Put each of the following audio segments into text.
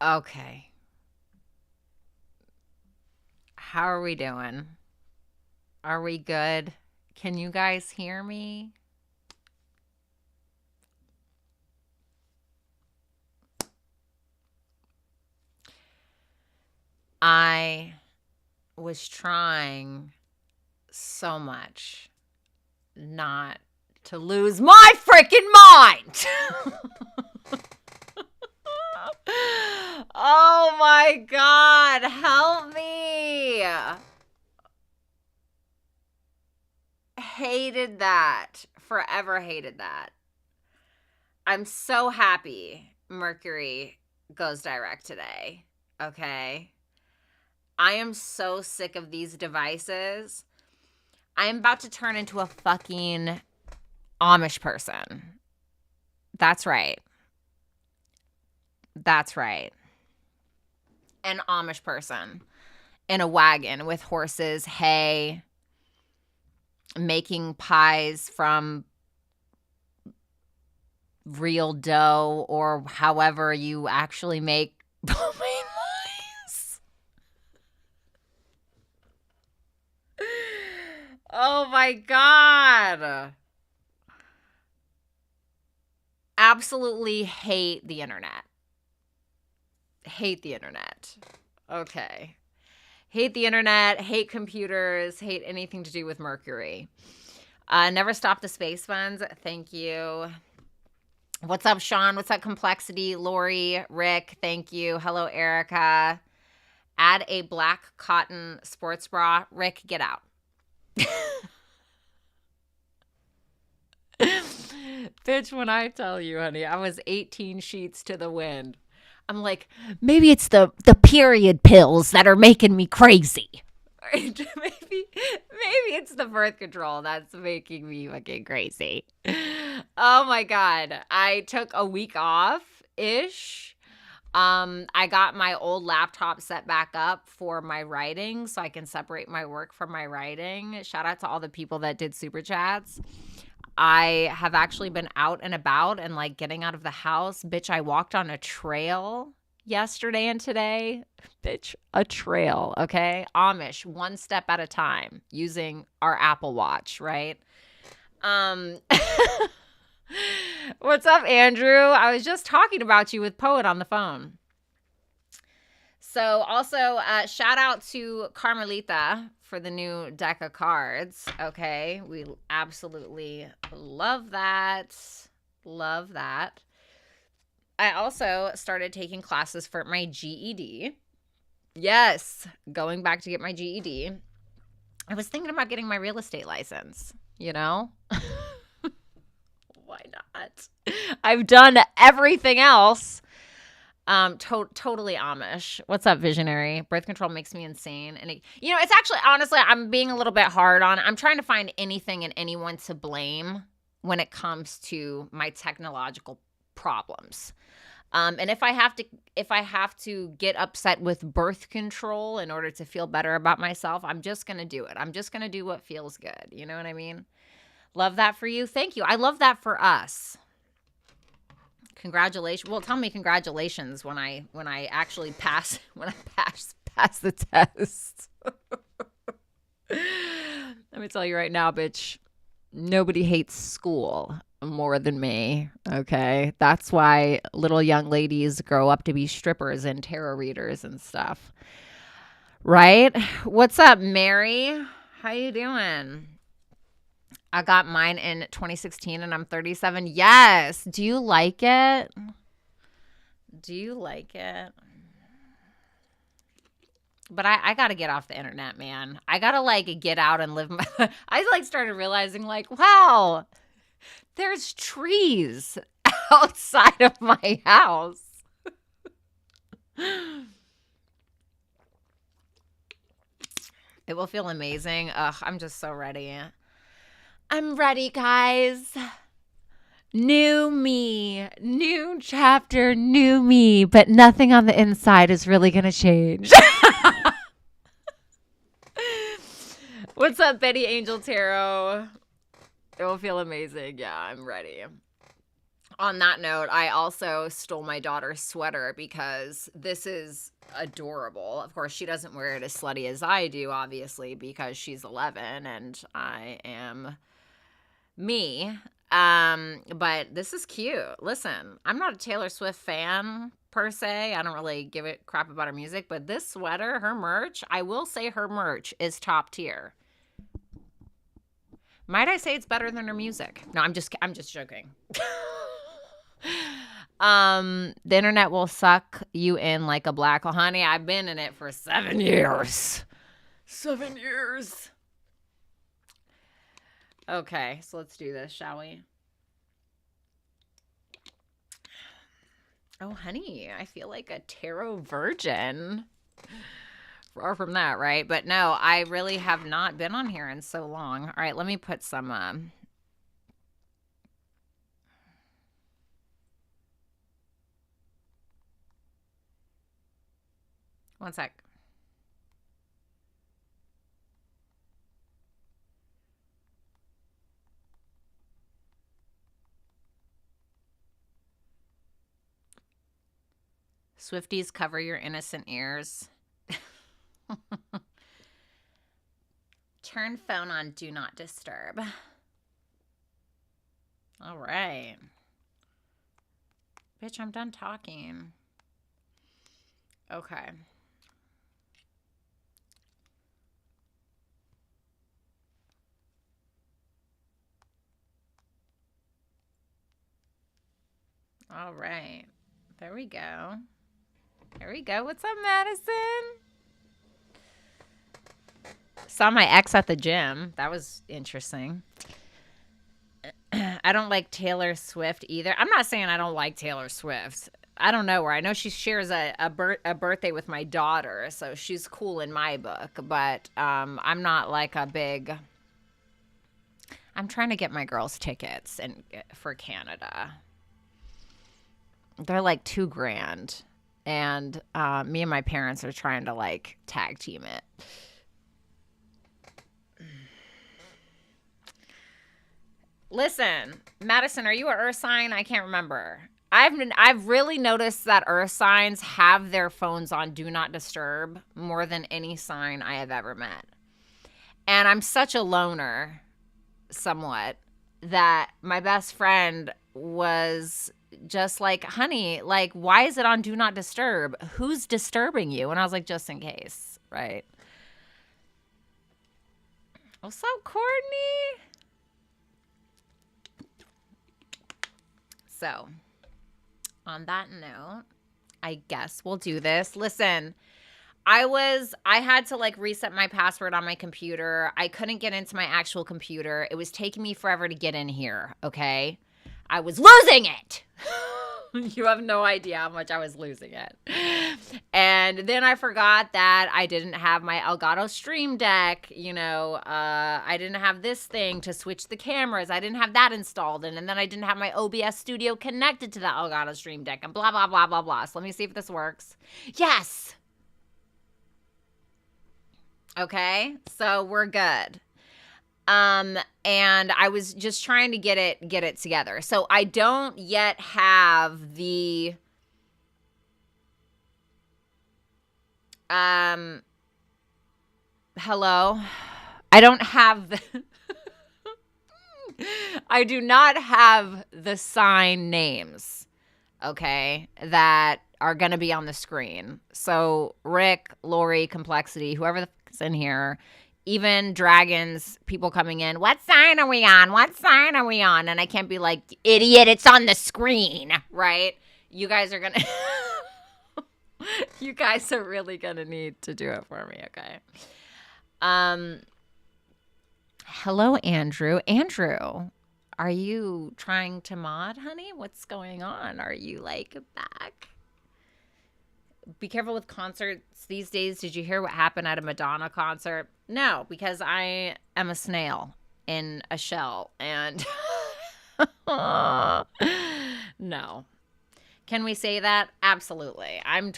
Okay. How are we doing? Are we good? Can you guys hear me? I was trying so much not to lose my freaking mind. Oh my God, help me. Hated that. Forever hated that. I'm so happy Mercury goes direct today. Okay. I am so sick of these devices. I am about to turn into a fucking Amish person. That's right. That's right. An Amish person in a wagon with horses, hay, making pies from real dough or however you actually make homemade pies. Oh my God. Absolutely hate the internet. Hate the internet. Okay. Hate the internet, hate computers, hate anything to do with Mercury. Never stop the space funds. Thank you. What's up, Sean? What's up, Complexity? Lori, Rick, thank you. Hello, Erica. Add a black cotton sports bra. Rick, get out. Bitch, when I tell you, honey, I was 18 sheets to the wind. I'm like, maybe it's the period pills that are making me crazy. maybe it's the birth control that's making me fucking crazy. Oh my God. I took a week off-ish. I got my old laptop set back up for my writing so I can separate my work from my writing. Shout out to all the people that did super chats. I have actually been out and about and like getting out of the house. Bitch, I walked on a trail yesterday and today. Bitch, a trail, okay? Amish, one step at a time using our Apple Watch, right? What's up, Andrew? I was just talking about you with Poet on the phone. So also shout out to Carmelita for the new deck of cards. Okay, we absolutely love that. Love that. I also started taking classes for my GED. Yes, going back to get my GED. I was thinking about getting my real estate license, you know? Why not? I've done everything else. Totally Amish. What's up, visionary? Birth control makes me insane. And it's actually, honestly, I'm being a little bit hard on it. I'm trying to find anything and anyone to blame when it comes to my technological problems. And if I have to get upset with birth control in order to feel better about myself, I'm just going to do it. I'm just going to do what feels good. You know what I mean? Love that for you. Thank you. I love that for us. Congratulations. Well, tell me congratulations when I actually pass the test. Let me tell you right now, bitch, nobody hates school more than me. Okay. That's why little young ladies grow up to be strippers and tarot readers and stuff. Right? What's up, Mary? How you doing? I got mine in 2016 and I'm 37. Yes. Do you like it? Do you like it? But I got to get off the internet, man. I got to like get out and live. I like started realizing like, wow, there's trees outside of my house. It will feel amazing. Ugh, I'm just so ready. I'm ready, guys. New me, new chapter, new me, but nothing on the inside is really going to change. What's up, Betty Angel Tarot? It will feel amazing. Yeah, I'm ready. On that note, I also stole my daughter's sweater because this is adorable. Of course, she doesn't wear it as slutty as I do, obviously, because she's 11 and I am me. But this is cute. Listen, I'm not a Taylor Swift fan per se. I don't really give a crap about her music, but this sweater, her merch, I will say her merch is top tier. Might I say it's better than her music? No, I'm just joking. The internet will suck you in like a black hole. Honey, I've been in it for 7 years. 7 years. Okay, so let's do this, shall we? Oh, honey, I feel like a tarot virgin. Far from that, right? But no, I really have not been on here in so long. All right, let me put some... One sec. Swifties, cover your innocent ears. Turn phone on Do Not Disturb. All right. Bitch, I'm done talking. Okay. All right. There we go. There we go. What's up, Madison? Saw my ex at the gym. That was interesting. I don't like Taylor Swift either. I'm not saying I don't like Taylor Swift. I don't know her. I know she shares a birthday with my daughter, so she's cool in my book. But I'm not like a big... I'm trying to get my girls tickets for Canada. They're like $2,000. And me and my parents are trying to like tag team it. Listen, Madison, are you an earth sign? I can't remember. I've really noticed that earth signs have their phones on Do Not Disturb more than any sign I have ever met. And I'm such a loner, somewhat, that my best friend was just like, honey, like, why is it on Do Not Disturb? Who's disturbing you? And I was like, just in case, right? What's up, Courtney? So, on that note, I guess we'll do this. Listen, I had to like reset my password on my computer. I couldn't get into my actual computer. It was taking me forever to get in here, okay? I was losing it. You have no idea how much I was losing it. And then I forgot that I didn't have my Elgato Stream Deck. You know, I didn't have this thing to switch the cameras. I didn't have that installed. And then I didn't have my OBS Studio connected to the Elgato Stream Deck and blah, blah, blah, blah, blah. So let me see if this works. Yes. Okay. So we're good. And I was just trying to get it together. So I don't yet have the, hello? I don't have the, I do not have the sign names, okay, that are going to be on the screen. So Rick, Lori, Complexity, whoever the fuck is in here, even dragons, people coming in, what sign are we on? What sign are we on? And I can't be like, idiot, it's on the screen, right? You guys are going to, you guys are really going to need to do it for me, okay? Hello, Andrew. Andrew, are you trying to mod, honey? What's going on? Are you like back? Be careful with concerts these days. Did you hear what happened at a Madonna concert? No, because I am a snail in a shell. And no. Can we say that? Absolutely. I'm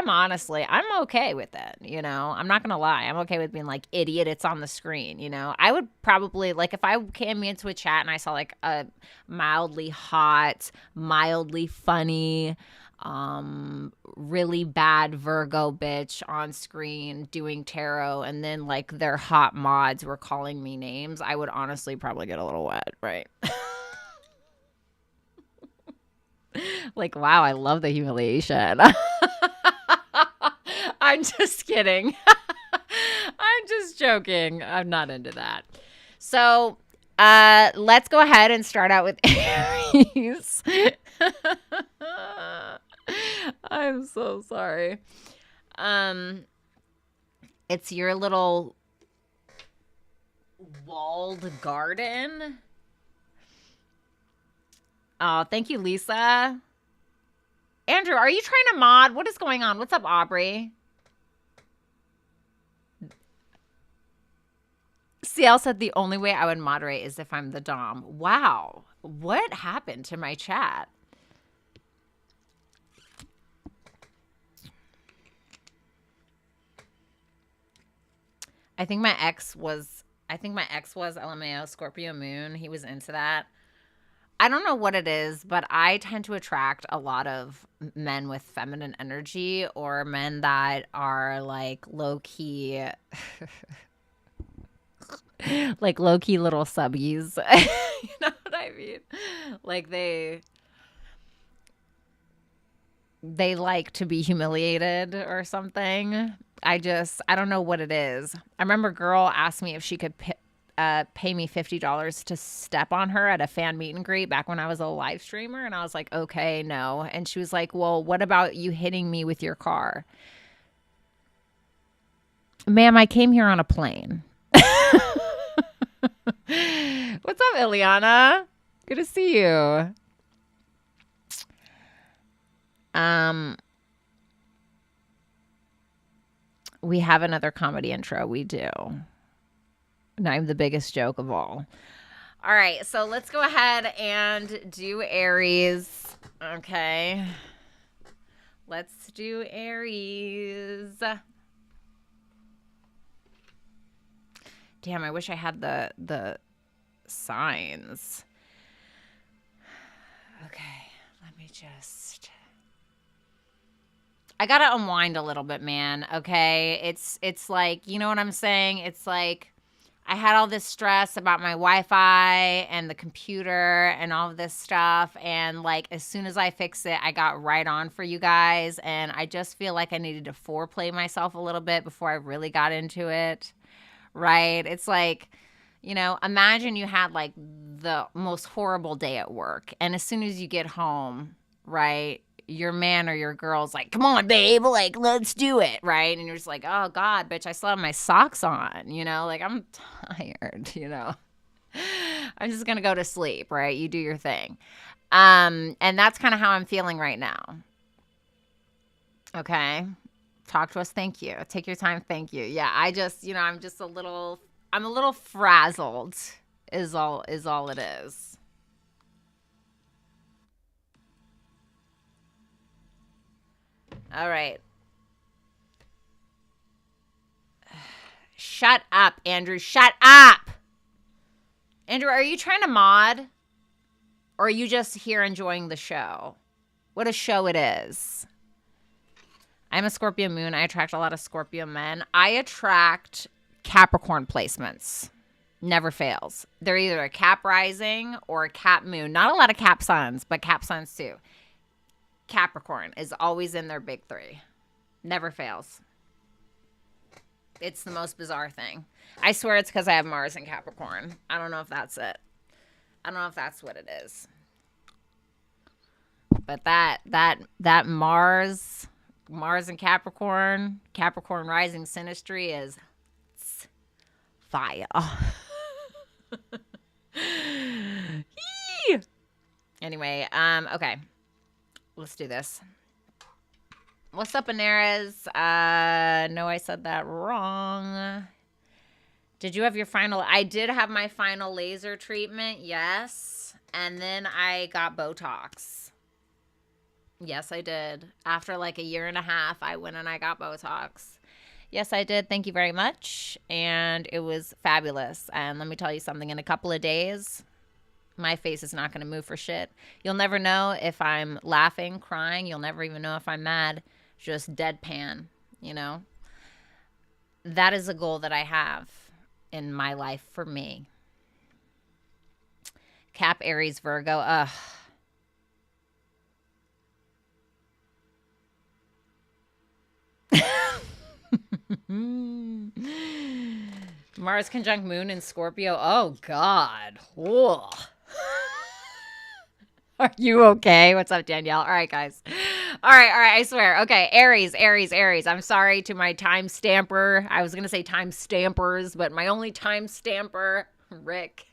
honestly, I'm okay with it. You know, I'm not going to lie. I'm okay with being like, idiot, it's on the screen. You know, I would probably, like, if I came into a chat and I saw like a mildly hot, mildly funny, really bad Virgo bitch on screen doing tarot, and then like their hot mods were calling me names, I would honestly probably get a little wet, right? Like, wow, I love the humiliation. I'm just kidding. I'm just joking. I'm not into that. So, let's go ahead and start out with Aries. I'm so sorry. It's your little walled garden. Oh, thank you, Lisa. Andrew, are you trying to mod? What is going on? What's up, Aubrey? CL said the only way I would moderate is if I'm the Dom. Wow. What happened to my chat? I think my ex was LMAO, Scorpio Moon. He was into that. I don't know what it is, but I tend to attract a lot of men with feminine energy, or men that are like low-key, like low-key little subbies. You know what I mean? Like they like to be humiliated or something. I don't know what it is. I remember a girl asked me if she could pay me $50 to step on her at a fan meet and greet back when I was a live streamer. And I was like, okay, no. And she was like, well, what about you hitting me with your car? Ma'am, I came here on a plane. What's up, Ileana? Good to see you. We have another comedy intro. We do. And I'm the biggest joke of all. All right, so let's go ahead and do Aries. Okay. Let's do Aries. Damn, I wish I had the signs. Okay, let me just... I gotta unwind a little bit, man, okay? It's like, you know what I'm saying? It's like... I had all this stress about my Wi-Fi and the computer and all of this stuff. And like, as soon as I fix it, I got right on for you guys. And I just feel like I needed to foreplay myself a little bit before I really got into it. Right? It's like, you know, imagine you had like the most horrible day at work. And as soon as you get home, right, your man or your girl's like, come on, babe, like, let's do it, right? And you're just like, oh, God, bitch, I still have my socks on, you know? Like, I'm tired, you know? I'm just going to go to sleep, right? You do your thing. And that's kind of how I'm feeling right now. Okay? Talk to us. Thank you. Take your time. Thank you. Yeah, I just, you know, I'm a little frazzled is all it is. All right. Shut up, Andrew. Shut up. Andrew, are you trying to mod? Or are you just here enjoying the show? What a show it is. I'm a Scorpio moon. I attract a lot of Scorpio men. I attract Capricorn placements. Never fails. They're either a Cap rising or a Cap moon. Not a lot of Cap suns, but Cap suns too. Capricorn is always in their big three. Never fails. It's the most bizarre thing. I swear it's because I have Mars in Capricorn. I don't know if that's it. I don't know if that's what it is. But that Mars in Capricorn rising synastry is fire. Anyway, okay. Let's do this. What's up, Inares? No, I said that wrong. Did you have your final? I did have my final laser treatment, yes. And then I got Botox. Yes, I did. After like a year and a half, I went and I got Botox. Yes, I did. Thank you very much. And it was fabulous. And let me tell you something, in a couple of days, my face is not going to move for shit. You'll never know if I'm laughing, crying. You'll never even know if I'm mad. Just deadpan, you know? That is a goal that I have in my life for me. Cap, Aries, Virgo. Ugh. Mars conjunct Moon in Scorpio. Oh, God. Whoa. Are you okay? What's up, Danielle? All right, guys. All right. I swear. Okay, Aries. I'm sorry to my time stamper. I was going to say time stampers, but my only time stamper, Rick.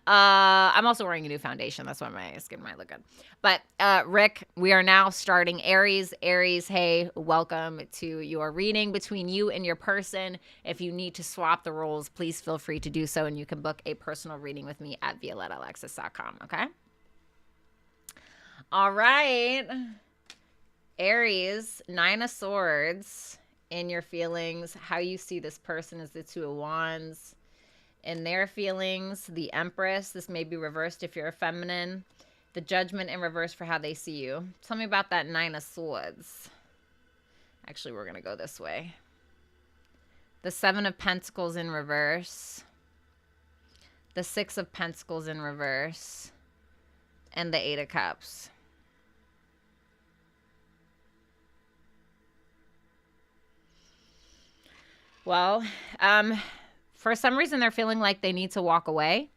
I'm also wearing a new foundation. That's why my skin might look good. But Rick, we are now starting Aries. Aries, hey, welcome to your reading between you and your person. If you need to swap the roles, please feel free to do so, and you can book a personal reading with me at violettaalexis.com, okay? All right. Aries, 9 of Swords. In your feelings, how you see this person is the 2 of Wands. In their feelings, the Empress. This may be reversed if you're a feminine. The Judgment in reverse for how they see you. Tell me about that 9 of Swords. Actually, we're going to go this way. The 7 of Pentacles in reverse. The 6 of Pentacles in reverse. And the 8 of Cups. Well, for some reason, they're feeling like they need to walk away.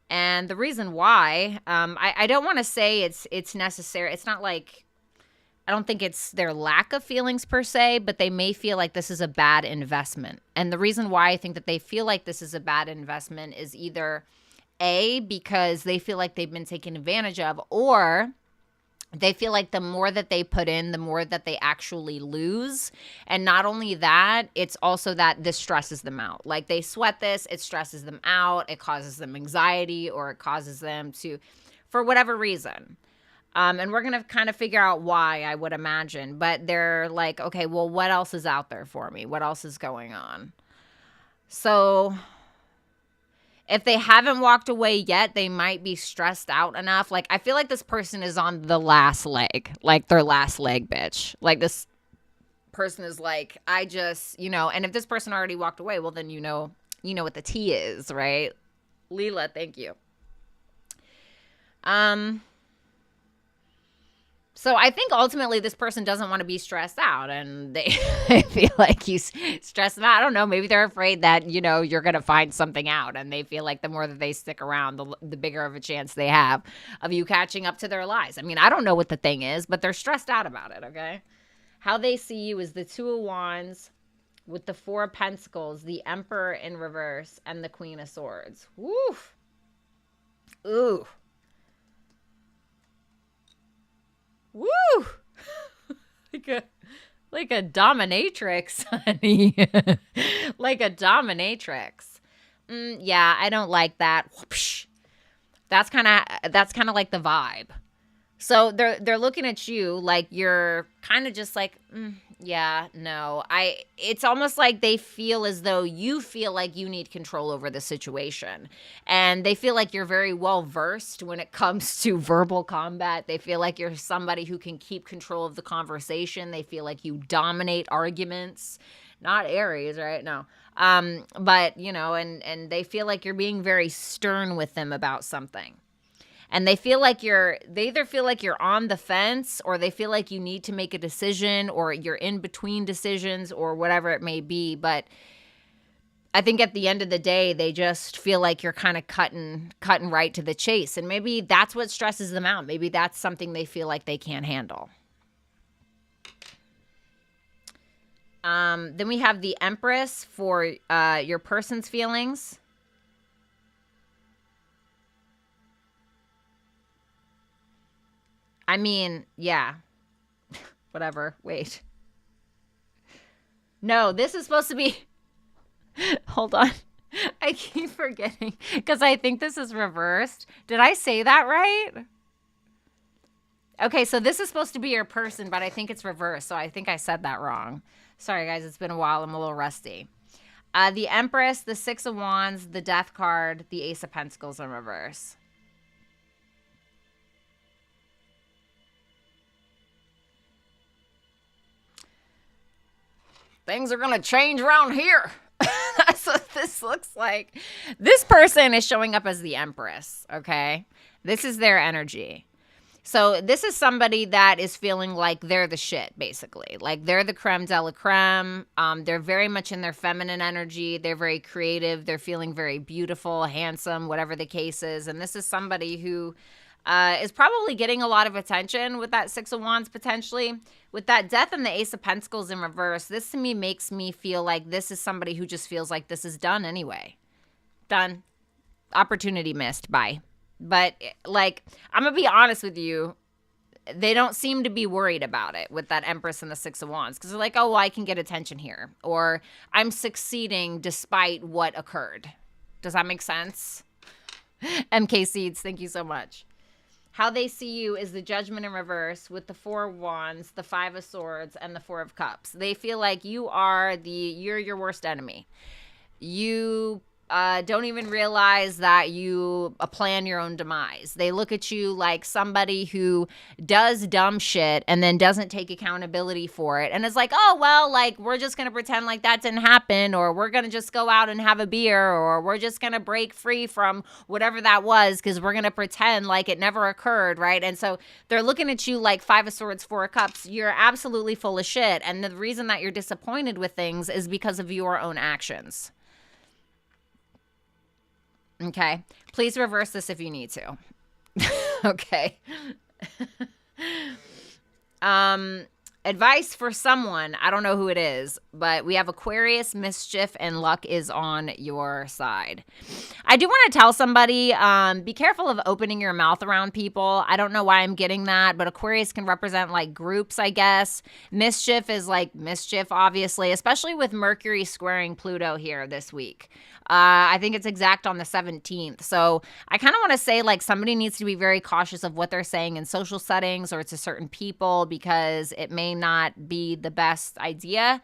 And the reason why, I don't want to say it's necessary. It's not like, I don't think it's their lack of feelings per se, but they may feel like this is a bad investment. And the reason why I think that they feel like this is a bad investment is either A, because they feel like they've been taken advantage of, or they feel like the more that they put in, the more that they actually lose. And not only that, it's also that this stresses them out. Like they sweat this, it stresses them out, it causes them anxiety, or it causes them to, for whatever reason. And we're going to kind of figure out why, I would imagine. But they're like, okay, well, what else is out there for me? What else is going on? So if they haven't walked away yet, they might be stressed out enough. Like, I feel like this person is on the last leg, like their last leg, bitch. Like, this person is like, I just, and if this person already walked away, well, then you know what the tea is, right? Leela, thank you. So I think ultimately this person doesn't want to be stressed out, and they feel like you stress them out. I don't know. Maybe they're afraid that, you're going to find something out, and they feel like the more that they stick around, the bigger of a chance they have of you catching up to their lies. I mean, I don't know what the thing is, but they're stressed out about it, okay? How they see you is the 2 of Wands with the 4 of Pentacles, the Emperor in reverse, and the Queen of Swords. Woo! Ooh. Woo! like a dominatrix, honey. Like a dominatrix. Yeah, I don't like that. Whoopsh. That's kind of like the vibe. So they're looking at you like you're kind of just like, yeah, no. It's almost like they feel as though you feel like you need control over the situation. And they feel like you're very well versed when it comes to verbal combat. They feel like you're somebody who can keep control of the conversation. They feel like you dominate arguments. Not Aries, right? No. But, and they feel like you're being very stern with them about something. And they either feel like you're on the fence, or they feel like you need to make a decision, or you're in between decisions, or whatever it may be. But I think at the end of the day, they just feel like you're kind of cutting right to the chase. And maybe that's what stresses them out. Maybe that's something they feel like they can't handle. Then we have the Empress for your person's feelings. I mean, yeah. Whatever. Wait. No, this is supposed to be... Hold on. I keep forgetting because I think this is reversed. Did I say that right? Okay, so this is supposed to be your person, but I think it's reversed, so I think I said that wrong. Sorry, guys, it's been a while. I'm a little rusty. The Empress, the Six of Wands, the Death card, the Ace of Pentacles in reverse. Things are going to change around here. That's what this looks like. This person is showing up as the Empress, okay? This is their energy. So this is somebody that is feeling like they're the shit, basically. Like they're the creme de la creme. They're very much in their feminine energy. They're very creative. They're feeling very beautiful, handsome, whatever the case is. And this is somebody who is probably getting a lot of attention with that Six of Wands potentially. With that Death and the Ace of Pentacles in reverse, this to me makes me feel like this is somebody who just feels like this is done anyway. Done. Opportunity missed. Bye. But, like, I'm going to be honest with you. They don't seem to be worried about it with that Empress and the Six of Wands. Because they're like, oh, well, I can get attention here. Or I'm succeeding despite what occurred. Does that make sense? MK Seeds, thank you so much. How they see you is the Judgment in reverse with the Four of Wands, the Five of Swords, and the Four of Cups. They feel like you're your worst enemy. You don't even realize that you plan your own demise. They look at you like somebody who does dumb shit and then doesn't take accountability for it. And it's like, oh, well, like, we're just going to pretend like that didn't happen, or we're going to just go out and have a beer, or we're just going to break free from whatever that was because we're going to pretend like it never occurred, right? And so they're looking at you like Five of Swords, Four of Cups. You're absolutely full of shit. And the reason that you're disappointed with things is because of your own actions. Okay. Please reverse this if you need to. Okay. Advice for someone. I don't know who it is, but we have Aquarius, mischief, and luck is on your side. I do want to tell somebody, be careful of opening your mouth around people. I don't know why I'm getting that, but Aquarius can represent like groups, I guess. Mischief is like mischief, obviously, especially with Mercury squaring Pluto here this week. I think it's exact on the 17th. So I kind of want to say like somebody needs to be very cautious of what they're saying in social settings or to certain people because it may not be the best idea.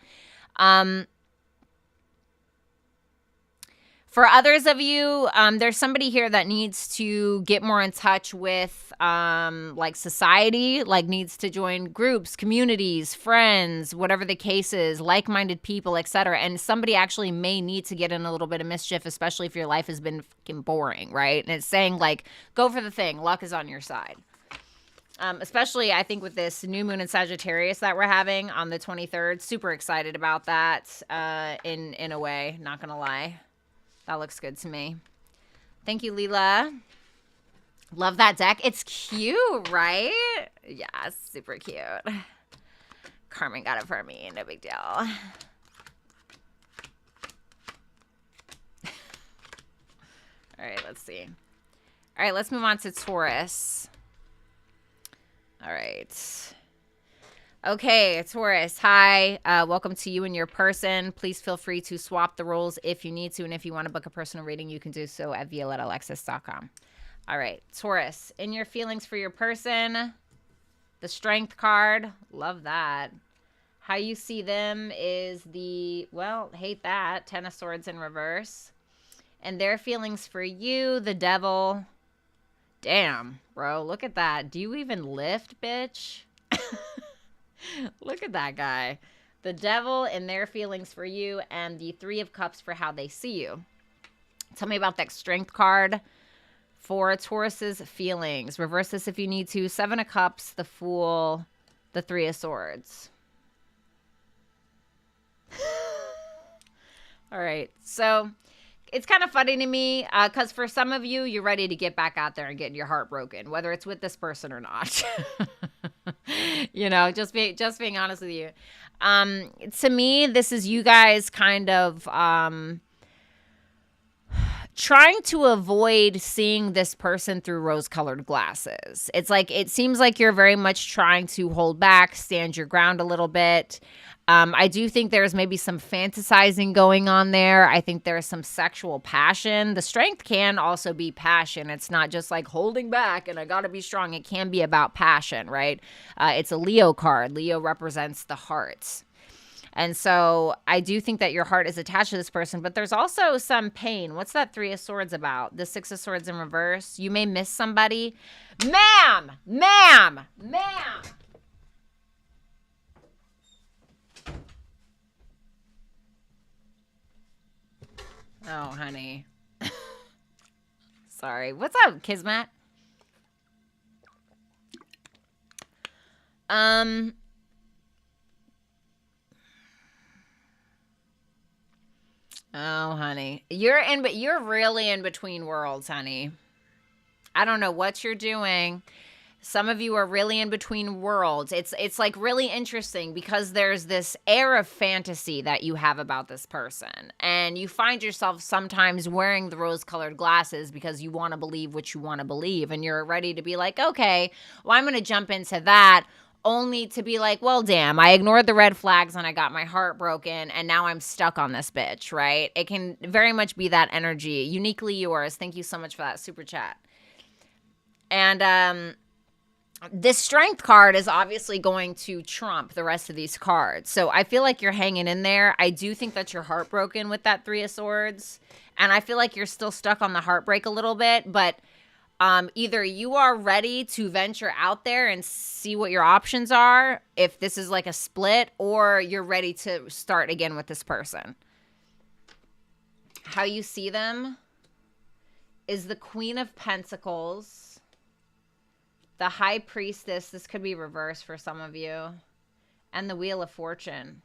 For others of you, there's somebody here that needs to get more in touch with like society, like needs to join groups, communities, friends, whatever the case is, like-minded people, etc. And somebody actually may need to get in a little bit of mischief, especially if your life has been fucking boring, right? And it's saying like, go for the thing. Luck is on your side. Especially, I think, with this new moon in Sagittarius that we're having on the 23rd. Super excited about that in a way, not going to lie. That looks good to me. Thank you, Leela. Love that deck. It's cute, right? Yeah, super cute. Carmen got it for me. No big deal. All right, let's see. All right, let's move on to Taurus. All right. Okay, Taurus, hi. Welcome to you and your person. Please feel free to swap the roles if you need to. And if you want to book a personal reading, you can do so at violettaalexis.com. All right, Taurus, in your feelings for your person, the Strength card. Love that. How you see them is the, well, hate that, Ten of Swords in reverse. And their feelings for you, the Devil. Damn, bro, look at that. Do you even lift, bitch? Look at that guy. The Devil and their feelings for you, and the Three of Cups for how they see you. Tell me about that Strength card for Taurus's feelings. Reverse this if you need to. Seven of Cups, the Fool, the Three of Swords. All right, so it's kind of funny to me because for some of you, you're ready to get back out there and get your heart broken, whether it's with this person or not. You know, just being honest with you. To me, this is you guys kind of trying to avoid seeing this person through rose-colored glasses. It's like, it seems like you're very much trying to hold back, stand your ground a little bit. I do think there's maybe some fantasizing going on there. I think there's some sexual passion. The strength can also be passion. It's not just like holding back and I gotta be strong. It can be about passion, right? It's a Leo card. Leo represents the heart. And so I do think that your heart is attached to this person, but there's also some pain. What's that 3 of Swords about? The 6 of Swords in reverse. You may miss somebody. Ma'am! Ma'am! Ma'am! Oh, honey. Sorry. What's up, Kismet? Oh, honey. You're really in between worlds, honey. I don't know what you're doing. Some of you are really in between worlds. It's like really interesting because there's this air of fantasy that you have about this person. And you find yourself sometimes wearing the rose-colored glasses because you want to believe what you want to believe. And you're ready to be like, okay, well, I'm going to jump into that. Only to be like, well, damn, I ignored the red flags and I got my heart broken and now I'm stuck on this bitch, right? It can very much be that energy. Uniquely yours. Thank you so much for that super chat. And this strength card is obviously going to trump the rest of these cards. So I feel like you're hanging in there. I do think that you're heartbroken with that 3 of Swords. And I feel like you're still stuck on the heartbreak a little bit, but either you are ready to venture out there and see what your options are, if this is like a split, or you're ready to start again with this person. How you see them is the Queen of Pentacles, the High Priestess, this could be reversed for some of you, and the Wheel of Fortune.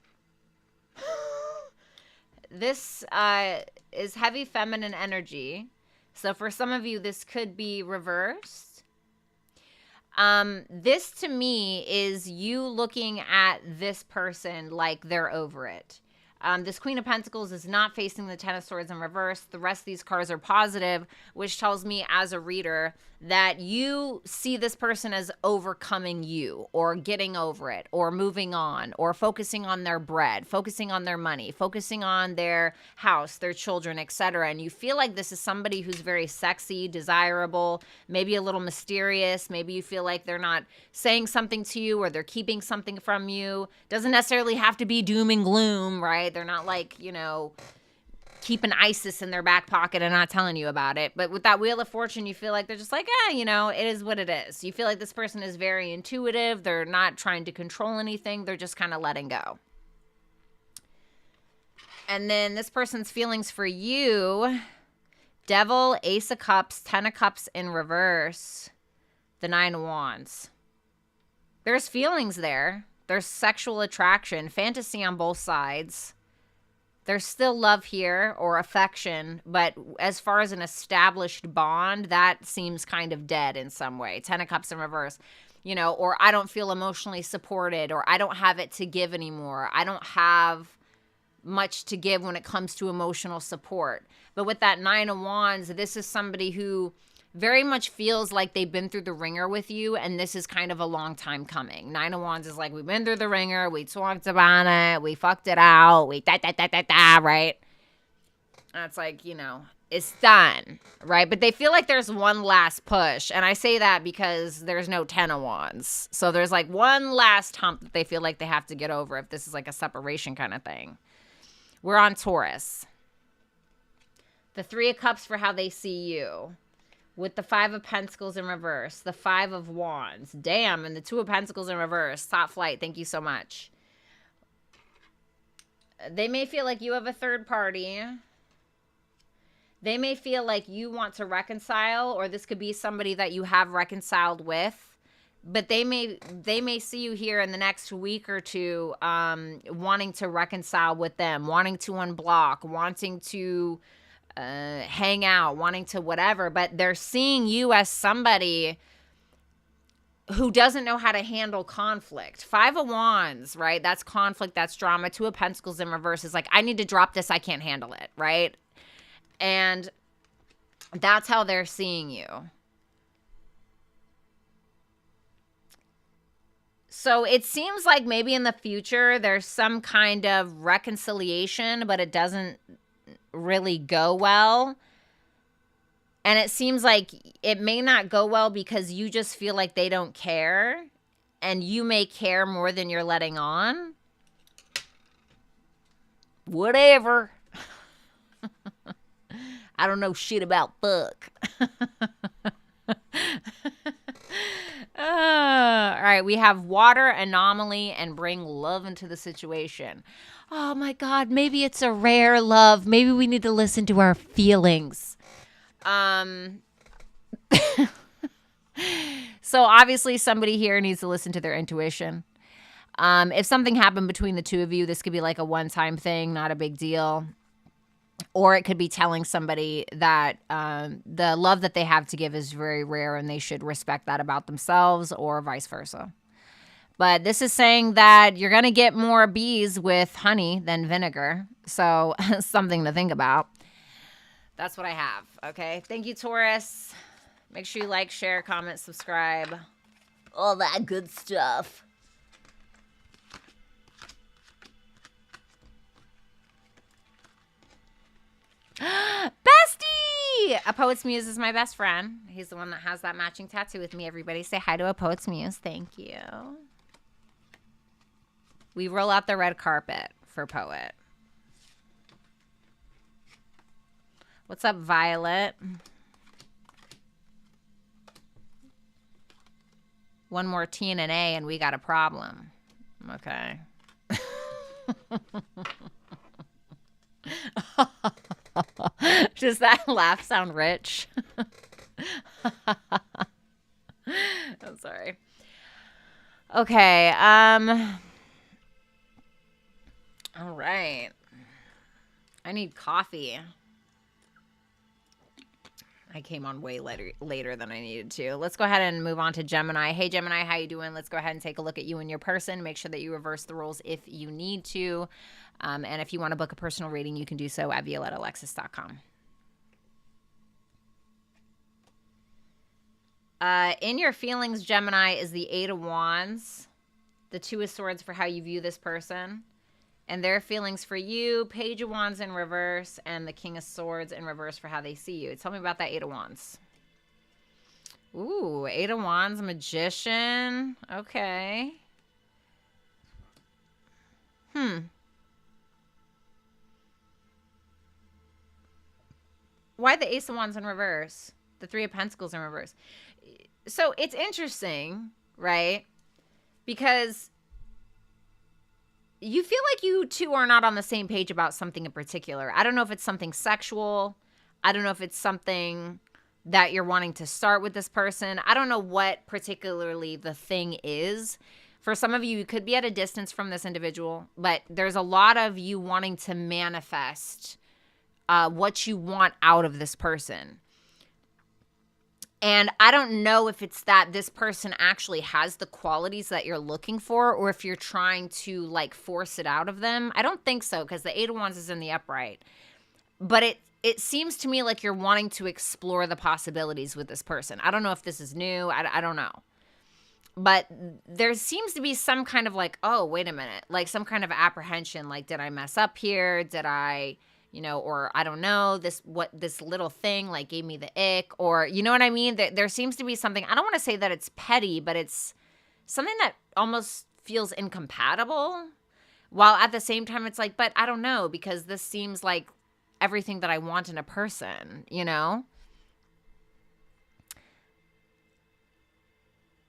This is heavy feminine energy. So for some of you, this could be reversed. This to me is you looking at this person like they're over it. This Queen of Pentacles is not facing the 10 of Swords in reverse. The rest of these cards are positive, which tells me as a reader that you see this person as overcoming you, or getting over it, or moving on, or focusing on their bread, focusing on their money, focusing on their house, their children, etc. And you feel like this is somebody who's very sexy, desirable, maybe a little mysterious. Maybe you feel like they're not saying something to you or they're keeping something from you. Doesn't necessarily have to be doom and gloom, right? They're not like, you know, keeping ISIS in their back pocket and not telling you about it. But with that Wheel of Fortune, you feel like they're just like, you know, it is what it is. You feel like this person is very intuitive. They're not trying to control anything. They're just kind of letting go. And then this person's feelings for you: Devil, Ace of Cups, 10 of Cups in reverse, the 9 of Wands. There's feelings there. There's sexual attraction, fantasy on both sides. There's still love here, or affection, but as far as an established bond, that seems kind of dead in some way. 10 of Cups in reverse, you know, or I don't feel emotionally supported, or I don't have it to give anymore. I don't have much to give when it comes to emotional support. But with that 9 of Wands, this is somebody who very much feels like they've been through the ringer with you, and this is kind of a long time coming. 9 of Wands is like, we've been through the ringer, we talked about it, we fucked it out, we right? That's like, you know, it's done, right? But they feel like there's one last push, and I say that because there's no 10 of Wands. So there's like one last hump that they feel like they have to get over if this is like a separation kind of thing. We're on Taurus. The 3 of Cups for how they see you, with the 5 of Pentacles in reverse, the 5 of Wands, damn, and the 2 of Pentacles in reverse. Top flight, thank you so much. They may feel like you have a third party. They may feel like you want to reconcile, or this could be somebody that you have reconciled with. But they may see you here in the next week or two wanting to reconcile with them, wanting to unblock, wanting to hang out, wanting to whatever, but they're seeing you as somebody who doesn't know how to handle conflict. 5 of Wands, right? That's conflict, that's drama. 2 of Pentacles in reverse is like, I need to drop this, I can't handle it, right? And That's how they're seeing you. So it seems like maybe in the future there's some kind of reconciliation, but it doesn't really go well. And it seems like it may not go well because you just feel like they don't care, and you may care more than you're letting on. Whatever. I don't know shit about fuck. All right, we have water anomaly and bring love into the situation. Oh my God, maybe it's a rare love. Maybe we need to listen to our feelings. So obviously somebody here needs to listen to their intuition. If something happened between the two of you, this could be like a one-time thing, not a big deal. Or it could be telling somebody that the love that they have to give is very rare and they should respect that about themselves, or vice versa. But this is saying that you're going to get more bees with honey than vinegar. So something to think about. That's what I have. Okay. Thank you, Taurus. Make sure you like, share, comment, subscribe. All that good stuff. Bestie! A Poet's Muse is my best friend. He's the one that has that matching tattoo with me. Everybody say hi to A Poet's Muse. Thank you. We roll out the red carpet for Poet. What's up, Violet? One more T and an A and we got a problem. Okay. Does that laugh sound rich? I'm sorry. Okay. All right. I need coffee. I came on way later than I needed to. Let's go ahead and move on to Gemini. Hey, Gemini, how you doing? Let's go ahead and take a look at you and your person. Make sure that you reverse the roles if you need to. And if you want to book a personal reading, you can do so at violettaalexis.com. In your feelings, Gemini, is the Eight of Wands, the Two of Swords for how you view this person, and their feelings for you, Page of Wands in reverse, and the King of Swords in reverse for how they see you. Tell me about that Eight of Wands. Ooh, Eight of Wands, Magician. Okay. Why the Ace of Wands in reverse? The Three of Pentacles in reverse. So it's interesting, right? Because you feel like you two are not on the same page about something in particular. I don't know if it's something sexual. I don't know if it's something that you're wanting to start with this person. I don't know what particularly the thing is. For some of you, you could be at a distance from this individual, but there's a lot of you wanting to manifest what you want out of this person. And I don't know if it's that this person actually has the qualities that you're looking for, or if you're trying to like force it out of them. I don't think so, because the Eight of Wands is in the upright. But it seems to me like you're wanting to explore the possibilities with this person. I don't know if this is new. I don't know. But there seems to be some kind of like, oh, wait a minute. Like some kind of apprehension. Like, did I mess up here? Did I... or I don't know, this little thing like gave me the ick, or you know what I mean? There seems to be something, I don't want to say that it's petty, but it's something that almost feels incompatible, while at the same time it's like, but I don't know, because this seems like everything that I want in a person,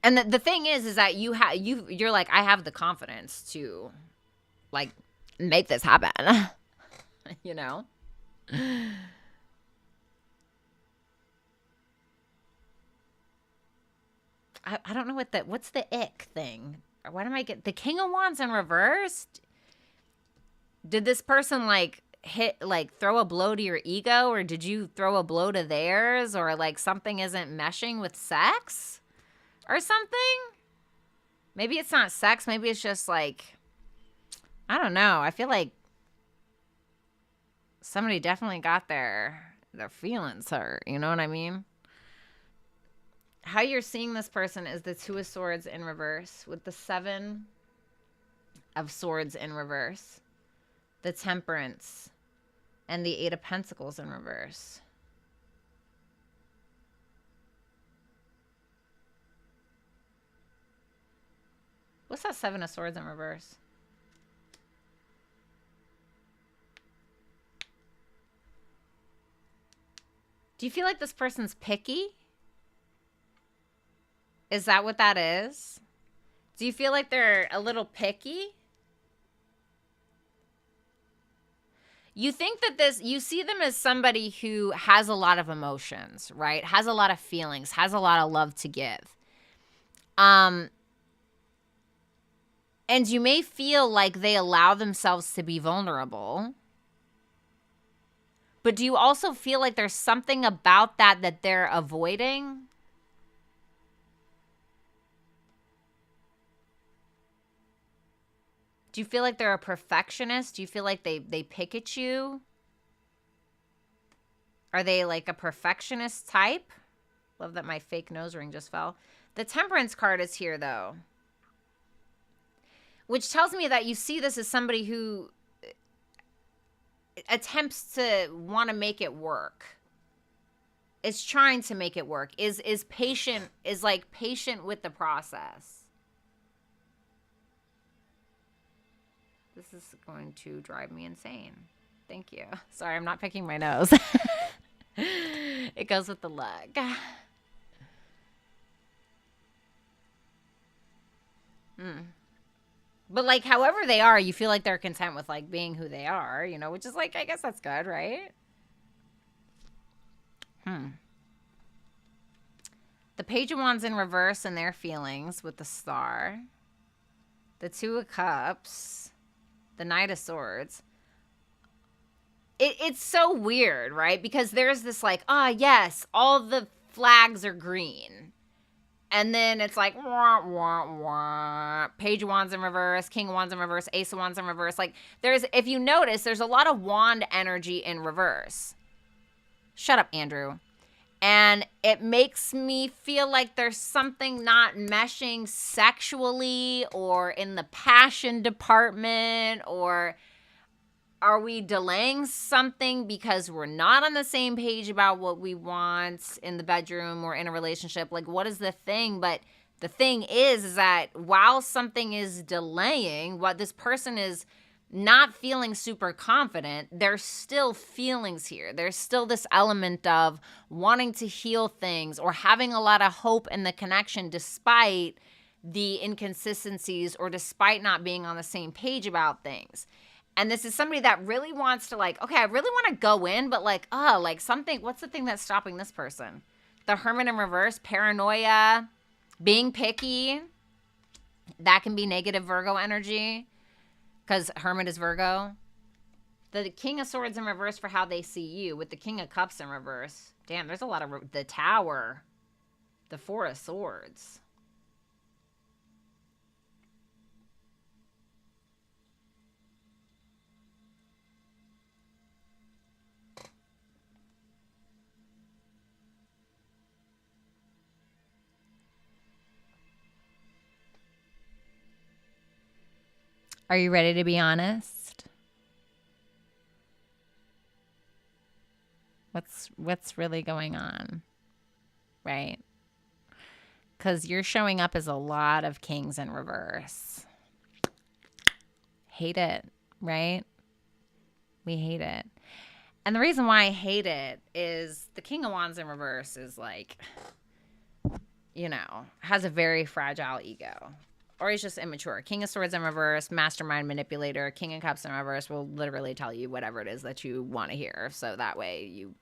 And the thing is that you're like, I have the confidence to like make this happen. I don't know what's the ick thing? Why am I get the King of Wands in reverse? Did this person like throw a blow to your ego, or did you throw a blow to theirs, or like something isn't meshing with sex or something? Maybe it's not sex. Maybe it's just like, I don't know. I feel like somebody definitely got their Their feelings hurt. You know what I mean? How you're seeing this person is the Two of Swords in reverse with the Seven of Swords in reverse, the Temperance, and the Eight of Pentacles in reverse. What's that Seven of Swords in reverse? Do you feel like this person's picky? Is that what that is? Do you feel like they're a little picky? You think that you see them as somebody who has a lot of emotions, right? Has a lot of feelings, has a lot of love to give. And you may feel like they allow themselves to be vulnerable. But do you also feel like there's something about that they're avoiding? Do you feel like they're a perfectionist? Do you feel like they pick at you? Are they like a perfectionist type? Love that my fake nose ring just fell. The Temperance card is here, though, which tells me that you see this as somebody who attempts to want to make it work. Is trying to make it work. Is patient. Is like patient with the process. This is going to drive me insane. Thank you. Sorry, I'm not picking my nose. It goes with the look. But like, however they are, you feel like they're content with like being who they are, you know, which is like, I guess that's good, right? The Page of Wands in reverse and their feelings with the Star. The Two of Cups. The Knight of Swords. It's so weird, right? Because there's this like, yes, all the flags are green. And then it's like, wah, wah, wah. Page of Wands in reverse, King of Wands in reverse, Ace of Wands in reverse. Like, if you notice, there's a lot of wand energy in reverse. Shut up, Andrew. And it makes me feel like there's something not meshing sexually or in the passion department, or are we delaying something because we're not on the same page about what we want in the bedroom or in a relationship? Like, what is the thing? But the thing is that while something is delaying, what this person is not feeling super confident, there's still feelings here. There's still this element of wanting to heal things or having a lot of hope in the connection despite the inconsistencies or despite not being on the same page about things. And this is somebody that really wants to like, okay, I really want to go in, but like, something, what's the thing that's stopping this person? The Hermit in reverse, paranoia, being picky. That can be negative Virgo energy. Because Hermit is Virgo. The King of Swords in reverse for how they see you. With the King of Cups in reverse. Damn, there's a lot of... The Tower. The Four of Swords. Are you ready to be honest? What's really going on? Right? Because you're showing up as a lot of kings in reverse. Hate it, right? We hate it. And the reason why I hate it is the King of Wands in reverse is like, you know, has a very fragile ego. Or he's just immature. King of Swords in reverse, mastermind manipulator. King of Cups in reverse will literally tell you whatever it is that you want to hear. So that way you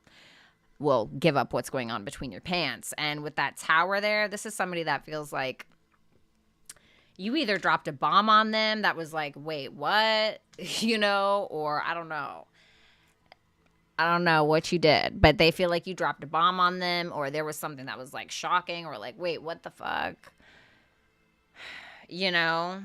will give up what's going on between your pants. And with that Tower there, this is somebody that feels like you either dropped a bomb on them that was like, wait, what? You know, or I don't know. I don't know what you did, but they feel like you dropped a bomb on them, or there was something that was like shocking, or like, wait, what the fuck? You know,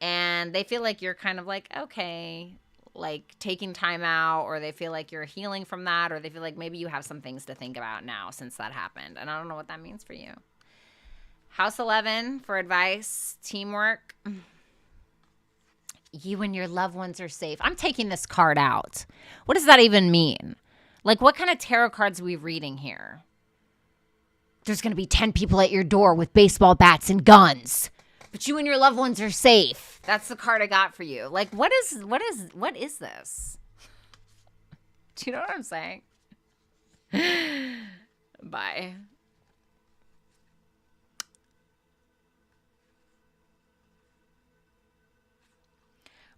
and they feel like you're kind of like, okay, like taking time out, or they feel like you're healing from that, or they feel like maybe you have some things to think about now since that happened. And I don't know what that means for you. House 11 for advice, teamwork. You and your loved ones are safe. I'm taking this card out. What does that even mean? Like, what kind of tarot cards are we reading here? There's going to be 10 people at your door with baseball bats and guns, but you and your loved ones are safe. That's the card I got for you. Like, what is this? Do you know what I'm saying? Bye.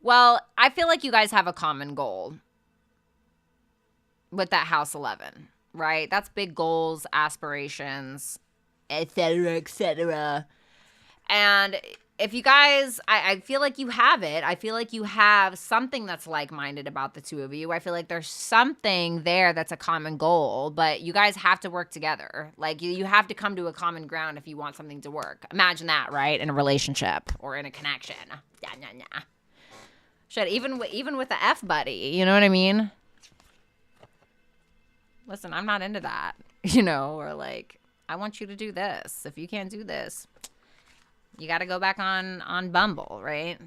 Well, I feel like you guys have a common goal with that House 11, right? That's big goals, aspirations, etc., etc. And if you guys, I feel like you have it. I feel like you have something that's like-minded about the two of you. I feel like there's something there that's a common goal, but you guys have to work together. Like, you have to come to a common ground if you want something to work. Imagine that, right? In a relationship or in a connection. Yeah. Shit, even with the F buddy, you know what I mean? Listen, I'm not into that, or like, I want you to do this. If you can't do this, you got to go back on Bumble, right?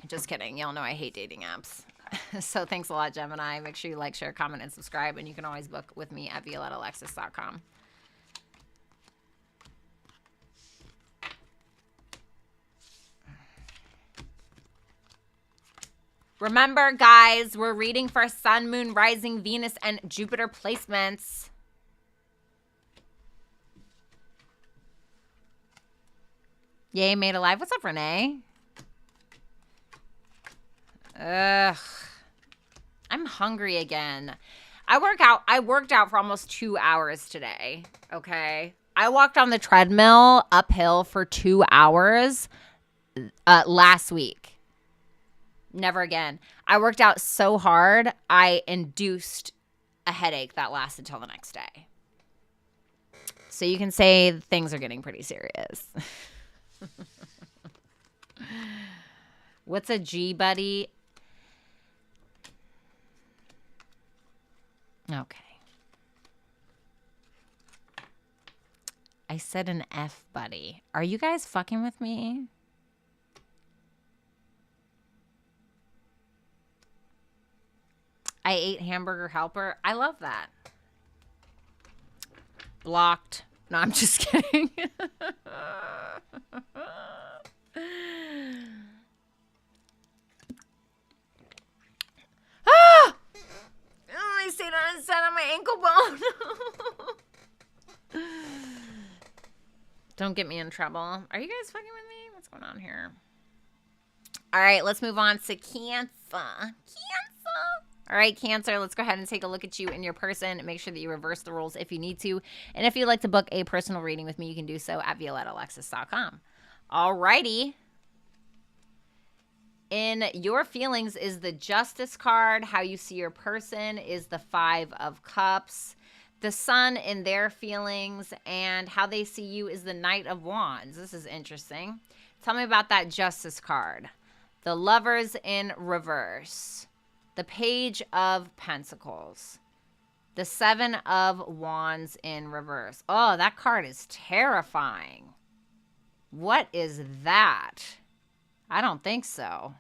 Just kidding. Y'all know I hate dating apps. So thanks a lot, Gemini. Make sure you like, share, comment, and subscribe. And you can always book with me at violettaalexis.com. Remember, guys, we're reading for Sun, Moon, Rising, Venus, and Jupiter placements. Yay, made alive. What's up, Renee? Ugh. I'm hungry again. I worked out for almost 2 hours today, okay? I walked on the treadmill uphill for 2 hours last week. Never again. I worked out so hard, I induced a headache that lasted till the next day. So you can say things are getting pretty serious. What's a G, buddy? Okay. I said an F, buddy. Are you guys fucking with me? I ate hamburger helper. I love that. Blocked. No, I'm just kidding. Ah! I stayed on the side of my ankle bone. Don't get me in trouble. Are you guys fucking with me? What's going on here? All right, let's move on to Cancer. All right, Cancer, let's go ahead and take a look at you and your person. Make sure that you reverse the rules if you need to. And if you'd like to book a personal reading with me, you can do so at violettaalexis.com. All righty. In your feelings is the Justice card. How you see your person is the 5 of Cups. The Sun in their feelings and how they see you is the Knight of Wands. This is interesting. Tell me about that Justice card. The Lovers in reverse. The Page of Pentacles. The 7 of Wands in reverse. Oh, that card is terrifying. What is that? I don't think so.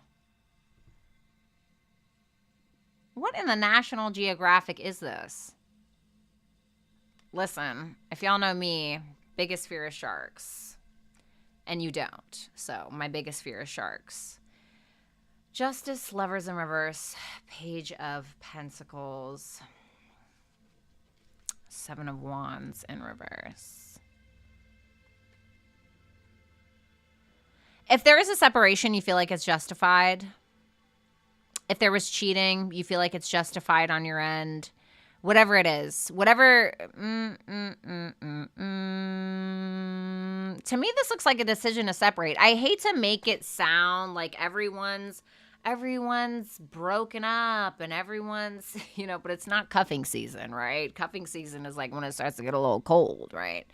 What in the National Geographic is this? Listen, if y'all know me, biggest fear is sharks. And you don't. So my biggest fear is sharks. Justice, Lovers in reverse, Page of Pentacles, 7 of Wands in reverse. If there is a separation, you feel like it's justified. If there was cheating, you feel like it's justified on your end. Whatever it is. Whatever. To me, this looks like a decision to separate. I hate to make it sound like everyone's broken up and everyone's, but it's not cuffing season, right? Cuffing season is like when it starts to get a little cold, right?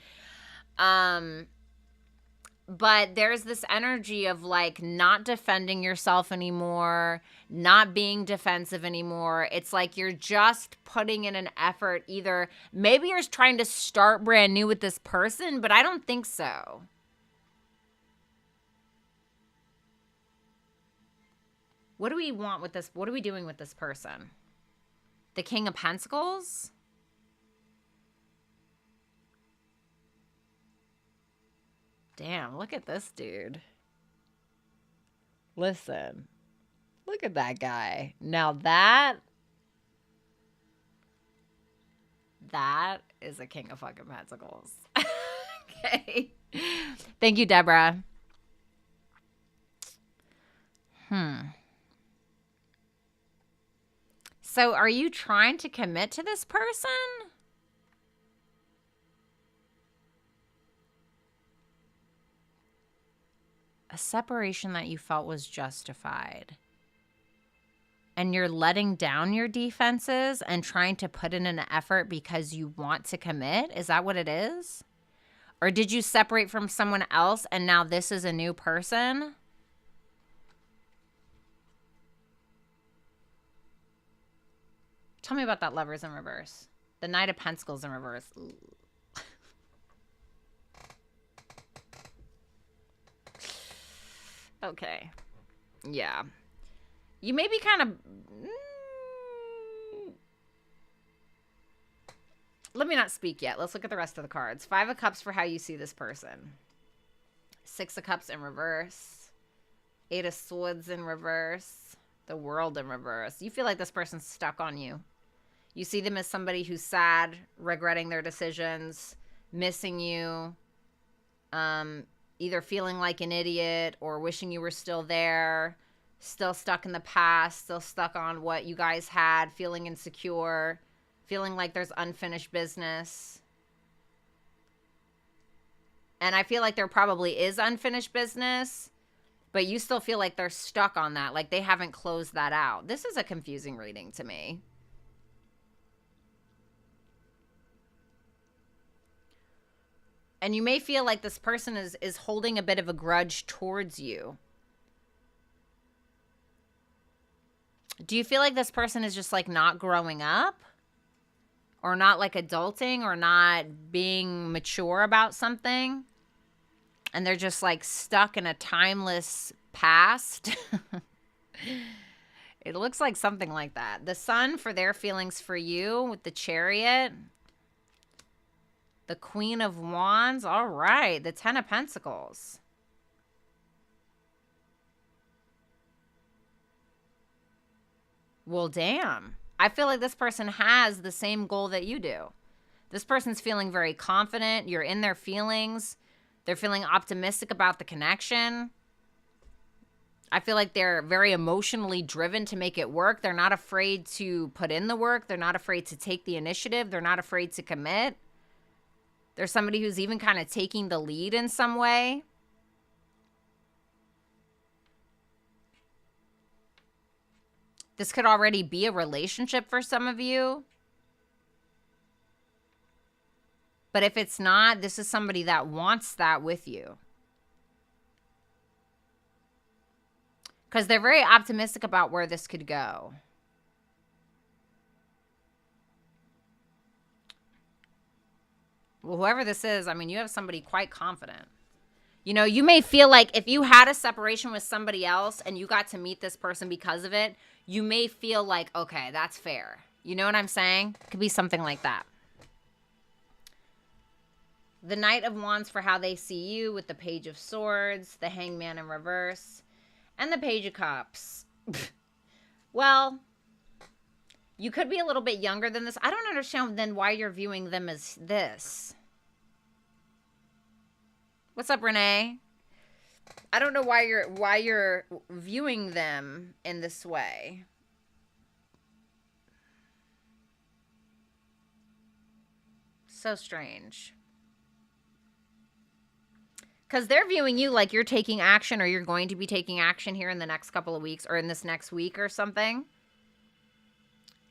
But there's this energy of like not defending yourself anymore, not being defensive anymore. It's like you're just putting in an effort. Either maybe you're trying to start brand new with this person, but I don't think so. What do we want with this? What are we doing with this person? The King of Pentacles? Damn, look at this dude. Listen. Look at that guy. Now that is a King of fucking Pentacles. Okay. Thank you, Deborah. So are you trying to commit to this person? A separation that you felt was justified. And you're letting down your defenses and trying to put in an effort because you want to commit? Is that what it is? Or did you separate from someone else and now this is a new person? Tell me about that Lovers in reverse. The Knight of Pentacles in reverse. Ooh. Okay. Yeah. You may be kind of... Let me not speak yet. Let's look at the rest of the cards. 5 of Cups for how you see this person. 6 of Cups in reverse. 8 of Swords in reverse. The World in reverse. You feel like this person's stuck on you. You see them as somebody who's sad, regretting their decisions, missing you, either feeling like an idiot or wishing you were still there, still stuck in the past, still stuck on what you guys had, feeling insecure, feeling like there's unfinished business. And I feel like there probably is unfinished business, but you still feel like they're stuck on that, like they haven't closed that out. This is a confusing reading to me. And you may feel like this person is holding a bit of a grudge towards you. Do you feel like this person is just like not growing up? Or not like adulting or not being mature about something? And they're just like stuck in a timeless past? It looks like something like that. The Sun for their feelings for you with the Chariot. The Queen of Wands. All right. The 10 of Pentacles. Well, damn. I feel like this person has the same goal that you do. This person's feeling very confident. You're in their feelings. They're feeling optimistic about the connection. I feel like they're very emotionally driven to make it work. They're not afraid to put in the work. They're not afraid to take the initiative. They're not afraid to commit. There's somebody who's even kind of taking the lead in some way. This could already be a relationship for some of you. But if it's not, this is somebody that wants that with you. Because they're very optimistic about where this could go. Well, whoever this is, I mean, you have somebody quite confident. You know, you may feel like if you had a separation with somebody else and you got to meet this person because of it, you may feel like, okay, that's fair. You know what I'm saying? It could be something like that. The Knight of Wands for how they see you with the Page of Swords, the Hangman in reverse, and the Page of Cups. Well, you could be a little bit younger than this. I don't understand then why you're viewing them as this. What's up, Renee? I don't know why you're viewing them in this way. So strange. Because they're viewing you like you're taking action or you're going to be taking action here in the next couple of weeks or in this next week or something.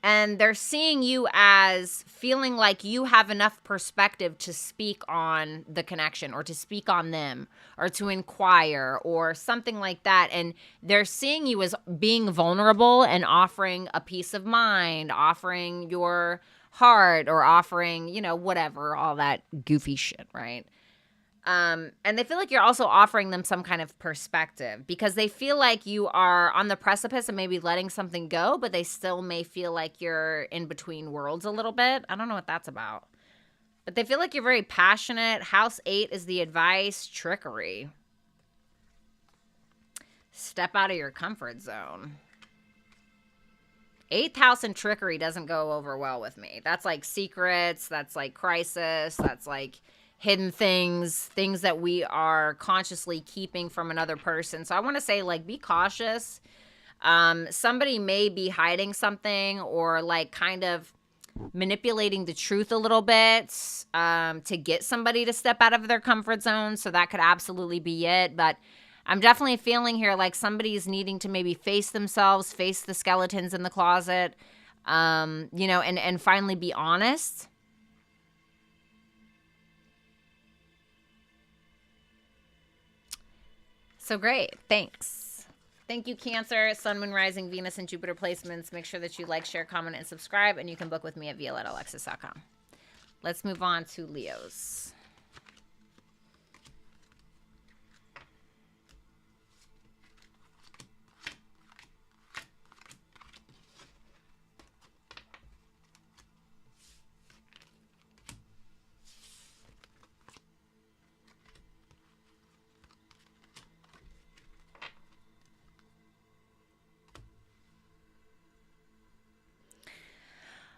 And they're seeing you as feeling like you have enough perspective to speak on the connection or to speak on them or to inquire or something like that. And they're seeing you as being vulnerable and offering a peace of mind, offering your heart, or offering, you know, whatever, all that goofy shit, right? And they feel like you're also offering them some kind of perspective because they feel like you are on the precipice of maybe letting something go, but they still may feel like you're in between worlds a little bit. I don't know what that's about. But they feel like you're very passionate. House 8 is the advice, trickery. Step out of your comfort zone. 8th house and trickery doesn't go over well with me. That's like secrets. That's like crisis. That's like hidden things that we are consciously keeping from another person. So I want to say, like, be cautious. Somebody may be hiding something or like kind of manipulating the truth a little bit to get somebody to step out of their comfort zone. So that could absolutely be it. But I'm definitely feeling here like somebody's needing to maybe face themselves, face the skeletons in the closet, you know, and finally be honest. So great. Thanks. Thank you, Cancer, Sun, Moon, Rising, Venus, and Jupiter placements. Make sure that you like, share, comment, and subscribe, and you can book with me at violettaalexis.com. Let's move on to Leos.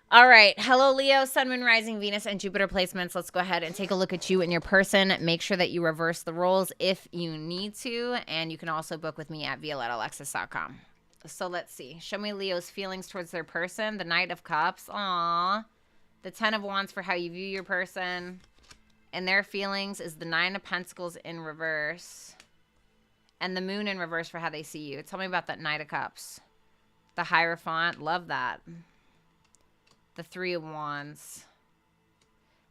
All right. Hello, Leo, Sun, Moon, Rising, Venus, and Jupiter placements. Let's go ahead and take a look at you and your person. Make sure that you reverse the roles if you need to. And you can also book with me at violettaalexis.com. So let's see. Show me Leo's feelings towards their person. The Knight of Cups. Aww. The Ten of Wands for how you view your person. And their feelings is the Nine of Pentacles in reverse. And the Moon in reverse for how they see you. Tell me about that Knight of Cups. The Hierophant. Love that. The Three of Wands,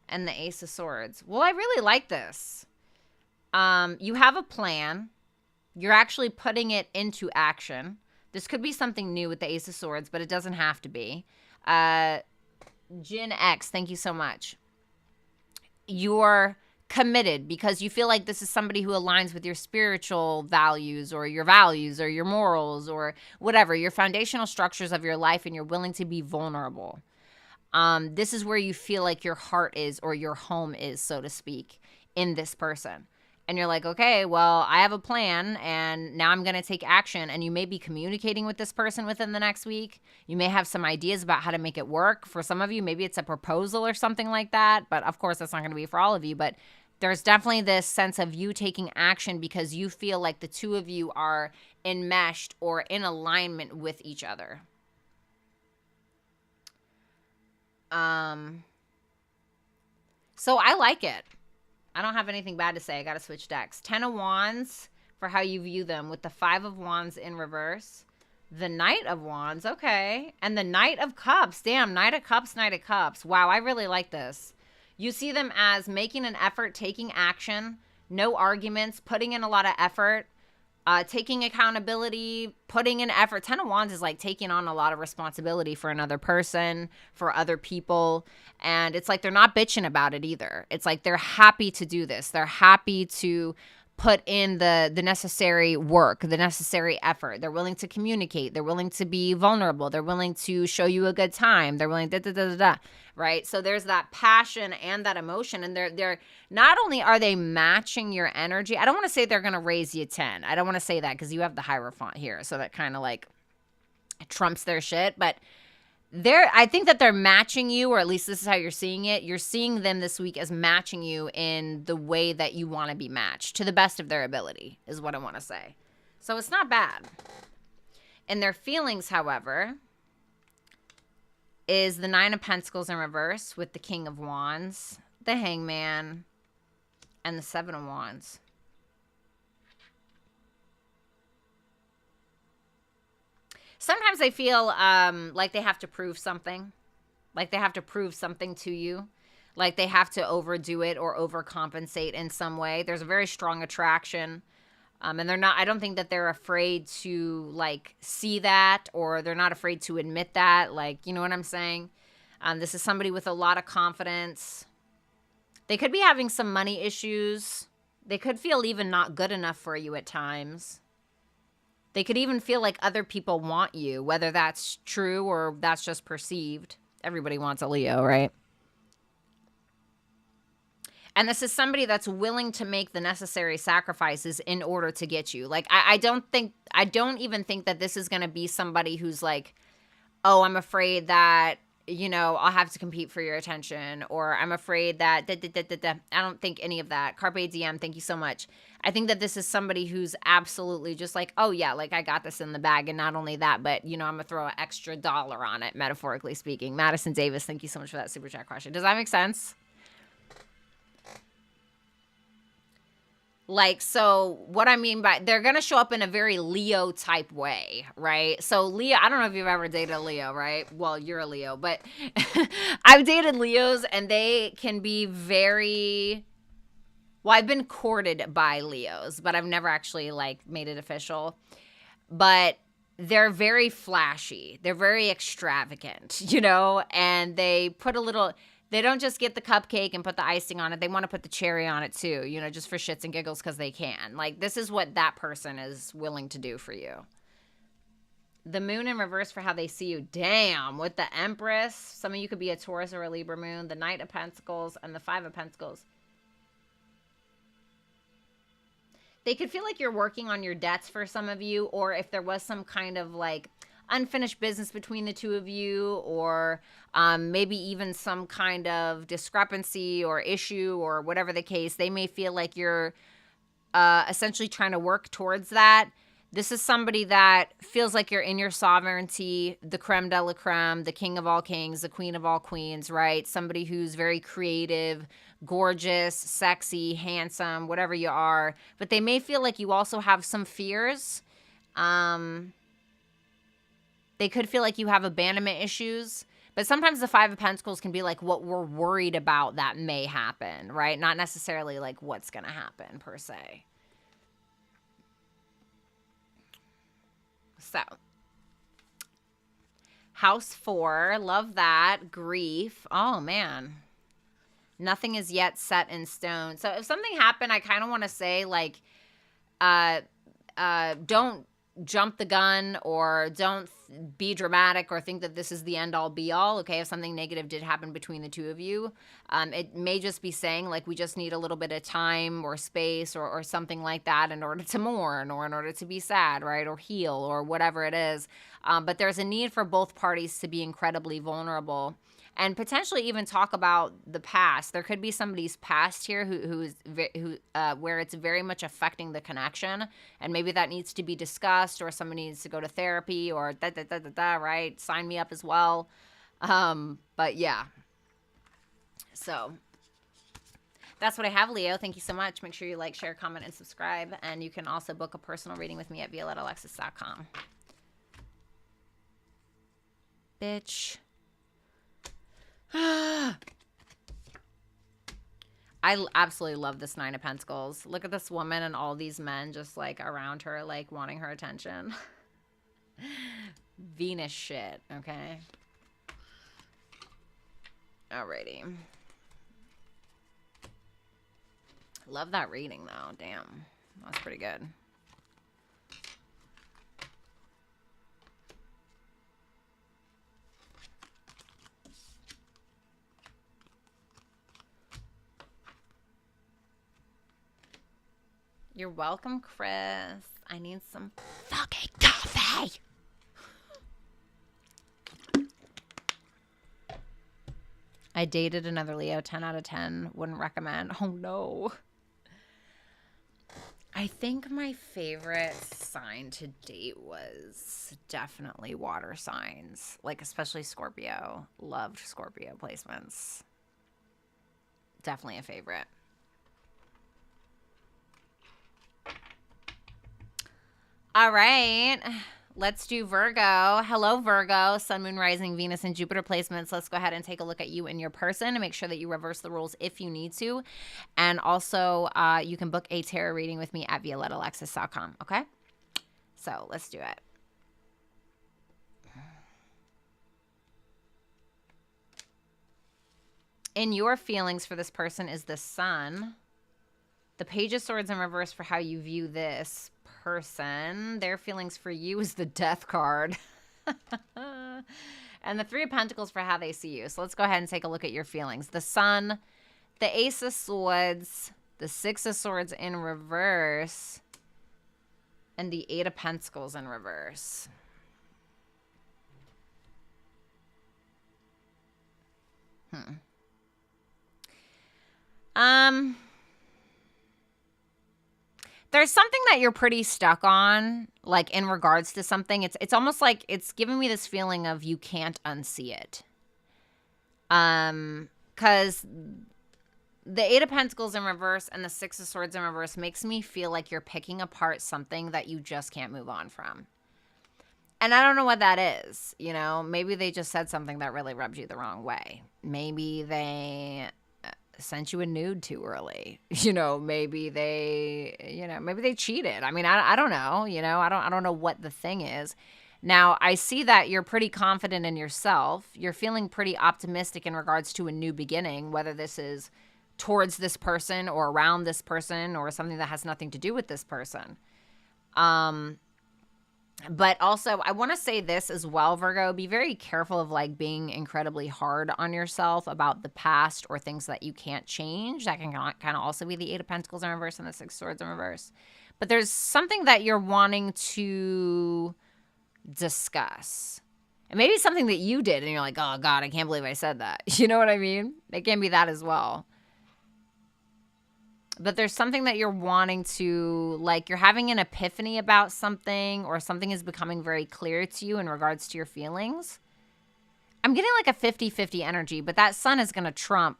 and the Ace of Swords. Well, I really like this. You have a plan. You're actually putting it into action. This could be something new with the Ace of Swords, but it doesn't have to be. Jin X, thank you so much. You're committed because you feel like this is somebody who aligns with your spiritual values or your morals or whatever, your foundational structures of your life, and you're willing to be vulnerable. This is where you feel like your heart is, or your home is, so to speak, in this person. And you're like, okay, well, I have a plan and now I'm going to take action. And you may be communicating with this person within the next week. You may have some ideas about how to make it work. For some of you, maybe it's a proposal or something like that. But of course, that's not going to be for all of you. But there's definitely this sense of you taking action because you feel like the two of you are enmeshed or in alignment with each other. So I like it. I don't have anything bad to say. I got to switch decks. 10 of Wands for how you view them with the 5 of Wands in reverse. The Knight of Wands. Okay. And the Knight of Cups. Damn. Knight of Cups, Knight of Cups. Wow. I really like this. You see them as making an effort, taking action, no arguments, putting in a lot of effort. Taking accountability, putting in effort. 10 of Wands is like taking on a lot of responsibility for another person, for other people. And it's like they're not bitching about it either. It's like they're happy to do this. They're happy to put in the necessary work, the necessary effort. They're willing to communicate. They're willing to be vulnerable. They're willing to show you a good time. They're willing right? So there's that passion and that emotion. And they're not only are they matching your energy, I don't want to say they're going to raise you 10. I don't want to say that because you have the Hierophant here. So that kind of like trumps their shit. But I think that they're matching you, or at least this is how you're seeing it. You're seeing them this week as matching you in the way that you want to be matched to the best of their ability is what I want to say. So it's not bad. And their feelings, however, is the 9 of Pentacles in reverse with the King of Wands, the Hangman, and the 7 of Wands. Sometimes I feel like they have to prove something. Like they have to prove something to you. Like they have to overdo it or overcompensate in some way. There's a very strong attraction. And they're not, I don't think that they're afraid to like see that, or they're not afraid to admit that. Like, you know what I'm saying? This is somebody with a lot of confidence. They could be having some money issues. They could feel even not good enough for you at times. They could even feel like other people want you, whether that's true or that's just perceived. Everybody wants a Leo, right? And this is somebody that's willing to make the necessary sacrifices in order to get you. Like, I don't even think that this is going to be somebody who's like, oh, I'm afraid that, you know, I'll have to compete for your attention, or I'm afraid that, I don't think any of that. Carpe diem, thank you so much. I think that this is somebody who's absolutely just like, oh yeah, like I got this in the bag. And not only that, but you know, I'm going to throw an extra dollar on it, metaphorically speaking. Madison Davis, thank you so much for that super chat question. Does that make sense? Like, so what I mean by, they're going to show up in a very Leo type way, right? So Leo, I don't know if you've ever dated a Leo, right? Well, you're a Leo, but I've dated Leos and they can be very, well, I've been courted by Leos, but I've never actually like made it official. But they're very flashy. They're very extravagant, you know, and they put a little, they don't just get the cupcake and put the icing on it. They want to put the cherry on it too, you know, just for shits and giggles because they can. Like, this is what that person is willing to do for you. The moon in reverse for how they see you. Damn, with the Empress. Some of you could be a Taurus or a Libra moon. The Knight of Pentacles and the Five of Pentacles. They could feel like you're working on your debts for some of you, or if there was some kind of like unfinished business between the two of you, or maybe even some kind of discrepancy or issue or whatever the case, they may feel like you're essentially trying to work towards that. This is somebody that feels like you're in your sovereignty, the creme de la creme, the king of all kings, the queen of all queens, right? Somebody who's very creative, gorgeous, sexy, handsome, whatever you are. But they may feel like you also have some fears. They could feel like you have abandonment issues. But sometimes the Five of Pentacles can be like what we're worried about that may happen, right? Not necessarily like what's going to happen per se. So, House 4, love that. Grief. Oh, man. Nothing is yet set in stone. So if something happened, I kind of want to say like, don't jump the gun, or don't be dramatic or think that this is the end all be all. Okay, if something negative did happen between the two of you, it may just be saying like we just need a little bit of time or space or something like that in order to mourn, or in order to be sad, right, or heal, or whatever it is. But there's a need for both parties to be incredibly vulnerable and potentially even talk about the past. There could be somebody's past here who where it's very much affecting the connection, and maybe that needs to be discussed, or somebody needs to go to therapy, or right? Sign me up as well. But yeah. So that's what I have, Leo. Thank you so much. Make sure you like, share, comment, and subscribe. And you can also book a personal reading with me at violettaalexis.com. Bitch. I absolutely love this Nine of Pentacles. Look at this woman and all these men just like around her, like wanting her attention. Venus shit, okay? Alrighty. Love that reading though. Damn. That's pretty good. You're welcome, Chris. I need some fucking coffee. I dated another Leo, 10 out of 10. Wouldn't recommend. Oh, no. I think my favorite sign to date was definitely water signs. Like, especially Scorpio. Loved Scorpio placements. Definitely a favorite. All right. Let's do Virgo. Hello, Virgo. Sun, Moon, Rising, Venus, and Jupiter placements. Let's go ahead and take a look at you and your person and make sure that you reverse the rules if you need to. And also, you can book a tarot reading with me at violettaalexis.com, okay? So let's do it. In your feelings for this person is the Sun. The Page of Swords in reverse for how you view this person. Their feelings for you is the Death card. And the Three of Pentacles for how they see you. So let's go ahead and take a look at your feelings. The Sun, the Ace of Swords, the Six of Swords in reverse, and the Eight of Pentacles in reverse. There's something that you're pretty stuck on, like in regards to something. It's almost like it's giving me this feeling of you can't unsee it. Because the Eight of Pentacles in reverse and the Six of Swords in reverse makes me feel like you're picking apart something that you just can't move on from. And I don't know what that is, you know. Maybe they just said something that really rubbed you the wrong way. Maybe they sent you a nude too early. You know, maybe they cheated. I mean, I don't know, you know. I don't know what the thing is. Now, I see that you're pretty confident in yourself. You're feeling pretty optimistic in regards to a new beginning, whether this is towards this person or around this person or something that has nothing to do with this person. But also, I want to say this as well, Virgo. Be very careful of like being incredibly hard on yourself about the past or things that you can't change. That can kind of also be the Eight of Pentacles in reverse and the Six of Swords in reverse. But there's something that you're wanting to discuss. And maybe something that you did and you're like, oh, God, I can't believe I said that. You know what I mean? It can be that as well. But there's something that you're wanting to, like, you're having an epiphany about something or something is becoming very clear to you in regards to your feelings. I'm getting like a 50-50 energy, but that Sun is going to trump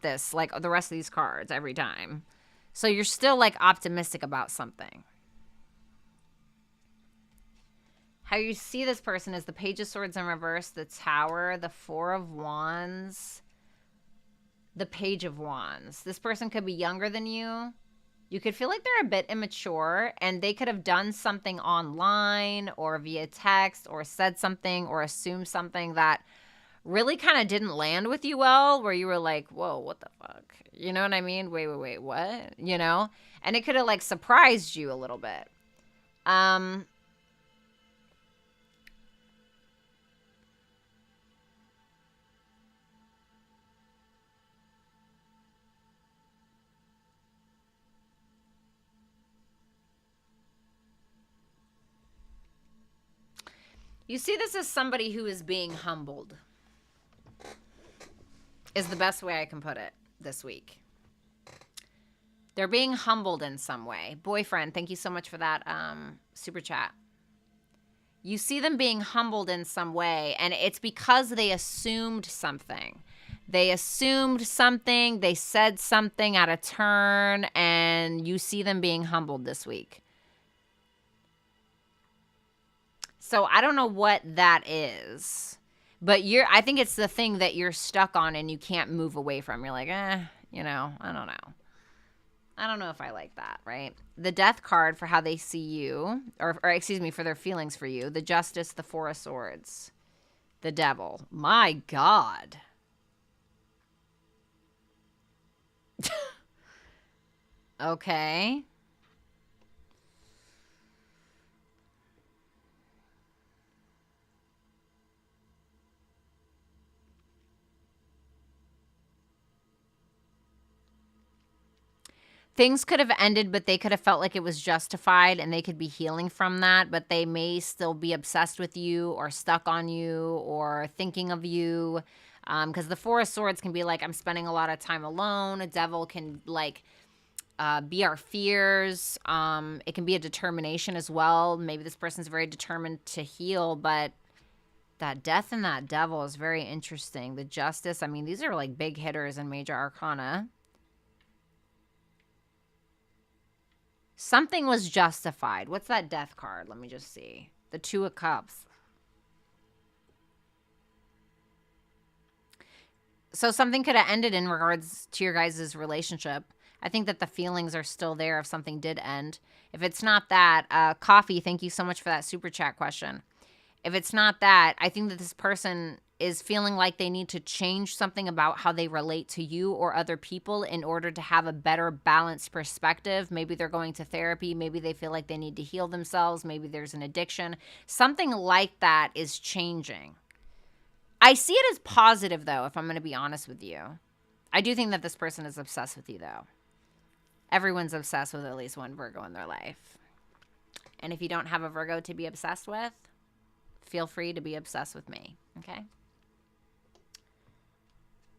this, like the rest of these cards every time. So you're still like optimistic about something. How you see this person is the Page of Swords in reverse, the Tower, the Four of Wands, the Page of Wands. This person could be younger than you. You could feel like they're a bit immature and they could have done something online or via text or said something or assumed something that really kind of didn't land with you well, where you were like, whoa, what the fuck? You know what I mean? Wait, what? You know? And it could have like surprised you a little bit. You see this as somebody who is being humbled, is the best way I can put it this week. They're being humbled in some way. Boyfriend, thank you so much for that super chat. You see them being humbled in some way, and it's because they assumed something. They assumed something, they said something at a turn, and you see them being humbled this week. So I don't know what that is, but I think it's the thing that you're stuck on and you can't move away from. You're like, you know, I don't know. I don't know if I like that, right? The Death card for how they see you, or excuse me, for their feelings for you. The Justice, the Four of Swords, the Devil. My God. Okay. Things could have ended, but they could have felt like it was justified and they could be healing from that, but they may still be obsessed with you or stuck on you or thinking of you. Because the Four of Swords can be like, I'm spending a lot of time alone. A Devil can like be our fears. It can be a determination as well. Maybe this person's very determined to heal, but that Death and that Devil is very interesting. The Justice, I mean, these are like big hitters in Major Arcana. Something was justified. What's that Death card? Let me just see. The Two of Cups. So something could have ended in regards to your guys' relationship. I think that the feelings are still there if something did end. If it's not that, Coffee, thank you so much for that super chat question. If it's not that, I think that this person is feeling like they need to change something about how they relate to you or other people in order to have a better balanced perspective. Maybe they're going to therapy. Maybe they feel like they need to heal themselves. Maybe there's an addiction. Something like that is changing. I see it as positive, though, if I'm going to be honest with you. I do think that this person is obsessed with you, though. Everyone's obsessed with at least one Virgo in their life. And if you don't have a Virgo to be obsessed with, feel free to be obsessed with me, okay?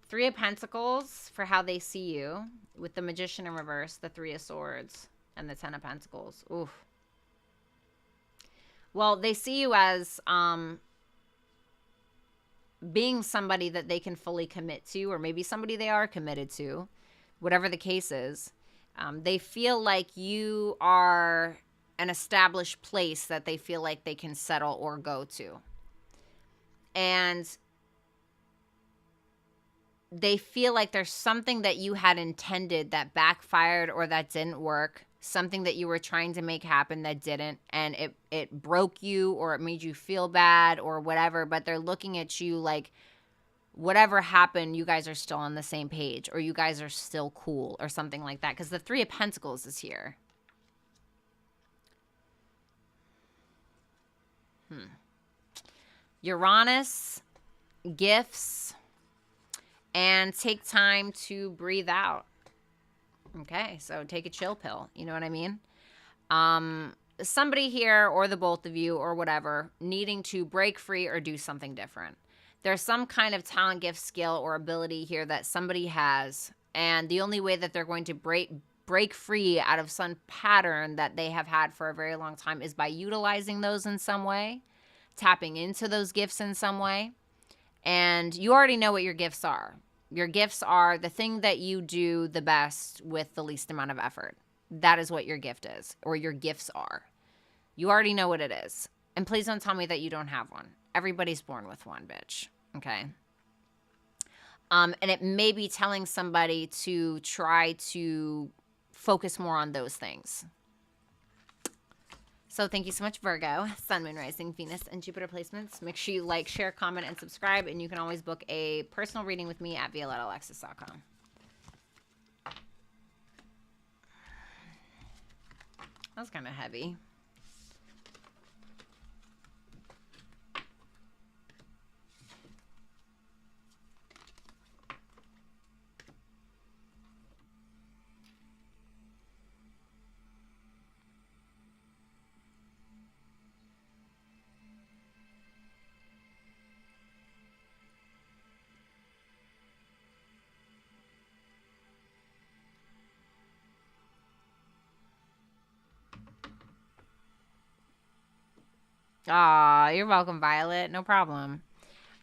Three of Pentacles for how they see you, with the Magician in reverse, the Three of Swords, and the Ten of Pentacles. Oof. Well, they see you as being somebody that they can fully commit to, or maybe somebody they are committed to, whatever the case is. They feel like you are an established place that they feel like they can settle or go to. And they feel like there's something that you had intended that backfired or that didn't work, something that you were trying to make happen that didn't, and it broke you or it made you feel bad or whatever, but they're looking at you like whatever happened, you guys are still on the same page, or you guys are still cool or something like that, because the Three of Pentacles is here. Uranus, gifts, and take time to breathe out. Okay, so take a chill pill. You know what I mean? Somebody here, or the both of you, or whatever, needing to break free or do something different. There's some kind of talent, gift, skill, or ability here that somebody has, and the only way that they're going to break free out of some pattern that they have had for a very long time is by utilizing those in some way, tapping into those gifts in some way. And you already know what your gifts are. Your gifts are the thing that you do the best with the least amount of effort. That is what your gift is, or your gifts are. You already know what it is. And please don't tell me that you don't have one. Everybody's born with one, bitch. Okay? And it may be telling somebody to try to focus more on those things. So thank you so much, Virgo. Sun, Moon, Rising, Venus, and Jupiter placements. Make sure you like, share, comment, and subscribe. And you can always book a personal reading with me at ViolettaAlexis.com. That was kind of heavy. Aw, you're welcome, Violet. No problem.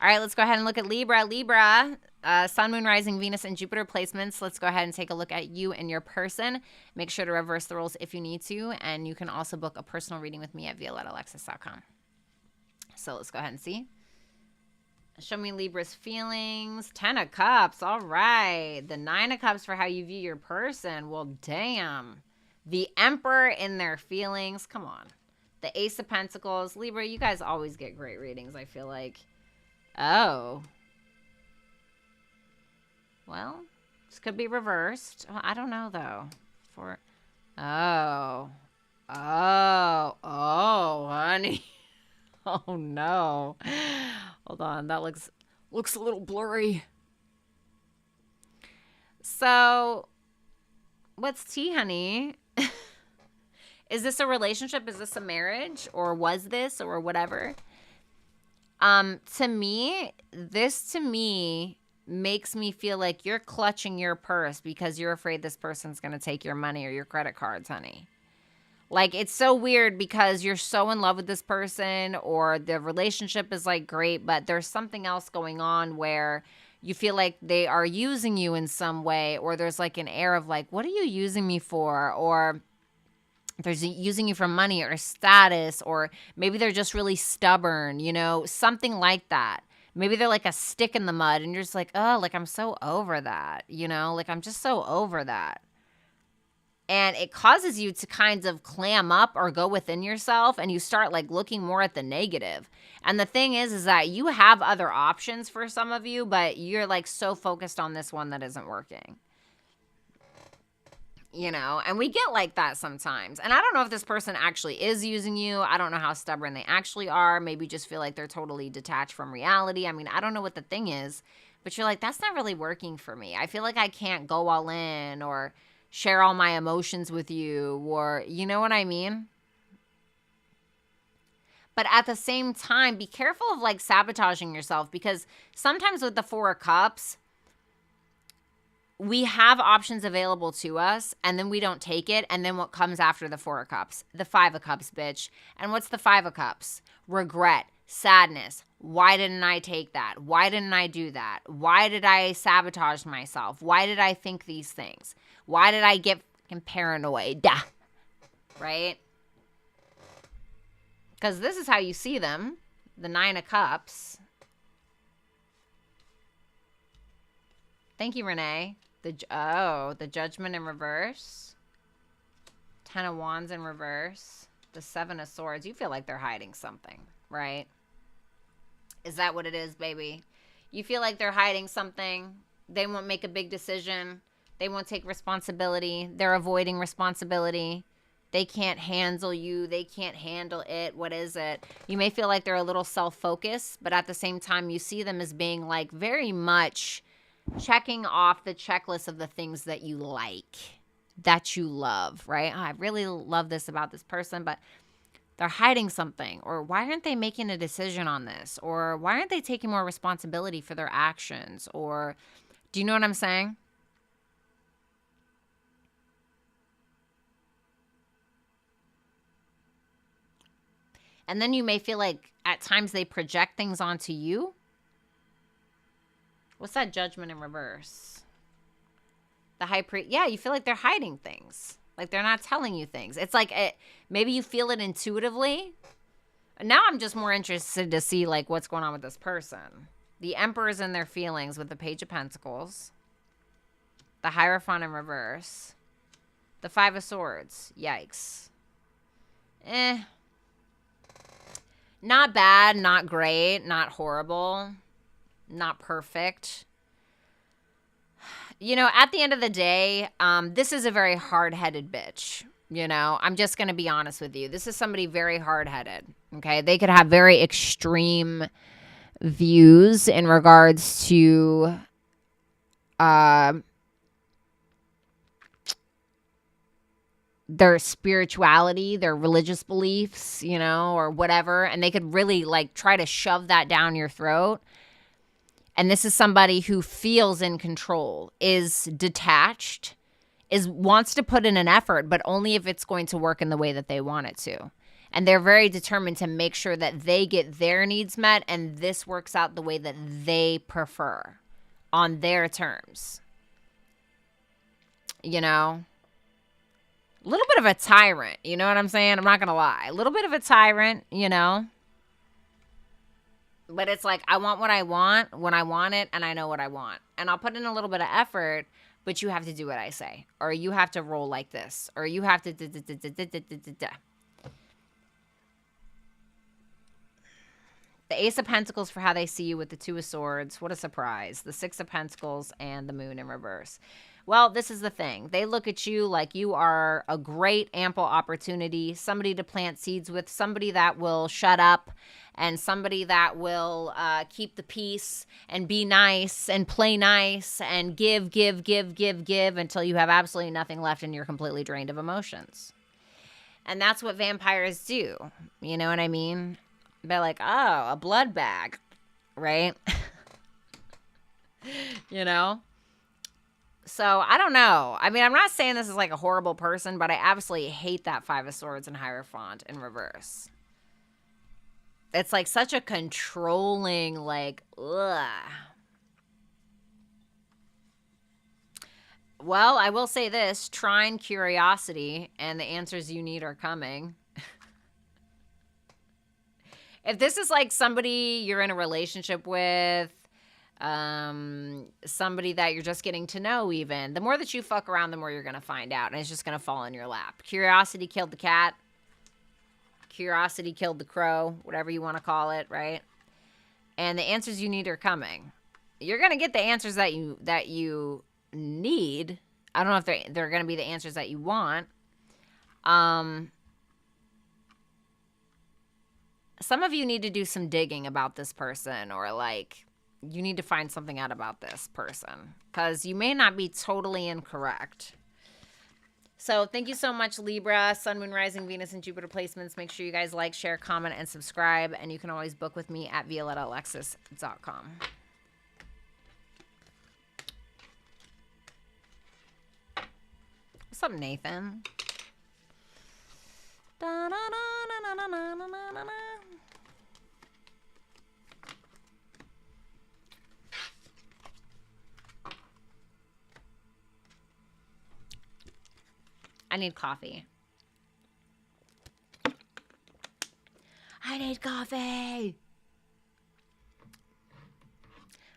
All right, let's go ahead and look at Libra. Libra, Sun, Moon, Rising, Venus, and Jupiter placements. Let's go ahead and take a look at you and your person. Make sure to reverse the roles if you need to, and you can also book a personal reading with me at ViolettaAlexis.com. So let's go ahead and see. Show me Libra's feelings. 10 of Cups. All right. The 9 of Cups for how you view your person. Well, damn. The Emperor in their feelings. Come on. The Ace of Pentacles. Libra, you guys always get great readings, I feel like. Oh. Well, this could be reversed. Well, I don't know, though. Oh, honey. Oh, no. Hold on. That looks a little blurry. So, what's tea, honey? Is this a relationship? Is this a marriage? Or was this? Or whatever? To me, this makes me feel like you're clutching your purse because you're afraid this person's going to take your money or your credit cards, honey. Like, it's so weird because you're so in love with this person, or the relationship is like great, but there's something else going on where you feel like they are using you in some way, or there's like an air of like, what are you using me for? Or They're using you for money or status, or maybe they're just really stubborn, you know, something like that. Maybe they're like a stick in the mud and you're just like, oh, like I'm so over that, you know, like I'm just so over that. And it causes you to kind of clam up or go within yourself, and you start like looking more at the negative. And the thing is that you have other options for some of you, but you're like so focused on this one that isn't working. You know, and we get like that sometimes. And I don't know if this person actually is using you. I don't know how stubborn they actually are. Maybe just feel like they're totally detached from reality. I mean, I don't know what the thing is, but you're like, that's not really working for me. I feel like I can't go all in or share all my emotions with you, or you know what I mean? But at the same time, be careful of like sabotaging yourself, because sometimes with the Four of Cups, we have options available to us, and then we don't take it. And then what comes after the Four of Cups? The Five of Cups, bitch. And what's the Five of Cups? Regret, sadness. Why didn't I take that? Why didn't I do that? Why did I sabotage myself? Why did I think these things? Why did I get fucking paranoid? Right? Because this is how you see them. The Nine of Cups. Thank you, Renee. The Judgment in reverse. Ten of Wands in reverse. The Seven of Swords. You feel like they're hiding something, right? Is that what it is, baby? You feel like they're hiding something. They won't make a big decision. They won't take responsibility. They're avoiding responsibility. They can't handle you. They can't handle it. What is it? You may feel like they're a little self-focused, but at the same time, you see them as being like very much checking off the checklist of the things that you like, that you love, right? Oh, I really love this about this person, but they're hiding something. Or why aren't they making a decision on this? Or why aren't they taking more responsibility for their actions? Or do you know what I'm saying? And then you may feel like at times they project things onto you. What's that Judgment in reverse? The High Priest. Yeah, you feel like they're hiding things. Like they're not telling you things. It's like maybe you feel it intuitively. Now I'm just more interested to see like what's going on with this person. The Emperor's in their feelings with the Page of Pentacles. The Hierophant in reverse. The Five of Swords. Yikes. Not bad, not great, not horrible, not perfect. You know, at the end of the day, this is a very hard-headed bitch. You know, I'm just going to be honest with you. This is somebody very hard-headed, okay? They could have very extreme views in regards to their spirituality, their religious beliefs, you know, or whatever. And they could really like try to shove that down your throat. And this is somebody who feels in control, is detached, wants to put in an effort, but only if it's going to work in the way that they want it to. And they're very determined to make sure that they get their needs met and this works out the way that they prefer on their terms. You know? A little bit of a tyrant, you know what I'm saying? I'm not going to lie. A little bit of a tyrant, you know? But it's like, I want what I want when I want it, and I know what I want. And I'll put in a little bit of effort, but you have to do what I say. Or you have to roll like this. Or you have to The Ace of Pentacles for how they see you with the Two of Swords. What a surprise. The Six of Pentacles and the Moon in reverse. Well, this is the thing. They look at you like you are a great, ample opportunity, somebody to plant seeds with, somebody that will shut up, and somebody that will keep the peace and be nice and play nice and give until you have absolutely nothing left and you're completely drained of emotions. And that's what vampires do. You know what I mean? They're like, oh, a blood bag, right? You know? So, I don't know. I mean, I'm not saying this is like a horrible person, but I absolutely hate that Five of Swords and Hierophant in reverse. It's like such a controlling, like, ugh. Well, I will say this, trine curiosity, and the answers you need are coming. If this is like somebody you're in a relationship with, somebody that you're just getting to know, even, the more that you fuck around, the more you're going to find out, and it's just going to fall in your lap. Curiosity killed the cat. Curiosity killed the crow, whatever you want to call it, right? And the answers you need are coming. You're going to get the answers that you need. I don't know if they're going to be the answers that you want. Some of you need to do some digging about this person, or like you need to find something out about this person, because you may not be totally incorrect. So thank you so much, Libra, Sun, Moon, Rising, Venus, and Jupiter placements. Make sure you guys like, share, comment, and subscribe. And you can always book with me at ViolettaAlexis.com. What's up, Nathan? I need coffee. I need coffee.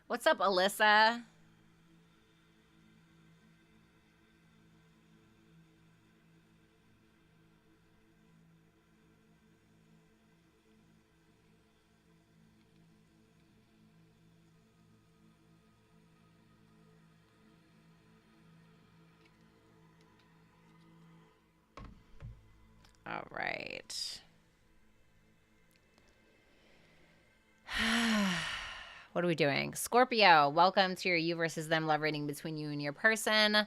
What's up, Alyssa? All right. What are we doing? Scorpio, welcome to your you versus them love reading between you and your person.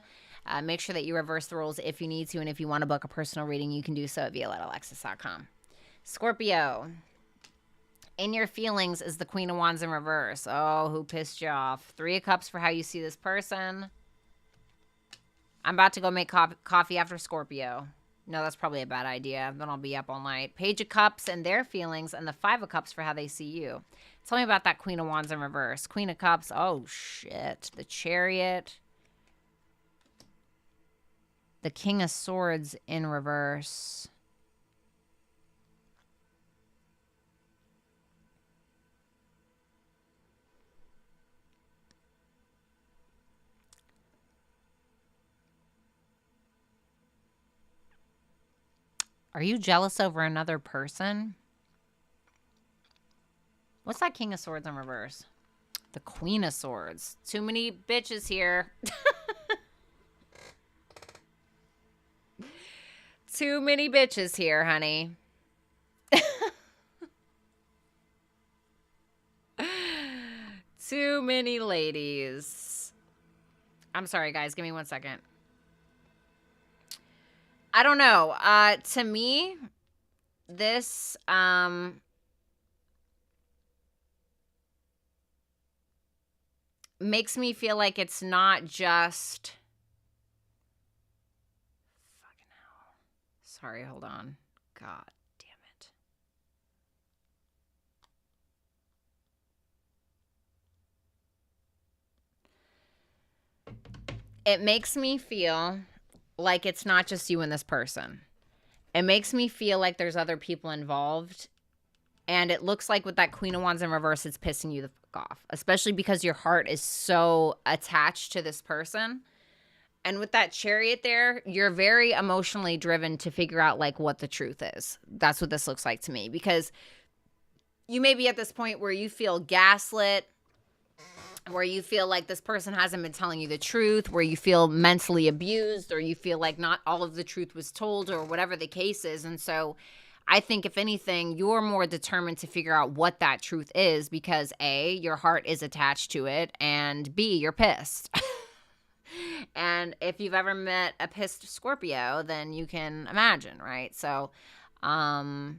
Make sure that you reverse the rules if you need to, and if you want to book a personal reading, you can do so at ViolettaAlexis.com. Scorpio, in your feelings is the Queen of Wands in reverse. Oh, who pissed you off? 3 of Cups for how you see this person. I'm about to go make coffee after Scorpio. No, that's probably a bad idea. Then I'll be up all night. Page of Cups and their feelings, and the 5 of Cups for how they see you. Tell me about that Queen of Wands in reverse. Queen of Cups. Oh, shit. The Chariot. The King of Swords in reverse. Are you jealous over another person? What's that King of Swords in reverse? The Queen of Swords. Too many bitches here. Too many bitches here, honey. Too many ladies. I'm sorry, guys. Give me 1 second. I don't know. To me, this makes me feel like it's not just... Fucking hell. Sorry, hold on. God damn it. It makes me feel like it's not just you and this person. It makes me feel like there's other people involved. And it looks like with that Queen of Wands in reverse, it's pissing you the fuck off. Especially because your heart is so attached to this person. And with that Chariot there, you're very emotionally driven to figure out like what the truth is. That's what this looks like to me. Because you may be at this point where you feel gaslit, where you feel like this person hasn't been telling you the truth, where you feel mentally abused, or you feel like not all of the truth was told, or whatever the case is. And so I think if anything, you're more determined to figure out what that truth is because A, your heart is attached to it, and B, you're pissed. And if you've ever met a pissed Scorpio, then you can imagine, right? So that's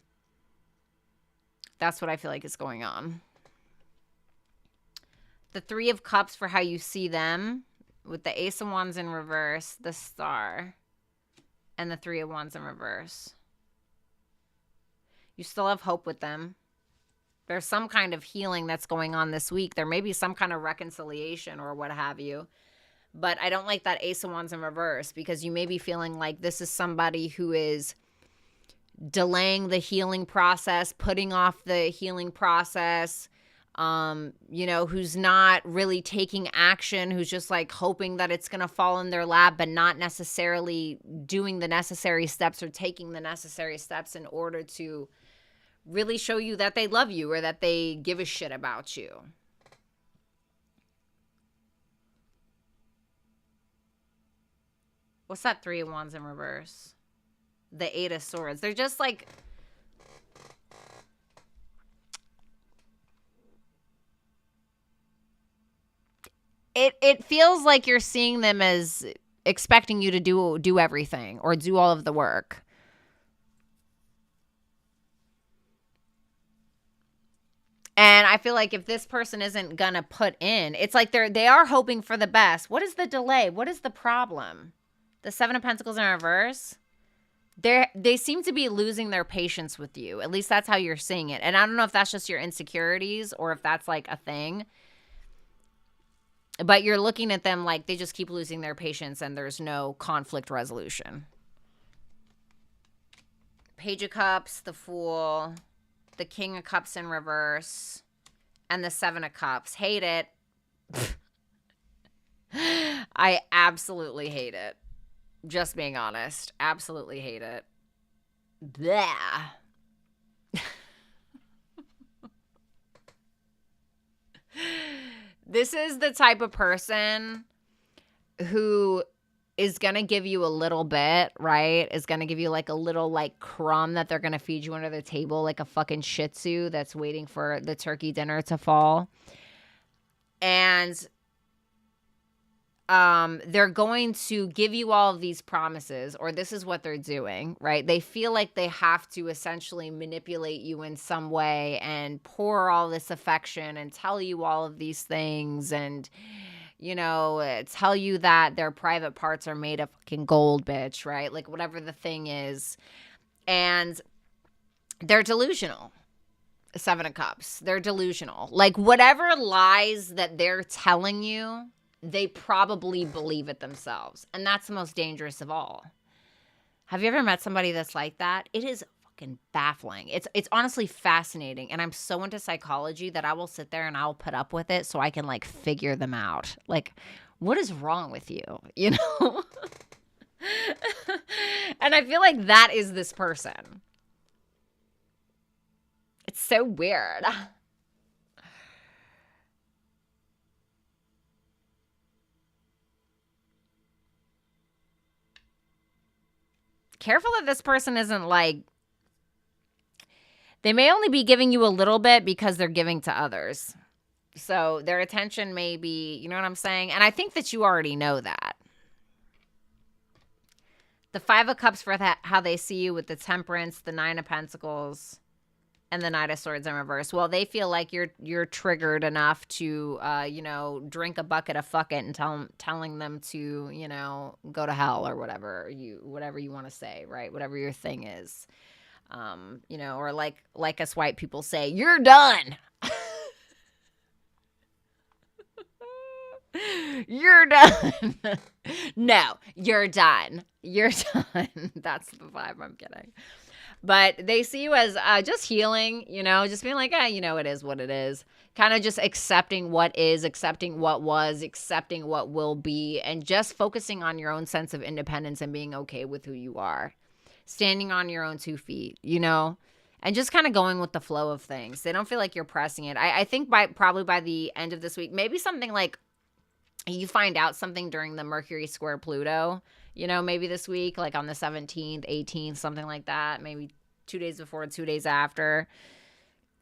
what I feel like is going on. The 3 of Cups for how you see them, with the Ace of Wands in reverse, the Star, and the 3 of Wands in reverse. You still have hope with them. There's some kind of healing that's going on this week. There may be some kind of reconciliation or what have you. But I don't like that Ace of Wands in reverse, because you may be feeling like this is somebody who is delaying the healing process, putting off the healing process, who's not really taking action, who's just like hoping that it's going to fall in their lap, but not necessarily doing the necessary steps or taking the necessary steps in order to really show you that they love you or that they give a shit about you. What's that Three of Wands in reverse? The Eight of Swords. They're just like, it feels like you're seeing them as expecting you to do everything or do all of the work. And I feel like if this person isn't gonna put in, it's like they are hoping for the best. What is the delay? What is the problem? The Seven of Pentacles in reverse. They seem to be losing their patience with you. At least that's how you're seeing it. And I don't know if that's just your insecurities or if that's like a thing. But you're looking at them like they just keep losing their patience and there's no conflict resolution. Page of Cups, the Fool, the King of Cups in reverse, and the Seven of Cups. Hate it. I absolutely hate it. Just being honest. Absolutely hate it. Blah. This is the type of person who is going to give you a little bit, right? Is going to give you like a little like crumb that they're going to feed you under the table, like a fucking Shih Tzu that's waiting for the turkey dinner to fall. And they're going to give you all of these promises, or this is what they're doing, right? They feel like they have to essentially manipulate you in some way and pour all this affection and tell you all of these things and, tell you that their private parts are made of fucking gold, bitch, right? Like whatever the thing is. And they're delusional. Seven of Cups. They're delusional. Like whatever lies that they're telling you, they probably believe it themselves. And that's the most dangerous of all. Have you ever met somebody that's like that? It is fucking baffling. It's honestly fascinating. And I'm so into psychology that I will sit there and I'll put up with it so I can like figure them out. Like, what is wrong with you? And I feel like that is this person. It's so weird. Careful that this person isn't like, they may only be giving you a little bit because they're giving to others. So their attention may be, you know what I'm saying? And I think that you already know that. The Five of Cups for how they see you with the Temperance, the Nine of Pentacles, and the Knight of Swords in reverse. Well, they feel like you're triggered enough to, drink a bucket of fuck it and telling them to, go to hell or whatever you want to say, right? Whatever your thing is, or like us white people say, you're done. You're done. No, you're done. You're done. That's the vibe. I'm kidding. But they see you as just healing, just being like, it is what it is. Kind of just accepting what is, accepting what was, accepting what will be, and just focusing on your own sense of independence and being okay with who you are. Standing on your own 2 feet, and just kind of going with the flow of things. They don't feel like you're pressing it. I think probably by the end of this week, maybe something like you find out something during the Mercury square Pluto, maybe this week, like on the 17th, 18th, something like that, maybe 2 days before, 2 days after.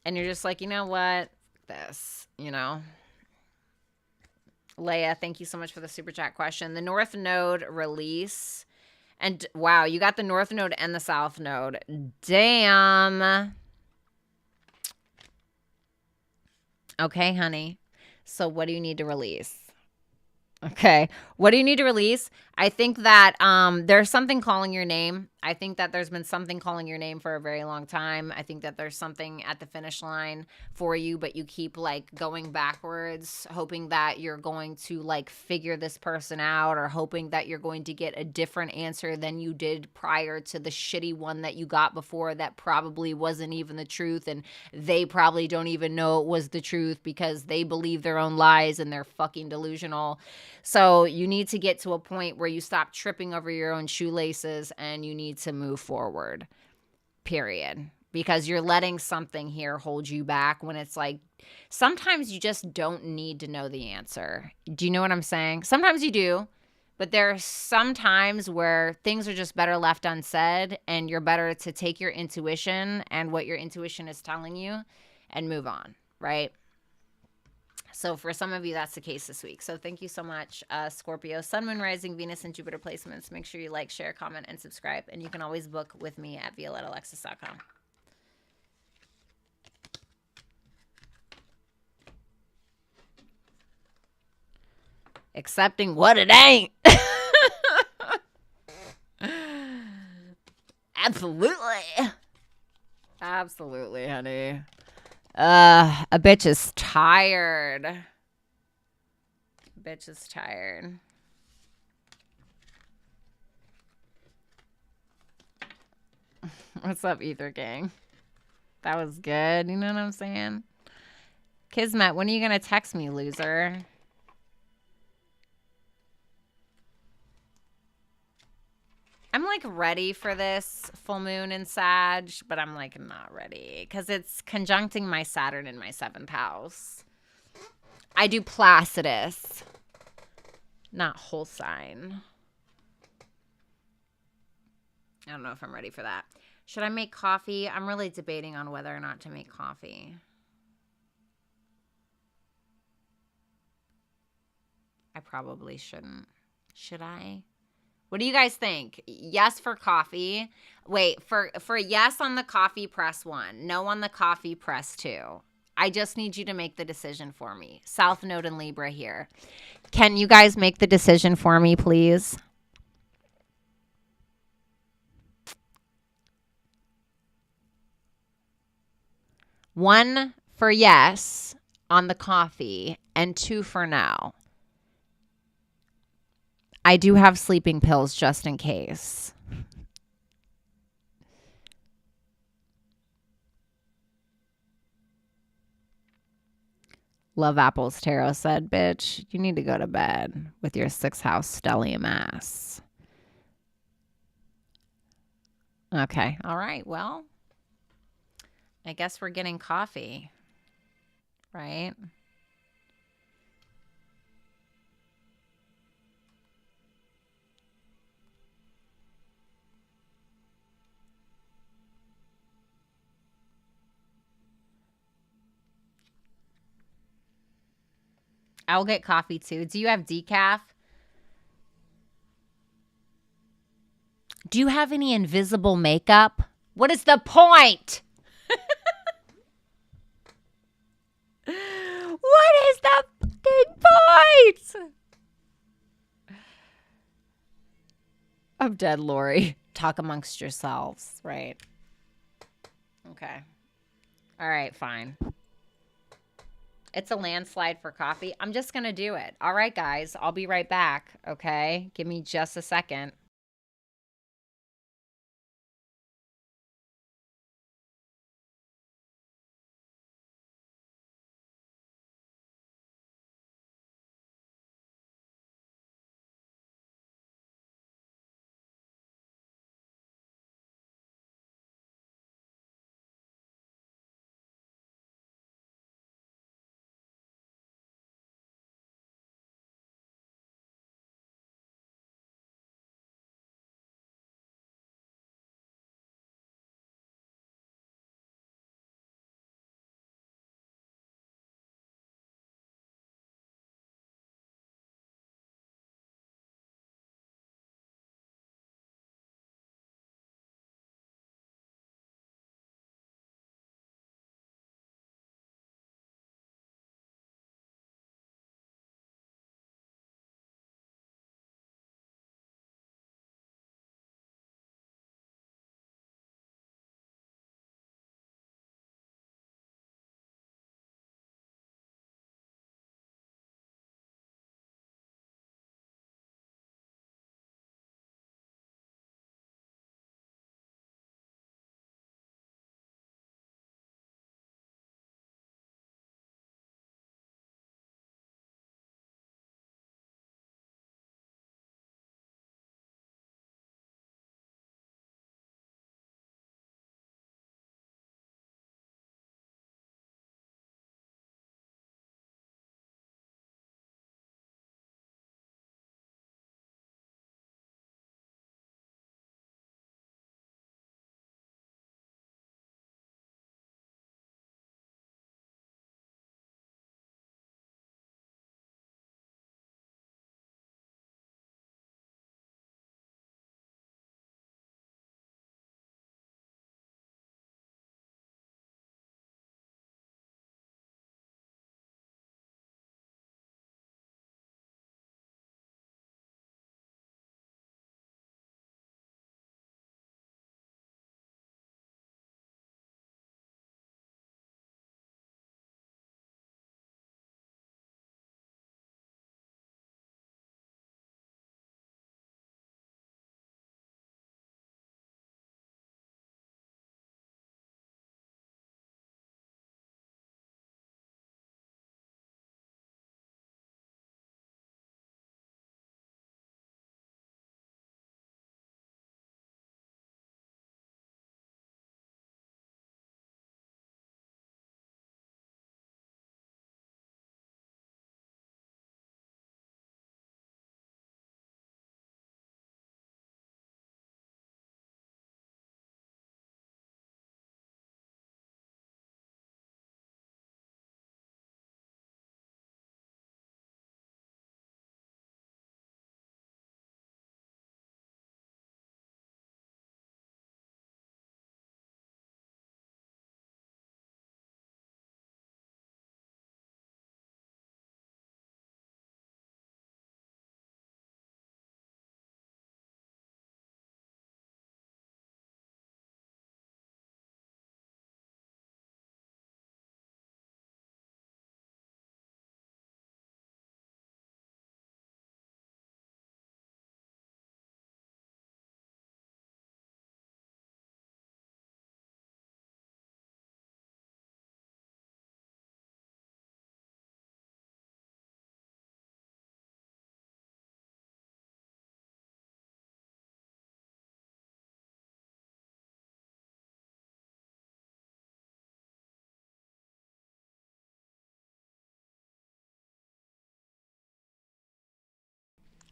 And you're just like, you know what? This, Leia, thank you so much for the super chat question. The North Node release. And wow, you got the North Node and the South Node. Damn. Okay, honey. So what do you need to release? Okay. What do you need to release? I think that there's something calling your name. I think that there's been something calling your name for a very long time. I think that there's something at the finish line for you, but you keep like going backwards, hoping that you're going to like figure this person out, or hoping that you're going to get a different answer than you did prior to the shitty one that you got before that probably wasn't even the truth, and they probably don't even know it was the truth because they believe their own lies and they're fucking delusional. So you need to get to a point where you stop tripping over your own shoelaces and you need to move forward, period. Because you're letting something here hold you back when it's like, sometimes you just don't need to know the answer. Do you know what I'm saying? Sometimes you do, but there are some times where things are just better left unsaid, and you're better to take your intuition and what your intuition is telling you and move on, right? So for some of you, that's the case this week. So thank you so much, Scorpio. Sun, Moon, Rising, Venus, and Jupiter placements. Make sure you like, share, comment, and subscribe. And you can always book with me at violettaalexis.com. Accepting what it ain't. Absolutely. Absolutely, honey. A bitch is tired. Bitch is tired. What's up, Ether Gang? That was good. You know what I'm saying? Kismet, when are you going to text me, loser? I'm like ready for this full moon in Sag, but I'm like not ready because it's conjuncting my Saturn in my 7th house. I do Placidus, not whole sign. I don't know if I'm ready for that. Should I make coffee? I'm really debating on whether or not to make coffee. I probably shouldn't. Should I? What do you guys think? Yes for coffee. Wait, for yes on the coffee, press 1. No on the coffee, press 2. I just need you to make the decision for me. South Node and Libra here. Can you guys make the decision for me, please? One for yes on the coffee and 2 for no. I do have sleeping pills just in case. Love Apples Tarot said, bitch, you need to go to bed with your 6th house stellium ass. Okay. All right. Well, I guess we're getting coffee, right? I'll get coffee too. Do you have decaf? Do you have any invisible makeup? What is the point? What is the fucking point? I'm dead, Lori. Talk amongst yourselves, right? Okay. All right, fine. It's a landslide for coffee. I'm just going to do it. All right, guys. I'll be right back, okay? Give me just a second.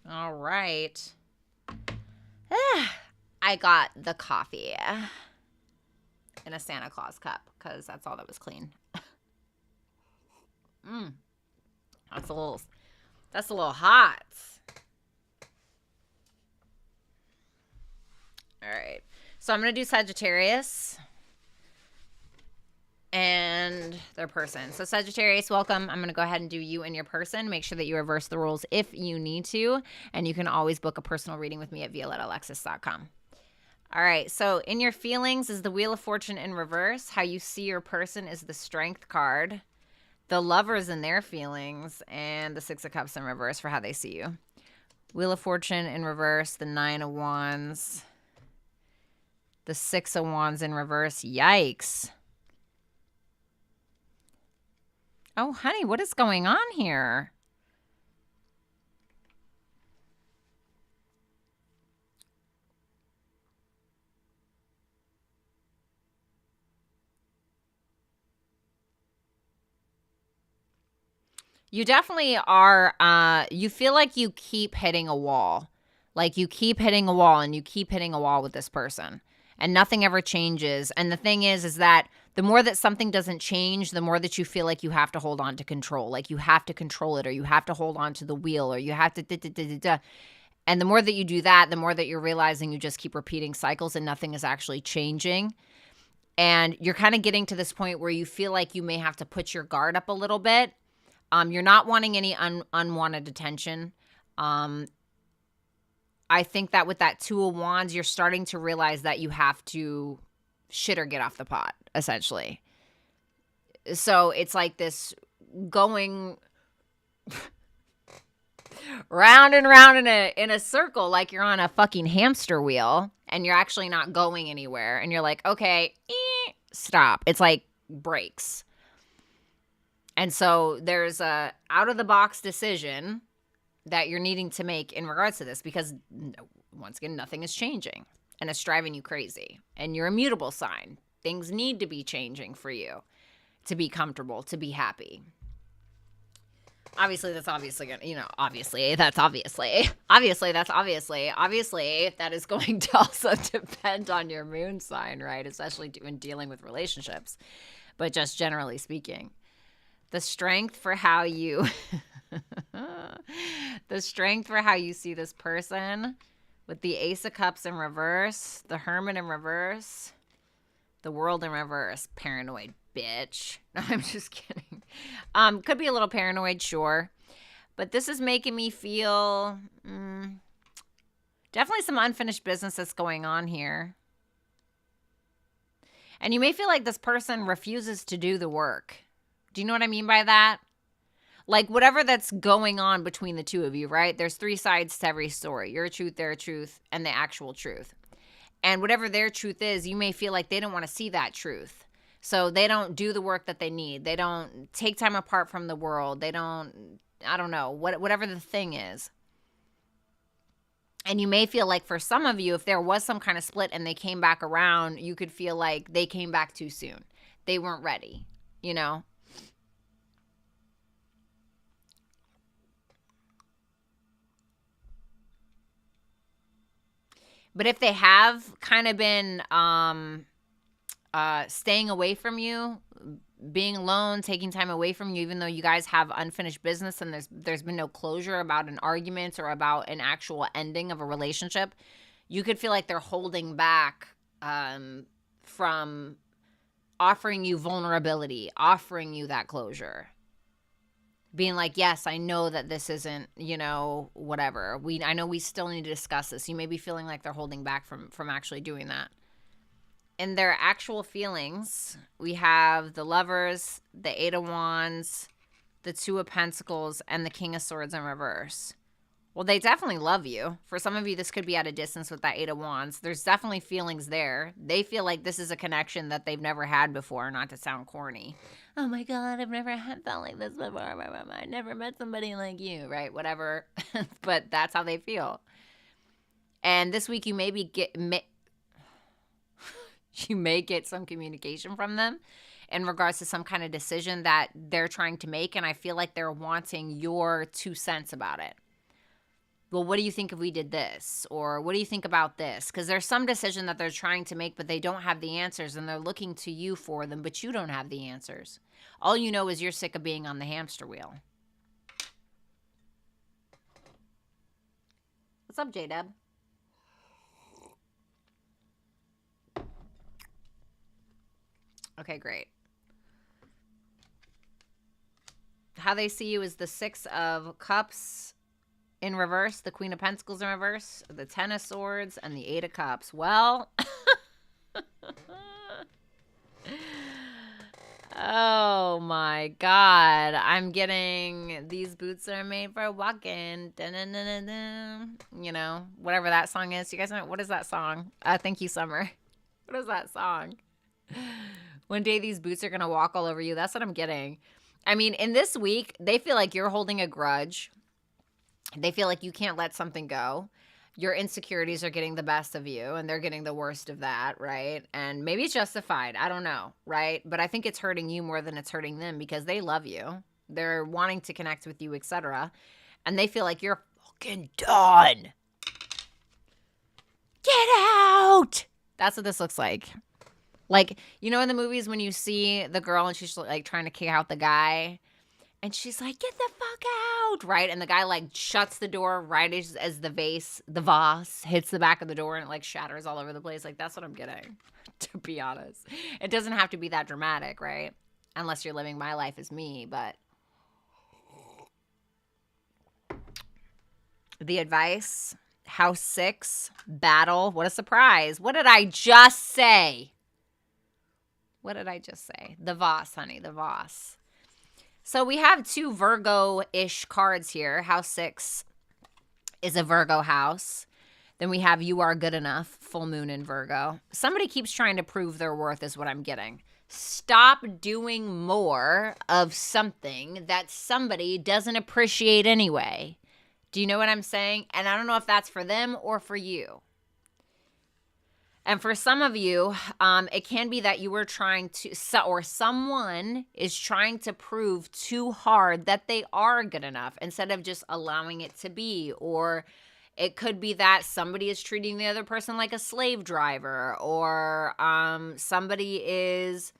All right. I got the coffee in a Santa Claus cup because that's all that was clean. That's a little hot. All right. So I'm going to do Sagittarius and their person. So Sagittarius, welcome. I'm going to go ahead and do you and your person. Make sure that you reverse the rules if you need to. And you can always book a personal reading with me at violettaalexis.com. All right. So in your feelings is the Wheel of Fortune in reverse. How you see your person is the Strength card. The Lovers in their feelings, and the Six of Cups in reverse for how they see you. Wheel of Fortune in reverse, the Nine of Wands, the Six of Wands in reverse. Yikes. Oh, honey, what is going on here? You definitely are, you feel like you keep hitting a wall. Like you keep hitting a wall and you keep hitting a wall with this person. And nothing ever changes. And the thing is that the more that something doesn't change, the more that you feel like you have to hold on to control. Like you have to control it, or you have to hold on to the wheel, or you have to And the more that you do that, the more that you're realizing you just keep repeating cycles and nothing is actually changing. And you're kind of getting to this point where you feel like you may have to put your guard up a little bit. You're not wanting any unwanted attention. I think that with that Two of Wands, you're starting to realize that you have to shit or get off the pot, essentially. So it's like this going round and round in a circle, like you're on a fucking hamster wheel and you're actually not going anywhere. And you're like, okay, stop. It's like brakes. And so there's a out-of-the-box decision that you're needing to make in regards to this because, once again, nothing is changing. And it's driving you crazy. And you're a mutable sign. Things need to be changing for you to be comfortable, to be happy. Obviously, that's obviously going to, obviously, that is going to also depend on your moon sign, right? Especially when dealing with relationships. But just generally speaking. The strength for how you see this person with the Ace of Cups in reverse, the Hermit in reverse, the World in reverse. Paranoid bitch. No, I'm just kidding. Could be a little paranoid, sure. But this is making me feel definitely some unfinished business that's going on here. And you may feel like this person refuses to do the work. Do you know what I mean by that? Like whatever that's going on between the two of you, right? There's three sides to every story. Your truth, their truth, and the actual truth. And whatever their truth is, you may feel like they don't want to see that truth. So they don't do the work that they need. They don't take time apart from the world. They don't, I don't know, whatever the thing is. And you may feel like for some of you, if there was some kind of split and they came back around, you could feel like they came back too soon. They weren't ready, But if they have kind of been staying away from you, being alone, taking time away from you, even though you guys have unfinished business and there's been no closure about an argument or about an actual ending of a relationship, you could feel like they're holding back from offering you vulnerability, offering you that closure. Being like, yes, I know that this isn't, whatever. I know we still need to discuss this. You may be feeling like they're holding back from actually doing that. In their actual feelings, we have the Lovers, the Eight of Wands, the Two of Pentacles, and the King of Swords in reverse. Well, they definitely love you. For some of you, this could be at a distance with that Eight of Wands. There's definitely feelings there. They feel like this is a connection that they've never had before, not to sound corny. Oh my God, I've never felt like this before. I never met somebody like you, right? Whatever. But that's how they feel. And this week you you may get some communication from them in regards to some kind of decision that they're trying to make. And I feel like they're wanting your 2 cents about it. well, what do you think if we did this? Or what do you think about this? Because there's some decision that they're trying to make, but they don't have the answers, and they're looking to you for them, but you don't have the answers. All you know is you're sick of being on the hamster wheel. What's up, J-Dub? Okay, great. How they see you is the Six of Cups in reverse, the Queen of Pentacles in reverse, the Ten of Swords, and the Eight of Cups. Well, oh my God. I'm getting these boots are made for walking. You know, whatever that song is. You guys know, what is that song? Thank you, Summer. What is that song? One day these boots are going to walk all over you. That's what I'm getting. I mean, in this week, they feel like you're holding a grudge. They feel like you can't let something go. Your insecurities are getting the best of you, and they're getting the worst of that, right? And maybe it's justified. I don't know, right? But I think it's hurting you more than it's hurting them because they love you. They're wanting to connect with you, etc. And they feel like you're fucking done. Get out! That's what this looks like. Like, you know in the movies when you see the girl and she's like trying to kick out the guy and she's like, get the fuck out, right? And the guy like shuts the door right as the vase hits the back of the door and it like shatters all over the place. Like, that's what I'm getting, to be honest. It doesn't have to be that dramatic, right? Unless you're living my life as me, but the advice, House 6, battle. What a surprise. What did I just say? What did I just say? The vase, honey, the vase. So we have two Virgo-ish cards here. House 6 is a Virgo house. Then we have You Are Good Enough, full moon in Virgo. Somebody keeps trying to prove their worth is what I'm getting. Stop doing more of something that somebody doesn't appreciate anyway. Do you know what I'm saying? And I don't know if that's for them or for you. And for some of you, it can be that you were trying to, or someone is trying to prove too hard that they are good enough instead of just allowing it to be. Or it could be that somebody is treating the other person like a slave driver, or somebody is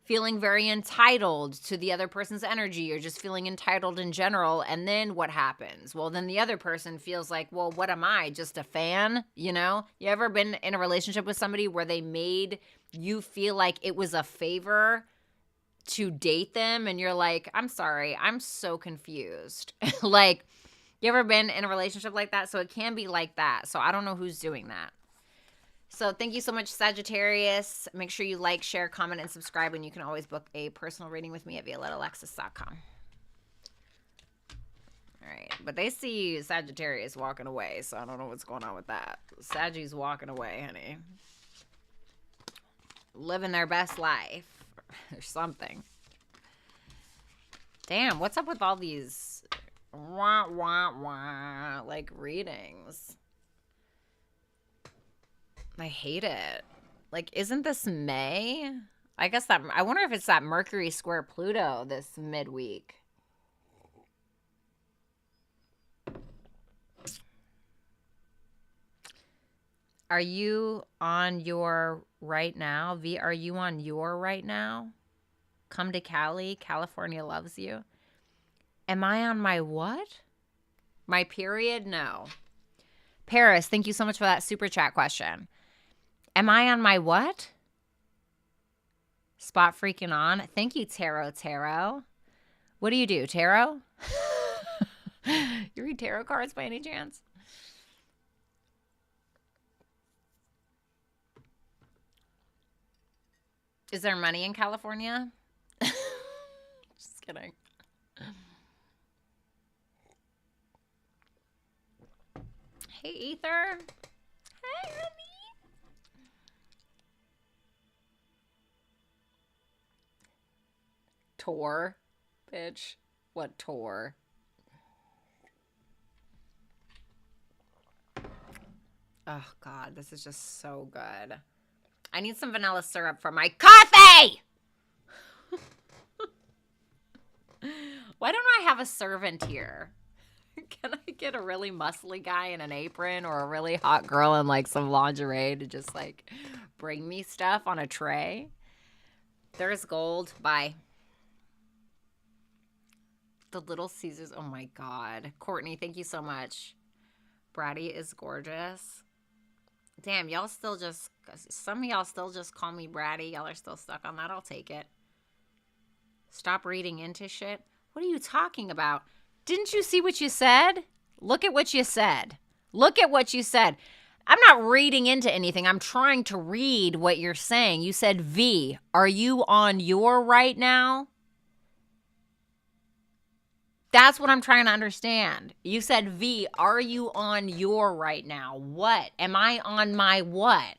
feeling very entitled to the other person's energy, or just feeling entitled in general. And then what happens? Well, then the other person feels like, well, what am I? Just a fan? You know? You ever been in a relationship with somebody where they made you feel like it was a favor to date them? And you're like, I'm sorry, I'm so confused. Like, you ever been in a relationship like that? So it can be like that. So I don't know who's doing that. So thank you so much, Sagittarius. Make sure you like, share, comment, and subscribe. And you can always book a personal reading with me at violettaalexis.com. All right. But they see Sagittarius walking away, so I don't know what's going on with that. Saggie's walking away, honey. Living their best life or something. Damn, what's up with all these wah, wah, wah, like readings? I hate it. Like, isn't this May? I guess that, I wonder if it's that Mercury square Pluto this midweek. Are you on your right now? V, are you on your right now? Come to Cali. California loves you. Am I on my what? My period? No. Paris, thank you so much for that super chat question. Am I on my what? Spot freaking on. Thank you, Tarot. What do you do, tarot? You read tarot cards by any chance? Is there money in California? Just kidding. Hey, Ether. Hey, honey. Tour, bitch. What tour? Oh, God. This is just so good. I need some vanilla syrup for my coffee! Why don't I have a servant here? Can I get a really muscly guy in an apron or a really hot girl in like some lingerie to just like bring me stuff on a tray? There's gold. Bye. The Little Caesars. Oh my God. Courtney, thank you so much. Bratty is gorgeous. Damn, y'all still just, some of y'all still just call me Bratty. Y'all are still stuck on that. I'll take it. Stop reading into shit. What are you talking about? Didn't you see what you said? Look at what you said. Look at what you said. I'm not reading into anything. I'm trying to read what you're saying. You said V. Are you on your right now? That's what I'm trying to understand. You said V. Are you on your right now? What? Am I on my what?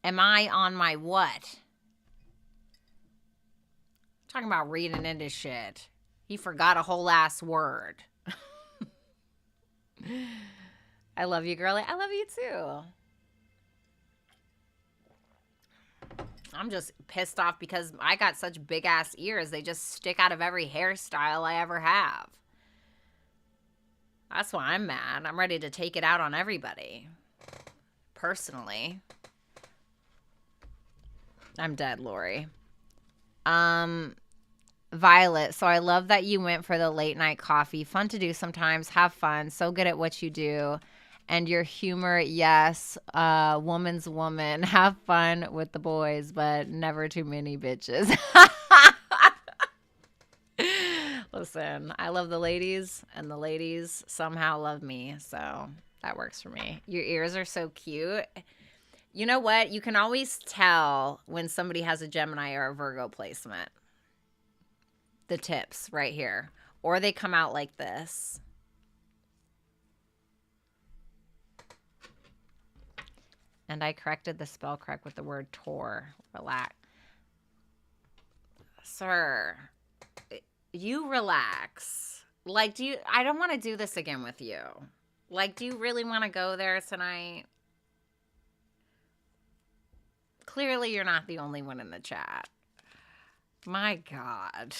Am I on my what? Talking about reading into shit. He forgot a whole ass word. I love you, girlie. I love you too. I'm just pissed off because I got such big ass ears. They just stick out of every hairstyle I ever have. That's why I'm mad. I'm ready to take it out on everybody. Personally. I'm dead, Lori. Violet, so I love that you went for the late night coffee. Fun to do sometimes. Have fun. So good at what you do. And your humor, yes. Woman's woman. Have fun with the boys, but never too many bitches. Listen, I love the ladies, and the ladies somehow love me. So that works for me. Your ears are so cute. You know what? You can always tell when somebody has a Gemini or a Virgo placement. The tips right here. Or they come out like this. And I corrected the spell correct with the word tour. Relax. Sir, you relax. Like, I don't want to do this again with you. Like, do you really want to go there tonight? Clearly, you're not the only one in the chat. My God.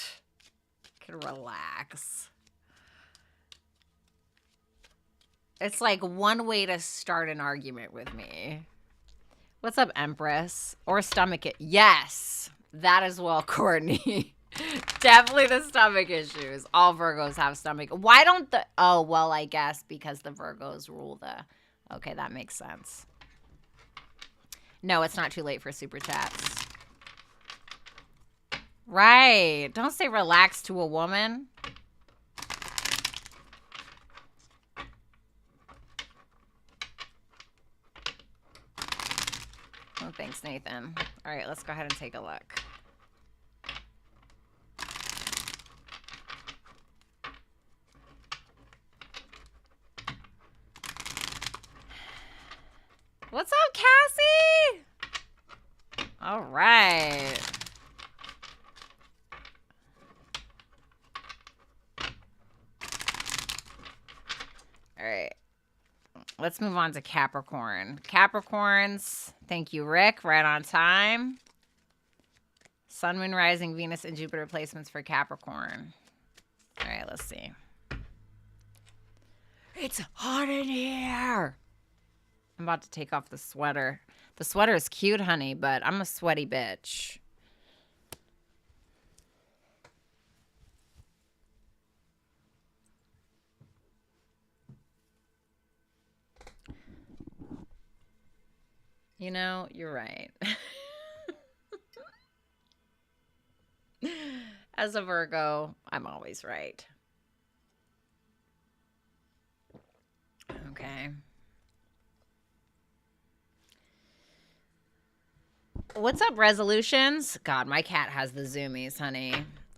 Can relax. It's like one way to start an argument with me. What's up, Empress? Or stomach it. Yes, that as well, Courtney. Definitely the stomach issues. All Virgos have stomach. Why don't the... Oh, well, I guess because the Virgos rule the... Okay, that makes sense. No, it's not too late for super chats. Right. Don't say relax to a woman. Oh, thanks, Nathan. All right, let's go ahead and take a look. What's up, Cassie? All right. All right. Let's move on to Capricorn. Capricorns, thank you, Rick. Right on time. Sun, Moon, Rising, Venus, and Jupiter placements for Capricorn. All right, let's see. It's hot in here. I'm about to take off the sweater. The sweater is cute, honey, but I'm a sweaty bitch. You know, you're right. As a Virgo, I'm always right. Okay. What's up, resolutions? God, my cat has the zoomies, honey.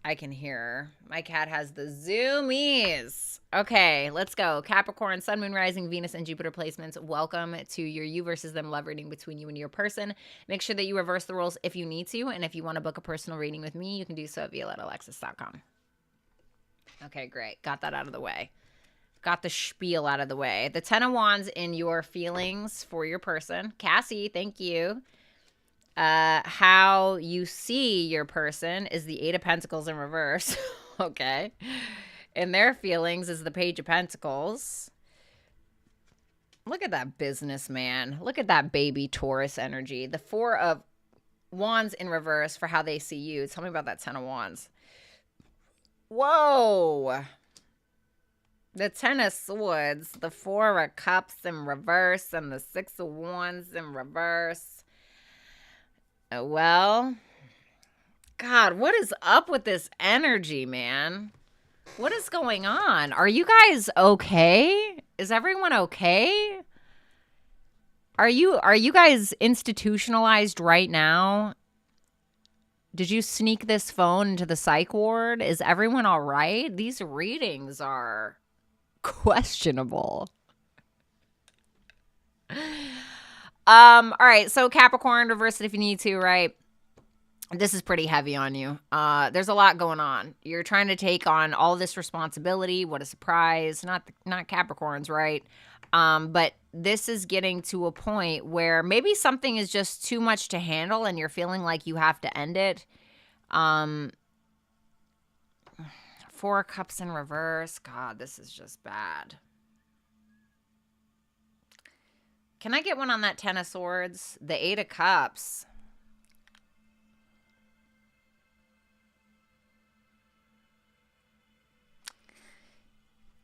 I can hear her. My cat has the zoomies. Okay, let's go. Capricorn, Sun, Moon, Rising, Venus, and Jupiter placements. Welcome to your you versus them love reading between you and your person. Make sure that you reverse the roles if you need to. And if you want to book a personal reading with me, you can do so at violettaalexis.com. Okay, great. Got that out of the way. Got the spiel out of the way. The 10 of Wands in your feelings for your person. Cassie, thank you. How you see your person is the 8 of Pentacles in reverse. Okay. in their feelings is the Page of Pentacles. Look at that businessman. Look at that baby Taurus energy. The Four of Wands in reverse for how they see you. Tell me about that Ten of Wands. Whoa. The Ten of Swords, the Four of Cups in reverse, and the Six of Wands in reverse. Well, God, what is up with this energy, man? What is going on? Are you guys okay? Is everyone okay? Are you guys institutionalized right now? Did you sneak this phone into the psych ward? Is everyone all right? These readings are questionable. All right, so Capricorn, reverse it if you need to, right? This is pretty heavy on you. There's a lot going on. You're trying to take on all this responsibility. What a surprise. Not Capricorns, right? But this is getting to a point where maybe something is just too much to handle and you're feeling like you have to end it. Four of Cups in reverse. God, this is just bad. Can I get one on that Ten of Swords? The Eight of Cups.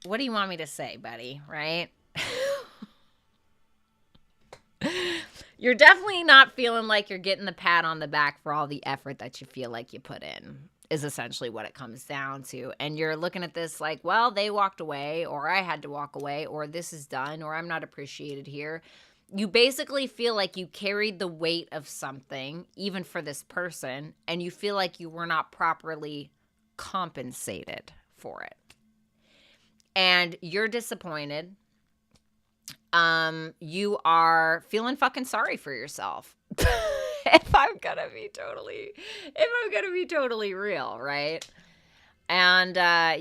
What do you want me to say, buddy? Right? You're definitely not feeling like you're getting the pat on the back for all the effort that you feel like you put in, is essentially what it comes down to. And you're looking at this like, well, they walked away, or I had to walk away, or this is done, or I'm not appreciated here. You basically feel like you carried the weight of something, even for this person, and you feel like you were not properly compensated for it. And you're disappointed. You are feeling fucking sorry for yourself. if I'm gonna be totally real, right? And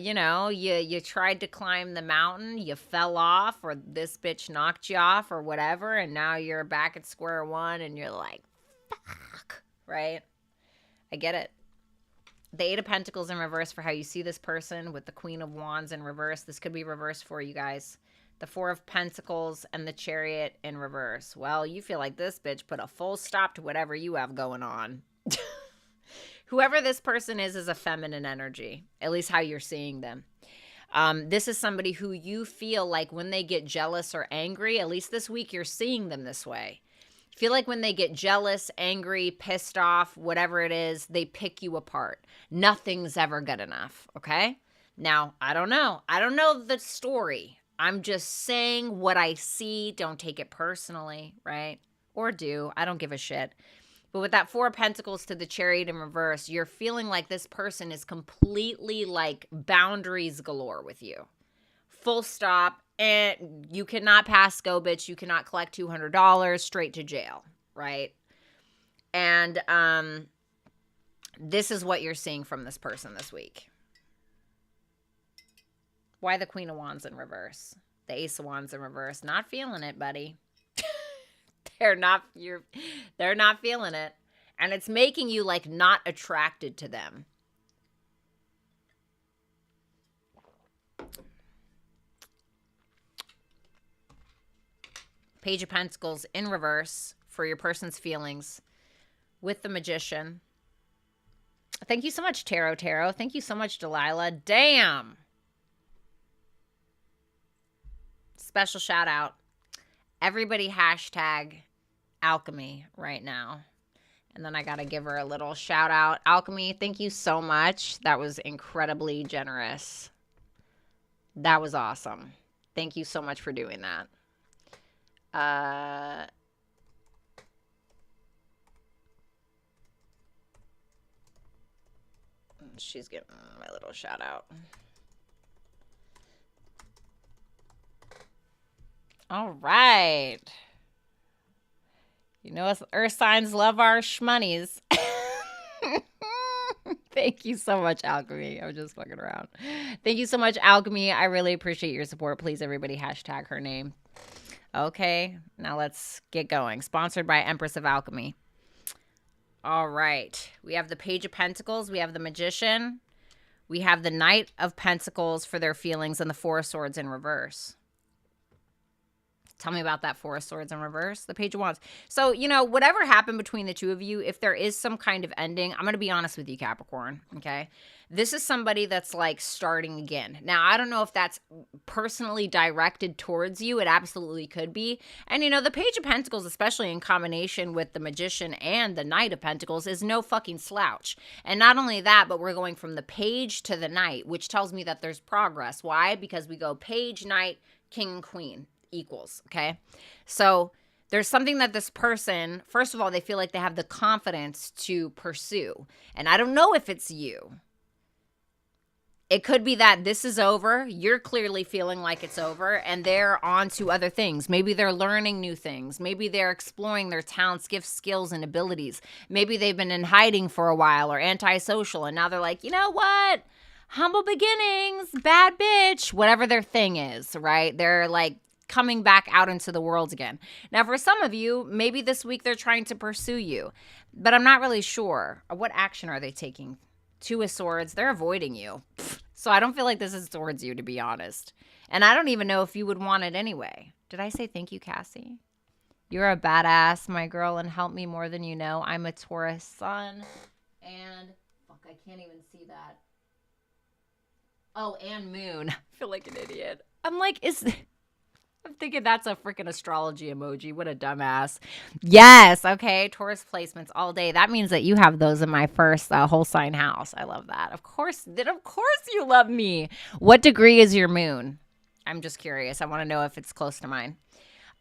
you tried to climb the mountain, you fell off, or this bitch knocked you off, or whatever, and now you're back at square one, and you're like, fuck, right? I get it. The Eight of Pentacles in reverse for how you see this person, with the Queen of Wands in reverse. This could be reversed for you guys. The Four of Pentacles and the Chariot in reverse. Well, you feel like this bitch put a full stop to whatever you have going on. Whoever this person is a feminine energy, at least how you're seeing them. This is somebody who you feel like when they get jealous or angry, at least this week you're seeing them this way. Feel like when they get jealous, angry, pissed off, whatever it is, they pick you apart. Nothing's ever good enough, okay? Now, I don't know. I don't know the story. I'm just saying what I see. Don't take it personally, right? Or do. I don't give a shit. But with that Four of Pentacles to the Chariot in reverse, you're feeling like this person is completely like boundaries galore with you. Full stop. And you cannot pass go, bitch. You cannot collect $200 straight to jail, right? And this is what you're seeing from this person this week. Why the Queen of Wands in reverse? The Ace of Wands in reverse. Not feeling it, buddy. They're not feeling it. And it's making you like not attracted to them. Page of Pentacles in reverse for your person's feelings with the Magician. Thank you so much, Tarot. Thank you so much, Delilah. Damn. Special shout out. Everybody hashtag alchemy right now. And then I got to give her a little shout out. Alchemy, thank you so much. That was incredibly generous. That was awesome. Thank you so much for doing that. She's getting my little shout out. All right. You know us earth signs love our shmonies. Thank you so much, Alchemy. I'm just fucking around. Thank you so much, Alchemy. I really appreciate your support. Please, everybody, hashtag her name. Okay, now let's get going. Sponsored by Empress of Alchemy. All right. We have the Page of Pentacles. We have the Magician. We have the Knight of Pentacles for their feelings and the Four of Swords in reverse. Tell me about that Four of Swords in reverse. The Page of Wands. So, you know, whatever happened between the two of you, if there is some kind of ending, I'm going to be honest with you, Capricorn, okay? This is somebody that's like starting again. Now, I don't know if that's personally directed towards you. It absolutely could be. And, you know, the Page of Pentacles, especially in combination with the Magician and the Knight of Pentacles, is no fucking slouch. And not only that, but we're going from the Page to the Knight, which tells me that there's progress. Why? Because we go Page, Knight, King, and Queen. Equals, okay? So there's something that this person, first of all, they feel like they have the confidence to pursue. And I don't know if it's you. It could be that this is over. You're clearly feeling like it's over, and they're on to other things. Maybe they're learning new things. Maybe they're exploring their talents, gifts, skills, and abilities. Maybe they've been in hiding for a while or antisocial, and now they're like, you know what? Humble beginnings, bad bitch, whatever their thing is, right? They're like coming back out into the world again. Now, for some of you, maybe this week they're trying to pursue you, but I'm not really sure. What action are they taking? Two of Swords, they're avoiding you. So I don't feel like this is towards you, to be honest. And I don't even know if you would want it anyway. Did I say thank you, Cassie? You're a badass, my girl, and help me more than you know. I'm a Taurus sun, and fuck, I can't even see that. Oh, and moon. I feel like an idiot. I'm like, I'm thinking that's a freaking astrology emoji. What a dumbass. Yes. Okay. Taurus placements all day. That means that you have those in my first whole sign house. I love that. Of course you love me. What degree is your moon? I'm just curious. I want to know if it's close to mine.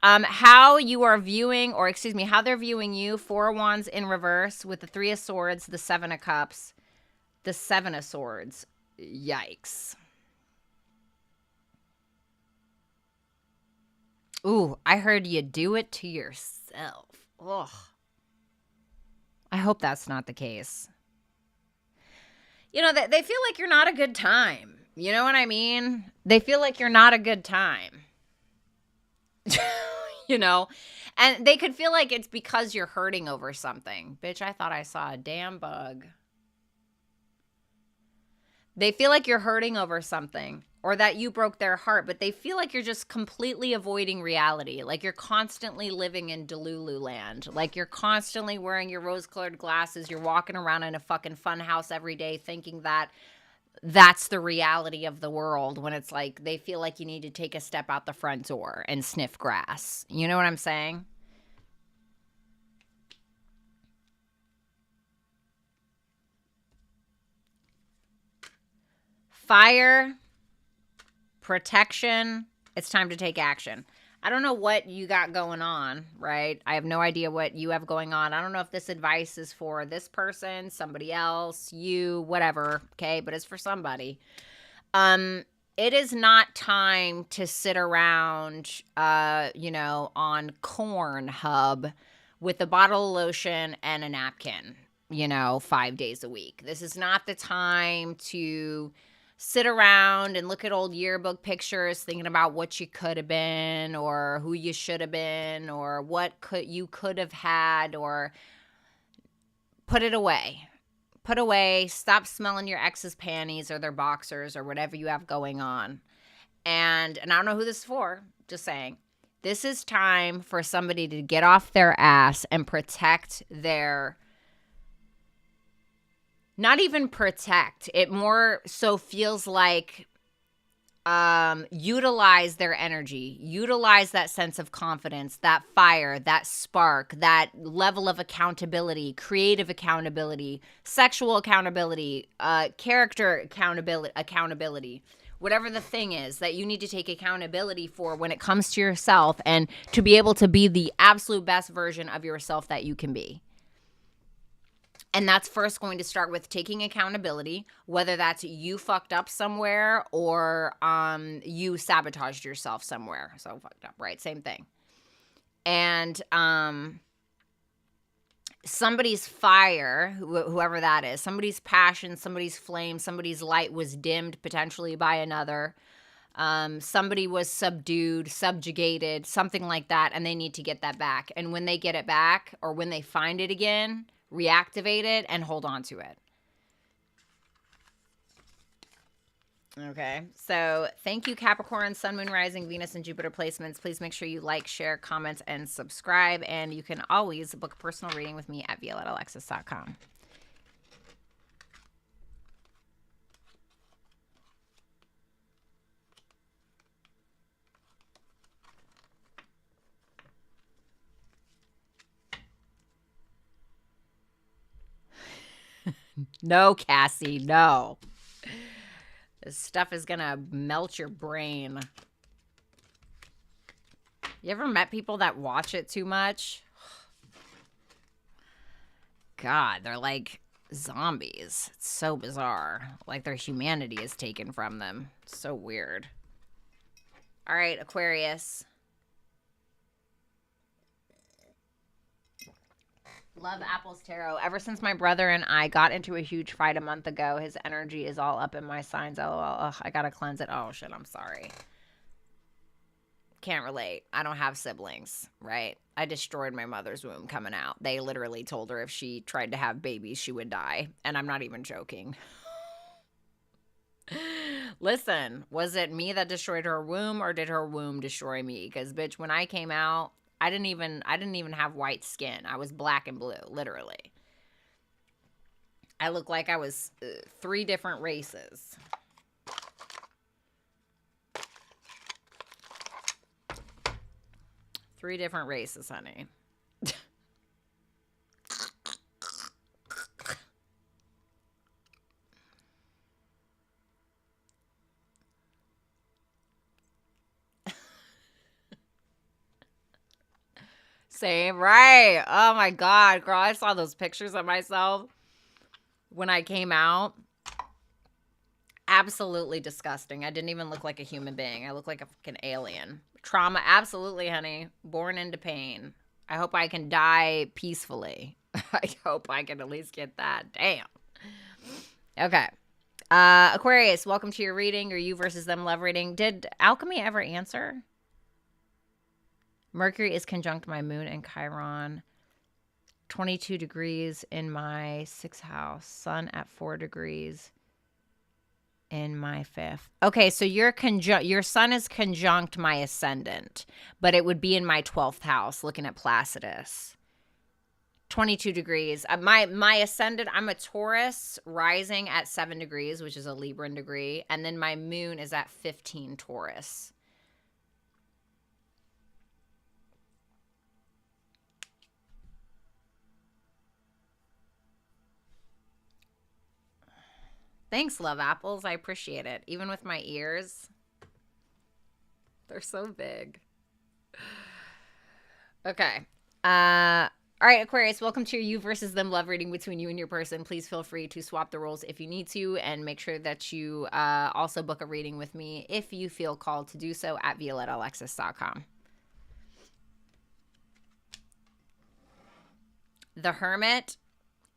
How you are viewing, or excuse me, how they're viewing you. Four of Wands in reverse with the Three of Swords, the Seven of Cups, the Seven of Swords. Yikes. Ooh, I heard you do it to yourself. Ugh. I hope that's not the case. You know, they feel like you're not a good time. You know what I mean? They feel like you're not a good time. You know? And they could feel like it's because you're hurting over something. Bitch, I thought I saw a damn bug. They feel like you're hurting over something, or that you broke their heart, but they feel like you're just completely avoiding reality. Like you're constantly living in Delulu land. Like you're constantly wearing your rose-colored glasses. You're walking around in a fucking fun house every day thinking that that's the reality of the world, when it's like they feel like you need to take a step out the front door and sniff grass. You know what I'm saying? Fire, protection, it's time to take action. I don't know what you got going on, right? I have no idea what you have going on. I don't know if this advice is for this person, somebody else, you, whatever, okay? But it's for somebody. It is not time to sit around, you know, on Cornhub with a bottle of lotion and a napkin, you know, 5 days a week. This is not the time to sit around and look at old yearbook pictures thinking about what you could have been, or who you should have been, or what you could have had, or put it away. Put away. Stop smelling your ex's panties or their boxers or whatever you have going on. And I don't know who this is for, just saying. This is time for somebody to get off their ass and protect their, not even protect, it more so feels like utilize their energy, utilize that sense of confidence, that fire, that spark, that level of accountability, creative accountability, sexual accountability, character accountability, whatever the thing is that you need to take accountability for when it comes to yourself, and to be able to be the absolute best version of yourself that you can be. And that's first going to start with taking accountability, whether that's you fucked up somewhere or you sabotaged yourself somewhere. So fucked up, right? Same thing. And somebody's fire, whoever that is, somebody's passion, somebody's flame, somebody's light was dimmed potentially by another. Somebody was subdued, subjugated, something like that, and they need to get that back. And when they get it back, or when they find it again, reactivate it and hold on to it. Okay, so thank you, Capricorn, Sun, Moon, Rising, Venus, and Jupiter placements. Please make sure you like, share, comment, and subscribe. And you can always book a personal reading with me at violettaalexis.com. No, Cassie, no. This stuff is going to melt your brain. You ever met people that watch it too much? God, they're like zombies. It's so bizarre. Like their humanity is taken from them. It's so weird. All right, Aquarius. Love Apples Tarot. Ever since my brother and I got into a huge fight a month ago, his energy is all up in my signs. LOL. Ugh, I gotta cleanse it. Oh, shit, I'm sorry. Can't relate. I don't have siblings, right? I destroyed my mother's womb coming out. They literally told her if she tried to have babies, she would die. And I'm not even joking. Listen, was it me that destroyed her womb or did her womb destroy me? Because, bitch, when I came out, I didn't even have white skin. I was black and blue, literally. I looked like I was 3 different races. Three different races, honey. Same, right? Oh my God, girl, I saw those pictures of myself when I came out. Absolutely disgusting. I didn't even look like a human being. I looked like a fucking alien. Trauma, absolutely, honey. Born into pain. I hope I can die peacefully. I hope I can at least get that. Damn. Okay. Aquarius, welcome to your reading, your you versus them love reading. Did Alchemy ever answer? Mercury is conjunct my moon and Chiron. 22 degrees in my 6th house. Sun at 4 degrees in my 5th. Okay, so your sun is conjunct my ascendant, but it would be in my 12th house, looking at Placidus. 22 degrees. My ascendant, I'm a Taurus rising at 7 degrees, which is a Libran degree, and then my moon is at 15 Taurus. Thanks, Love Apples. I appreciate it. Even with my ears. They're so big. Okay. All right, Aquarius, welcome to your you versus them love reading between you and your person. Please feel free to swap the roles if you need to, and make sure that you also book a reading with me if you feel called to do so at violettaalexis.com. The Hermit.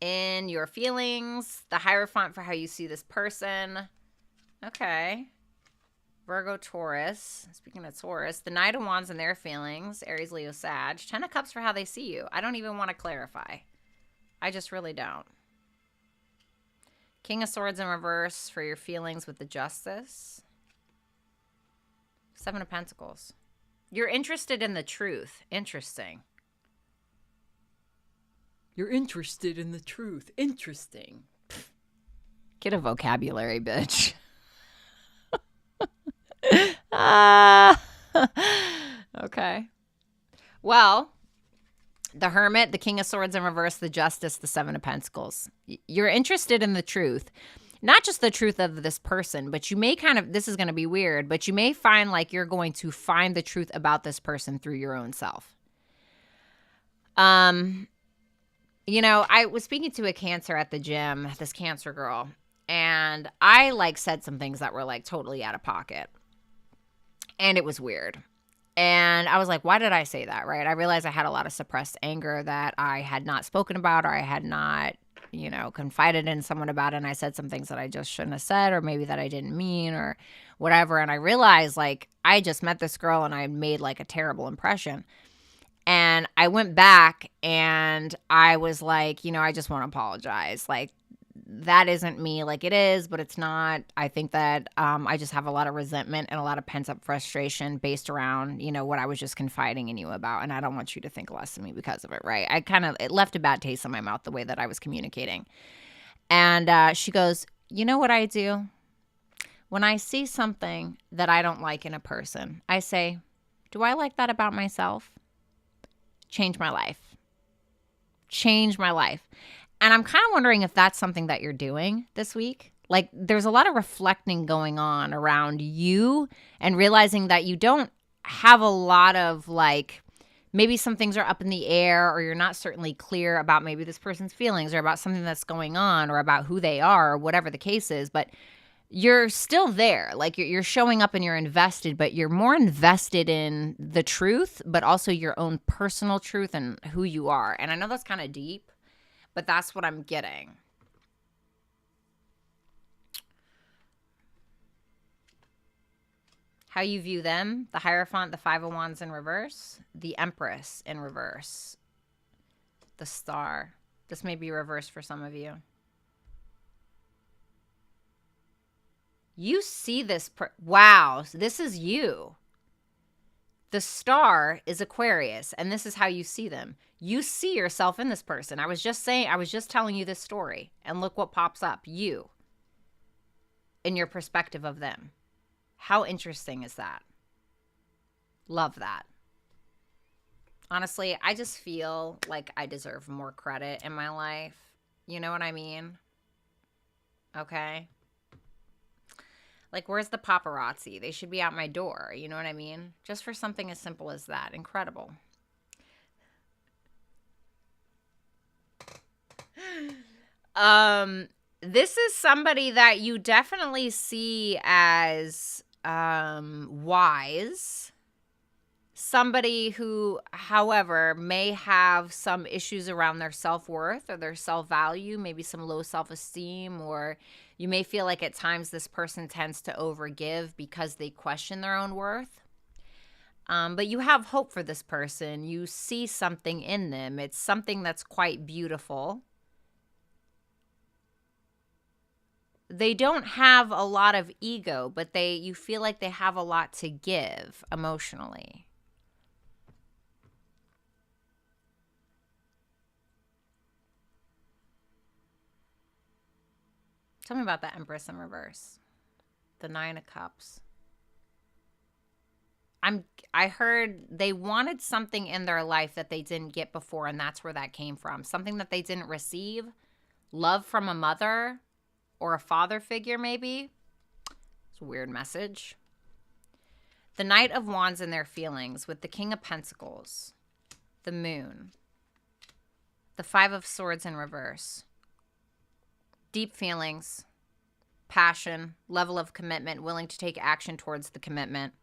In your feelings, the Hierophant for how you see this person. Okay. Virgo, Taurus. Speaking of Taurus, the Knight of Wands and their feelings. Aries, Leo, Sag. 10 of Cups for how they see you. I don't even want to clarify. I just really don't. King of Swords in reverse for your feelings with the Justice. 7 of Pentacles. You're interested in the truth. Interesting. You're interested in the truth. Interesting. Get a vocabulary, bitch. Okay. Well, the Hermit, the King of Swords in reverse, the Justice, the 7 of Pentacles. You're interested in the truth. Not just the truth of this person, but you may this is going to be weird, but you may find like you're going to find the truth about this person through your own self. You know, I was speaking to a Cancer at the gym, this Cancer girl, and I like said some things that were like totally out of pocket. And it was weird. And I was like, why did I say that, right? I realized I had a lot of suppressed anger that I had not spoken about, or I had not, confided in someone about it. And I said some things that I just shouldn't have said, or maybe that I didn't mean, or whatever. And I realized like I just met this girl and I made like a terrible impression. And I went back and I was like, I just want to apologize. Like, that isn't me. Like, it is, but it's not. I think that I just have a lot of resentment and a lot of pent-up frustration based around, what I was just confiding in you about, and I don't want you to think less of me because of it, right? It left a bad taste in my mouth the way that I was communicating. And she goes, you know what I do? When I see something that I don't like in a person, I say, do I like that about myself? Change my life. Change my life. And I'm kind of wondering if that's something that you're doing this week. Like, there's a lot of reflecting going on around you and realizing that you don't have a lot of, like, maybe some things are up in the air, or you're not certainly clear about maybe this person's feelings or about something that's going on or about who they are or whatever the case is. But you're still there. Like, you're showing up and you're invested, but you're more invested in the truth, but also your own personal truth and who you are. And I know that's kind of deep, but that's what I'm getting. How you view them: the Hierophant, the Five of Wands in reverse, the Empress in reverse, the Star. This may be reversed for some of you. You see this. Wow, this is you. The Star is Aquarius, and this is how you see them. You see yourself in this person. I was just telling you this story, and look what pops up. You, in your perspective of them. How interesting is that? Love that. Honestly, I just feel like I deserve more credit in my life. You know what I mean? Okay? Like, where's the paparazzi? They should be out my door. You know what I mean? Just for something as simple as that. Incredible. This is somebody that you definitely see as wise. Somebody who, however, may have some issues around their self-worth or their self-value, maybe some low self-esteem, or you may feel like at times this person tends to overgive because they question their own worth. But you have hope for this person. You see something in them. It's something that's quite beautiful. They don't have a lot of ego, but you feel like they have a lot to give emotionally. Tell me about the Empress in reverse. The Nine of Cups. I heard they wanted something in their life that they didn't get before, and that's where that came from. Something that they didn't receive. Love from a mother or a father figure, maybe. It's a weird message. The Knight of Wands and their feelings with the King of Pentacles. The Moon. The Five of Swords in reverse. Deep feelings, passion, level of commitment, willing to take action towards the commitment.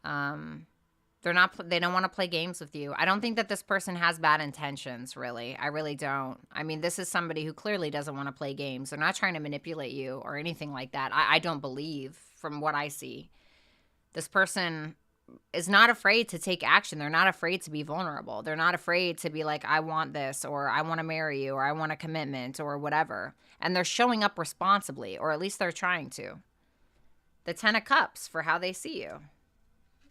They don't want to play games with you. I don't think that this person has bad intentions, really. I really don't. I mean, this is somebody who clearly doesn't want to play games. They're not trying to manipulate you or anything like that. I don't believe, from what I see. This person is not afraid to take action. They're not afraid to be vulnerable. They're not afraid to be like, I want this, or I want to marry you, or I want a commitment, or whatever. And they're showing up responsibly, or at least they're trying to. The Ten of Cups for how they see you.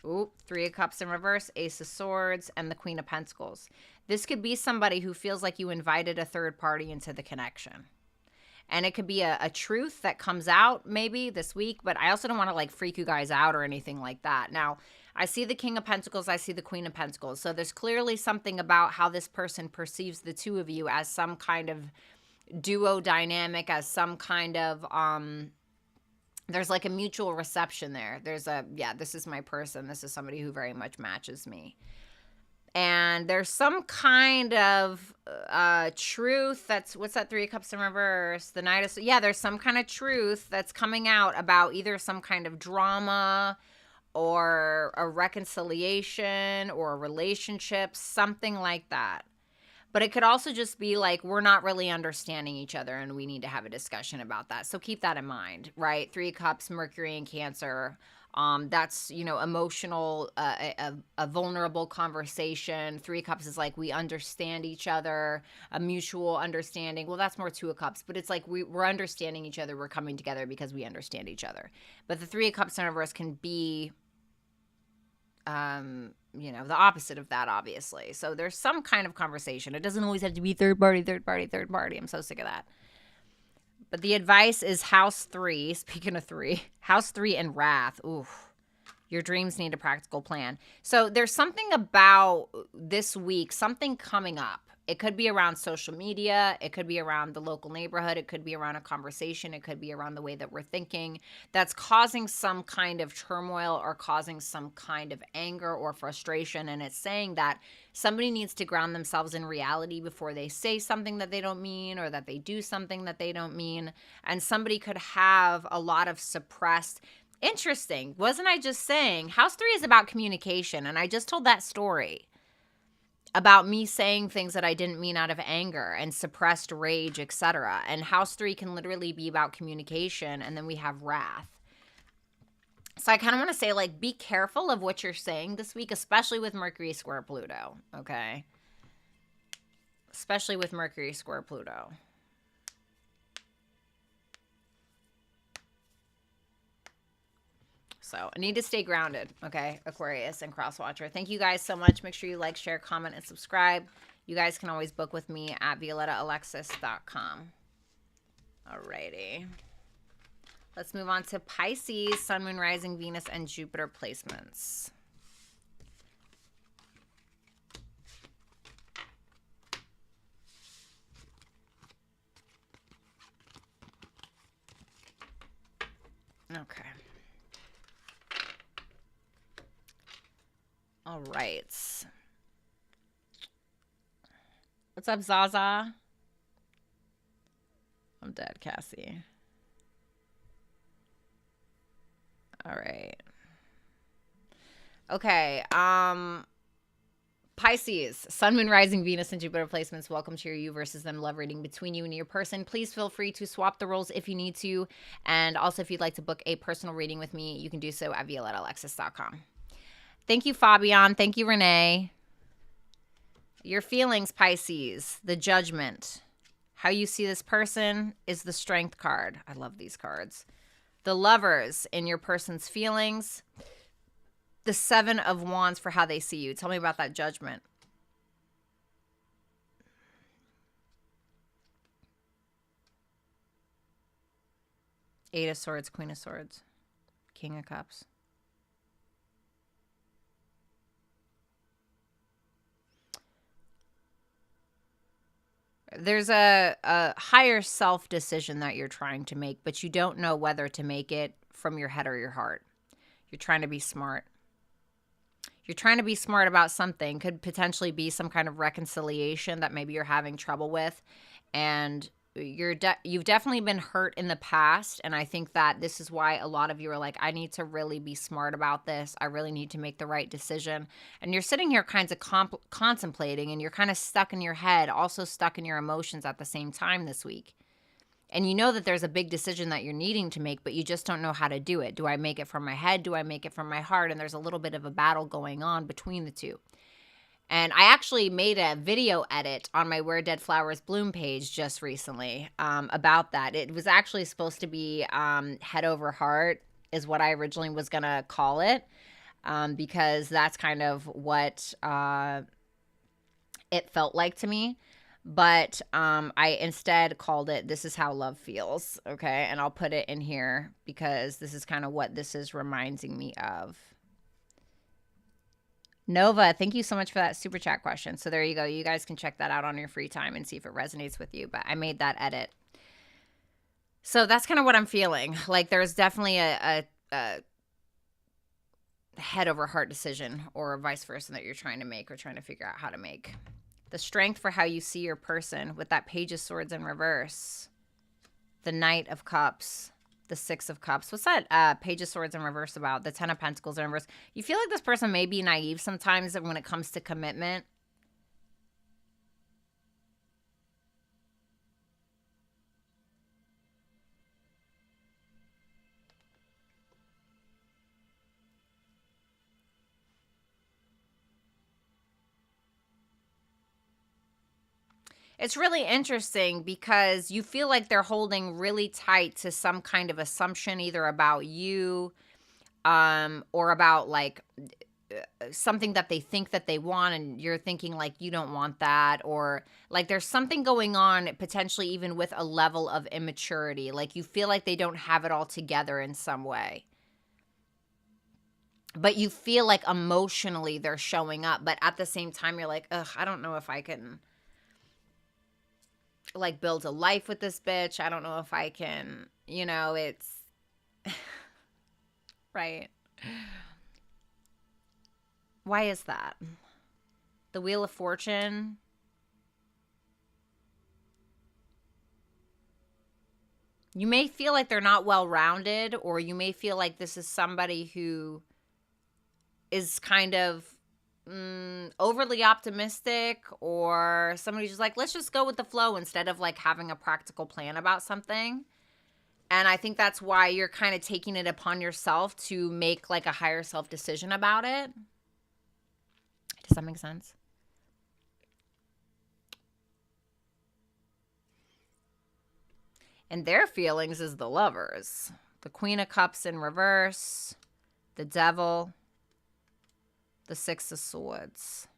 Ooh, Three of Cups in reverse, Ace of Swords, and the Queen of Pentacles. This could be somebody who feels like you invited a third party into the connection. And it could be a truth that comes out maybe this week, but I also don't want to like freak you guys out or anything like that. Now, I see the King of Pentacles, I see the Queen of Pentacles. So there's clearly something about how this person perceives the two of you as some kind of duo dynamic, as some kind of, there's like a mutual reception there. There's this is my person. This is somebody who very much matches me. And there's some kind of truth that's, what's that, Three of Cups in reverse? The Knight of, there's some kind of truth that's coming out about either some kind of drama or a reconciliation or a relationship, something like that. But it could also just be like, we're not really understanding each other and we need to have a discussion about that. So keep that in mind, right? Three of Cups, Mercury and Cancer. That's, you know, emotional, a vulnerable conversation. Three of Cups is like we understand each other, a mutual understanding. Well, that's more Two of Cups, but it's like we're understanding each other. We're coming together because we understand each other. But the Three of Cups in reverse can be, you know, the opposite of that, obviously. So there's some kind of conversation. It doesn't always have to be third party, third party, third party. I'm so sick of that. But the advice is house 3. Speaking of 3, house 3 and wrath. Ooh, your dreams need a practical plan. So there's something about this week, something coming up. It could be around social media. It could be around the local neighborhood. It could be around a conversation. It could be around the way that we're thinking that's causing some kind of turmoil or causing some kind of anger or frustration. And it's saying that somebody needs to ground themselves in reality before they say something that they don't mean or that they do something that they don't mean. And somebody could have a lot of suppressed. Interesting. Wasn't I just saying house 3 is about communication? And I just told that story about me saying things that I didn't mean out of anger and suppressed rage, etc. And house 3 can literally be about communication, and then we have wrath. So I kind of want to say, like, be careful of what you're saying this week, especially with Mercury square Pluto, okay? Especially with Mercury square Pluto. So I need to stay grounded, okay, Aquarius and Crosswatcher. Thank you guys so much. Make sure you like, share, comment, and subscribe. You guys can always book with me at violettaalexis.com. Alrighty. Let's move on to Pisces, Sun, Moon, Rising, Venus, and Jupiter placements. Okay. All right. What's up, Zaza? I'm dead, Cassie. All right. Okay. Pisces, Sun, Moon, Rising, Venus, and Jupiter placements. Welcome to your you versus them love reading between you and your person. Please feel free to swap the roles if you need to. And also, if you'd like to book a personal reading with me, you can do so at violettaalexis.com. Thank you, Fabian. Thank you, Renee. Your feelings, Pisces. The Judgment. How you see this person is the Strength card. I love these cards. The Lovers in your person's feelings. The Seven of Wands for how they see you. Tell me about that Judgment. Eight of Swords, Queen of Swords, King of Cups. There's a higher self decision that you're trying to make, but you don't know whether to make it from your head or your heart. You're trying to be smart. You're trying to be smart about something. Could potentially be some kind of reconciliation that maybe you're having trouble with. And you've definitely been hurt in the past. And I think that this is why a lot of you are like, I need to really be smart about this. I really need to make the right decision. And you're sitting here kinds of contemplating, and you're kind of stuck in your head, also stuck in your emotions at the same time this week. And you know that there's a big decision that you're needing to make, but you just don't know how to do it. Do I make it from my head? Do I make it from my heart? And there's a little bit of a battle going on between the two. And I actually made a video edit on my Where Dead Flowers Bloom page just recently about that. It was actually supposed to be head over heart is what I originally was going to call it, because that's kind of what it felt like to me. But I instead called it This Is How Love Feels, okay? And I'll put it in here because this is kind of what this is reminding me of. Nova, thank you so much for that super chat question. So there you go. You guys can check that out on your free time and see if it resonates with you. But I made that edit. So that's kind of what I'm feeling. Like there's definitely a head over heart decision or vice versa that you're trying to make or trying to figure out how to make. The Strength for how you see your person with that Page of Swords in reverse. The Knight of Cups. The Six of Cups. What's that Page of Swords in reverse about? The Ten of Pentacles in reverse. You feel like this person may be naive sometimes when it comes to commitment. It's really interesting because you feel like they're holding really tight to some kind of assumption either about you or about like something that they think that they want, and you're thinking like you don't want that, or like there's something going on potentially even with a level of immaturity. Like you feel like they don't have it all together in some way. But you feel like emotionally they're showing up, but at the same time you're like, ugh, I don't know if I can like build a life with this bitch. I don't know if I can, it's right. Why is that? The Wheel of Fortune. You may feel like they're not well-rounded, or you may feel like this is somebody who is kind of overly optimistic, or somebody who's just like, let's just go with the flow instead of like having a practical plan about something. And I think that's why you're kind of taking it upon yourself to make like a higher self decision about it. Does that make sense? And their feelings is the Lovers. The Queen of Cups in reverse. The Devil. The Six of Swords.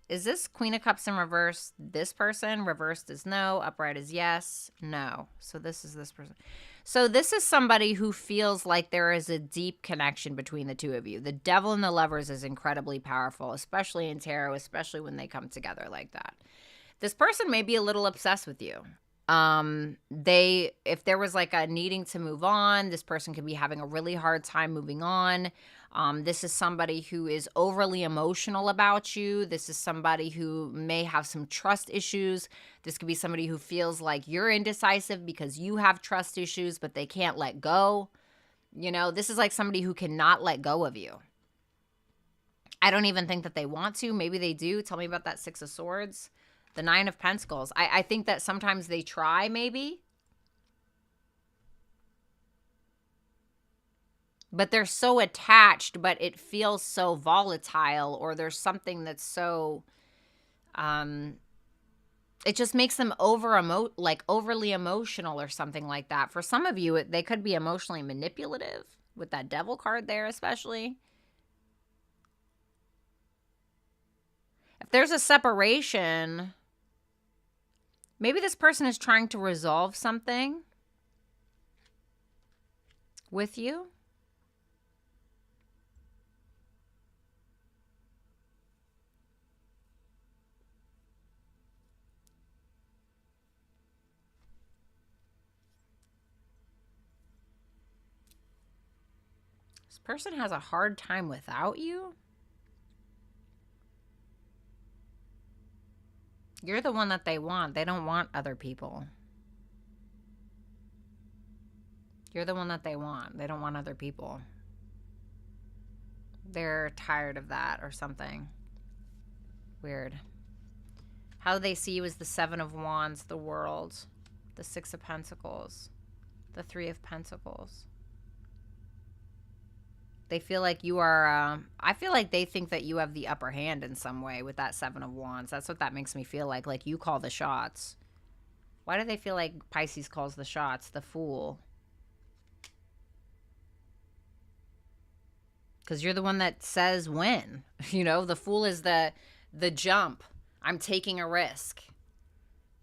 Is this Queen of Cups in reverse this person? Reversed is no. Upright is yes. No. So this is this person. So this is somebody who feels like there is a deep connection between the two of you. The Devil and the Lovers is incredibly powerful, especially in tarot, especially when they come together like that. This person may be a little obsessed with you. If there was like a needing to move on, this person could be having a really hard time moving on. This is somebody who is overly emotional about you. This is somebody who may have some trust issues. This could be somebody who feels like you're indecisive because you have trust issues, but they can't let go. This is like somebody who cannot let go of you. I don't even think that they want to. Maybe they do. Tell me about that Six of Swords. The Nine of Pentacles. I think that sometimes they try, maybe. But they're so attached, but it feels so volatile, or there's something that's so, it just makes them overly emotional or something like that. For some of you, they could be emotionally manipulative with that Devil card there, especially. If there's a separation, maybe this person is trying to resolve something with you. This person has a hard time without you. You're the one that they want. They don't want other people. You're the one that they want. They don't want other people. They're tired of that or something. Weird. How they see you is the Seven of Wands, the World, the Six of Pentacles, the Three of Pentacles. They feel like you are, I feel like they think that you have the upper hand in some way with that Seven of Wands. That's what that makes me feel like you call the shots. Why do they feel like Pisces calls the shots? The Fool. Because you're the one that says when. The Fool is the jump. I'm taking a risk.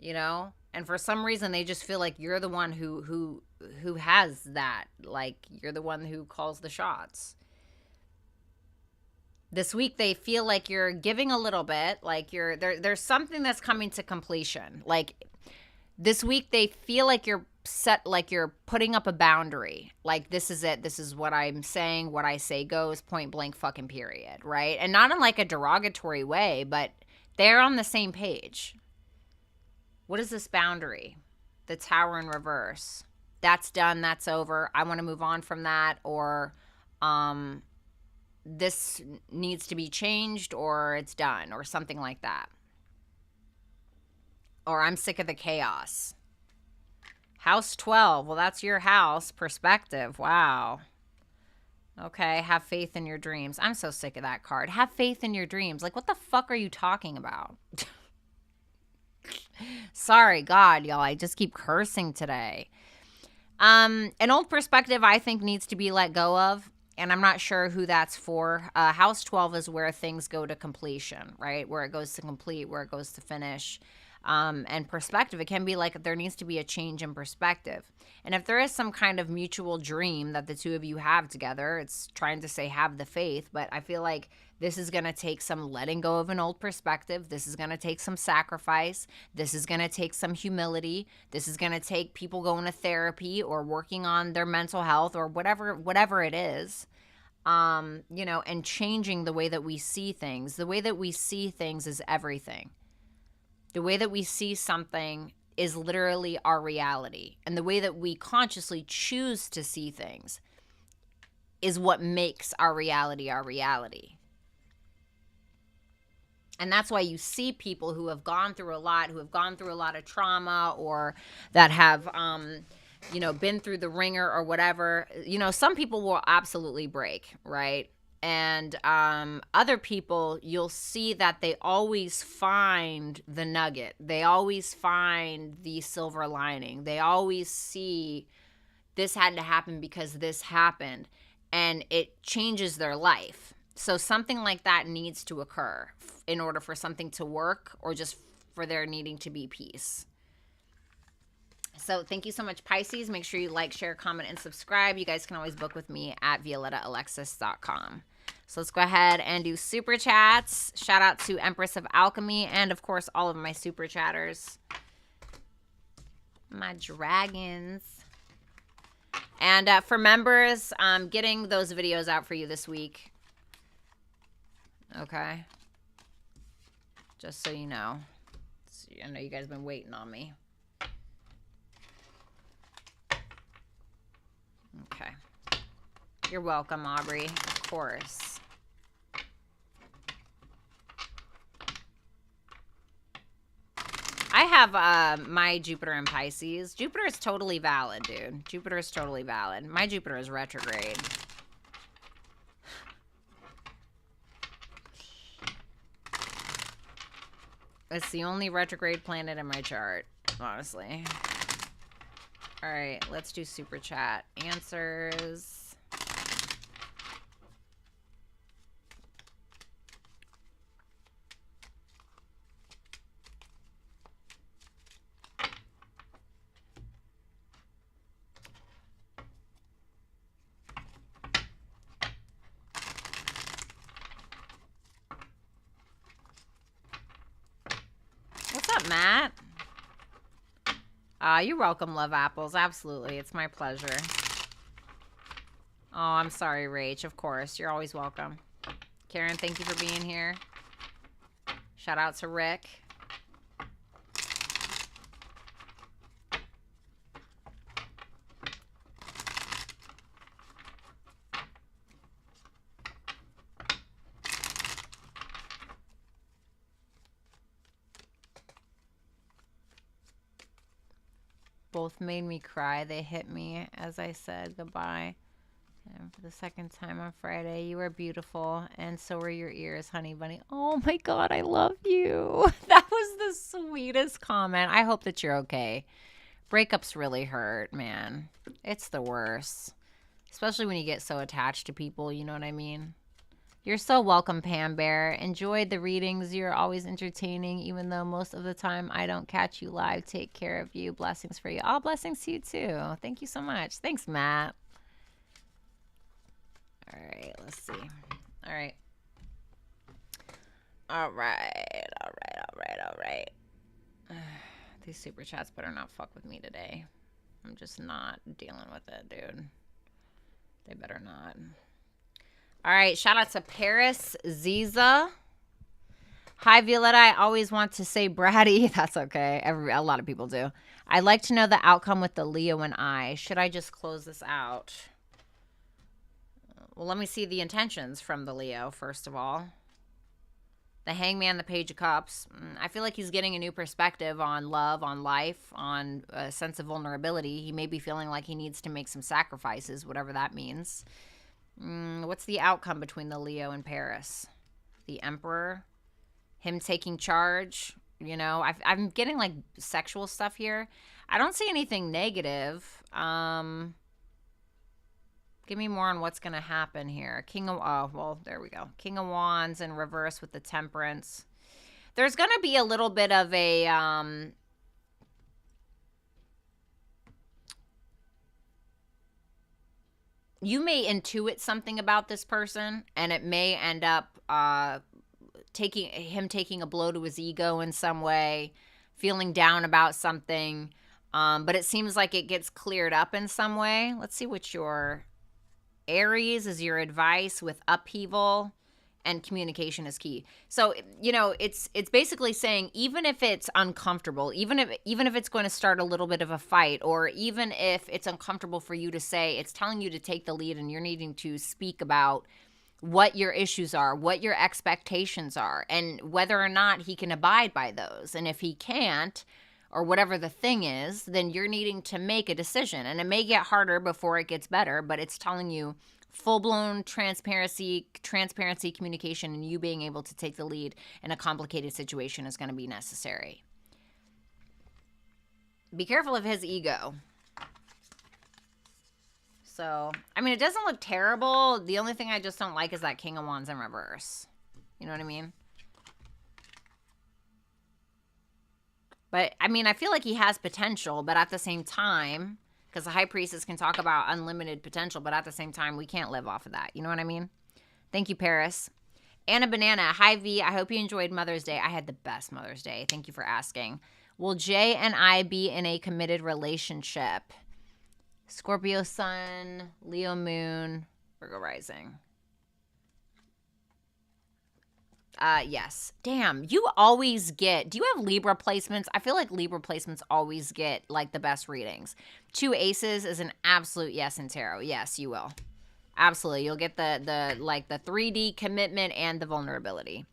And for some reason they just feel like you're the one who has that. Like you're the one who calls the shots. This week they feel like you're giving a little bit, like there's something that's coming to completion. Like this week they feel like you're set, like you're putting up a boundary. Like this is it. This is what I'm saying. What I say goes, point blank fucking period, right? And not in like a derogatory way, but they're on the same page. What is this boundary? The Tower in reverse. That's done. That's over. I want to move on from that. Or this needs to be changed, or it's done, or something like that. Or I'm sick of the chaos. House 12. Well, that's your house. Perspective. Wow. Okay. Have faith in your dreams. I'm so sick of that card. Have faith in your dreams. Like, what the fuck are you talking about? Sorry, God, y'all. I just keep cursing today. An old perspective I think needs to be let go of, and I'm not sure who that's for. House 12 is where things go to completion, right? Where it goes to complete, where it goes to finish. And perspective, it can be like there needs to be a change in perspective. And if there is some kind of mutual dream that the two of you have together, it's trying to say have the faith, but I feel like this is going to take some letting go of an old perspective. This is going to take some sacrifice. This is going to take some humility. This is going to take people going to therapy or working on their mental health or whatever it is. And changing the way that we see things. The way that we see things is everything. The way that we see something is literally our reality. And the way that we consciously choose to see things is what makes our reality our reality. And that's why you see people who have gone through a lot, of trauma, or that have, been through the ringer or whatever. Some people will absolutely break, right? And other people, you'll see that they always find the nugget. They always find the silver lining. They always see this had to happen because this happened, and it changes their life. So something like that needs to occur in order for something to work, or just for there needing to be peace. So thank you so much, Pisces. Make sure you like, share, comment, and subscribe. You guys can always book with me at violettaalexis.com. So let's go ahead and do super chats. Shout out to Empress of Alchemy, and of course all of my super chatters, my dragons. And for members, I'm getting those videos out for you this week. Okay, just so you know. I know you guys have been waiting on me. Okay, you're welcome, Aubrey, of course. I have my Jupiter in Pisces. Jupiter is totally valid, dude. Jupiter is totally valid. My Jupiter is retrograde. It's the only retrograde planet in my chart, honestly. All right, let's do super chat answers. What's up, Matt? You're welcome, Love Apples. Absolutely. It's my pleasure. Oh, I'm sorry, Rach. Of course. You're always welcome. Karen, thank you for being here. Shout out to Rick. Both made me cry. They hit me as I said goodbye. And for the second time on Friday, you are beautiful, and so were your ears, honey bunny. Oh my God, I love you. That was the sweetest comment. I hope that you're okay. Breakups really hurt, man. It's the worst. Especially when you get so attached to people, you know what I mean? You're so welcome, Pam Bear. Enjoyed the readings. You're always entertaining, even though most of the time I don't catch you live. Take care of you. Blessings for you. All blessings to you, too. Thank you so much. Thanks, Matt. All right, let's see. All right. All right. These super chats better not fuck with me today. I'm just not dealing with it, dude. They better not. All right, shout out to Paris Ziza. Hi, Violetta. I always want to say bratty. That's okay. A lot of people do. I'd like to know the outcome with the Leo and I. Should I just close this out? Well, let me see the intentions from the Leo, first of all. The Hangman, the Page of Cups. I feel like he's getting a new perspective on love, on life, on a sense of vulnerability. He may be feeling like he needs to make some sacrifices, whatever that means. What's the outcome between the Leo and Paris? The Emperor. Him taking charge. You know, I'm getting like sexual stuff here. I don't see anything negative. Give me more on what's going to happen here. Well, there we go. King of Wands in reverse with the Temperance. There's going to be a little bit of a, you may intuit something about this person, and it may end up, taking a blow to his ego in some way, feeling down about something. But it seems like it gets cleared up in some way. Let's see what your Aries is. Your advice with upheaval and communication is key. So, you know, it's basically saying, even if it's uncomfortable, even if it's going to start a little bit of a fight, or even if it's uncomfortable for you to say, it's telling you to take the lead, and you're needing to speak about what your issues are, what your expectations are, and whether or not he can abide by those. And if he can't, or whatever the thing is, then you're needing to make a decision. And it may get harder before it gets better, but it's telling you full-blown transparency, communication, and you being able to take the lead in a complicated situation is going to be necessary. Be careful of his ego. So, I mean, it doesn't look terrible. The only thing I just don't like is that King of Wands in reverse. You know what I mean? But, I mean, I feel like he has potential, but at the same time, because the High Priestess can talk about unlimited potential, but at the same time, we can't live off of that. You know what I mean? Thank you, Paris. Anna Banana, hi V, I hope you enjoyed Mother's Day. I had the best Mother's Day. Thank you for asking. Will Jay and I be in a committed relationship? Scorpio Sun, Leo Moon, Virgo Rising. Yes. Damn, you always get, do you have Libra placements? I feel like Libra placements always get like the best readings. 2 aces is an absolute yes in tarot. Yes, you will. Absolutely. You'll get the 3D commitment and the vulnerability.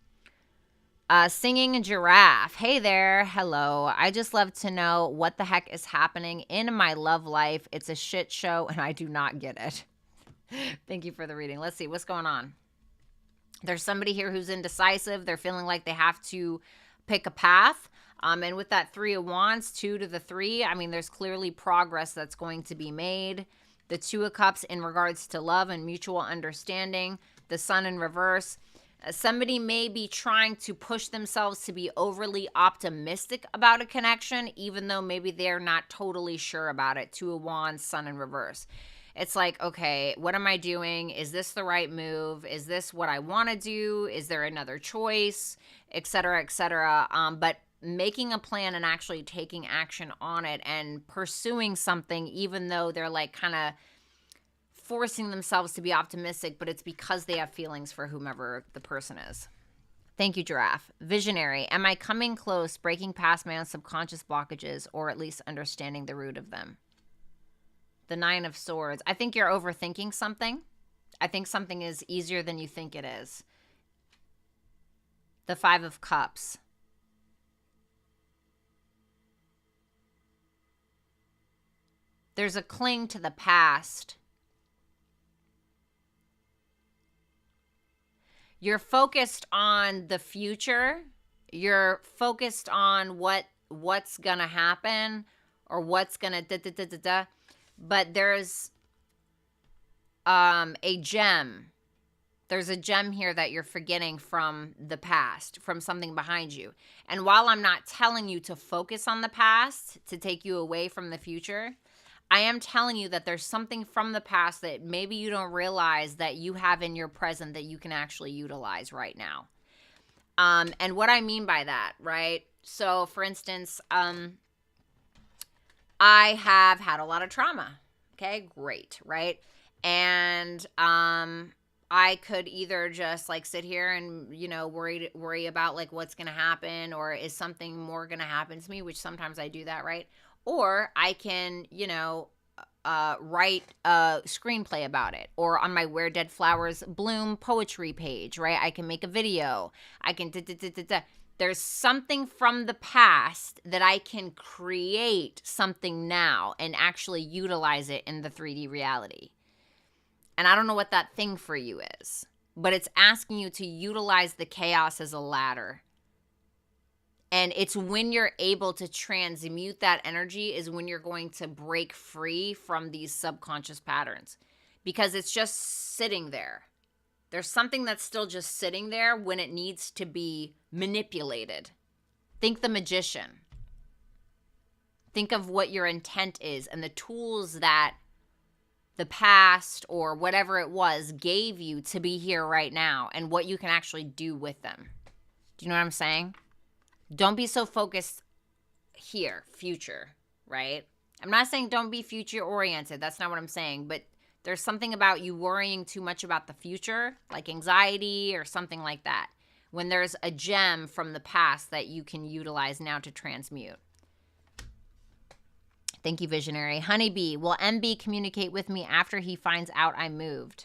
Singing Giraffe. Hey there. Hello. I just love to know what the heck is happening in my love life. It's a shit show and I do not get it. Thank you for the reading. Let's see what's going on. There's somebody here who's indecisive. They're feeling like they have to pick a path. And with that 3 of Wands, 2 to the 3, I mean, there's clearly progress that's going to be made. The 2 of Cups in regards to love and mutual understanding. The Sun in reverse. Somebody may be trying to push themselves to be overly optimistic about a connection, even though maybe they're not totally sure about it. 2 of Wands, Sun in reverse. It's like, okay, what am I doing? Is this the right move? Is this what I want to do? Is there another choice? Et cetera, et cetera. But making a plan and actually taking action on it and pursuing something, even though they're like kind of forcing themselves to be optimistic, but it's because they have feelings for whomever the person is. Thank you, Giraffe. Visionary. Am I coming close, breaking past my own subconscious blockages, or at least understanding the root of them? The 9 of Swords. I think you're overthinking something. I think something is easier than you think it is. The 5 of Cups. There's a cling to the past. You're focused on the future. You're focused on what's going to happen or what's going to da-da-da-da-da. But there's a gem. There's a gem here that you're forgetting from the past, from something behind you. And while I'm not telling you to focus on the past to take you away from the future, I am telling you that there's something from the past that maybe you don't realize that you have in your present that you can actually utilize right now. And what I mean by that, right? So, for instance, I have had a lot of trauma. Okay, great, right? And I could either just like sit here and, you know, worry about like what's going to happen, or is something more going to happen to me, which sometimes I do that, right? Or I can, you know, write a screenplay about it, or on my Where Dead Flowers Bloom poetry page, right? I can make a video. I can There's something from the past that I can create something now and actually utilize it in the 3D reality. And I don't know what that thing for you is, but it's asking you to utilize the chaos as a ladder And it's when you're able to transmute that energy is when you're going to break free from these subconscious patterns, because it's just sitting there. There's something that's still just sitting there when it needs to be manipulated. Think the magician. Think of what your intent is and the tools that the past or whatever it was gave you to be here right now and what you can actually do with them. Do you know what I'm saying? Don't be so focused here, future, right? I'm not saying don't be future oriented. That's not what I'm saying. But there's something about you worrying too much about the future, like anxiety or something like that, when there's a gem from the past that you can utilize now to transmute. Thank you, Visionary. Honeybee, will MB communicate with me after he finds out I moved?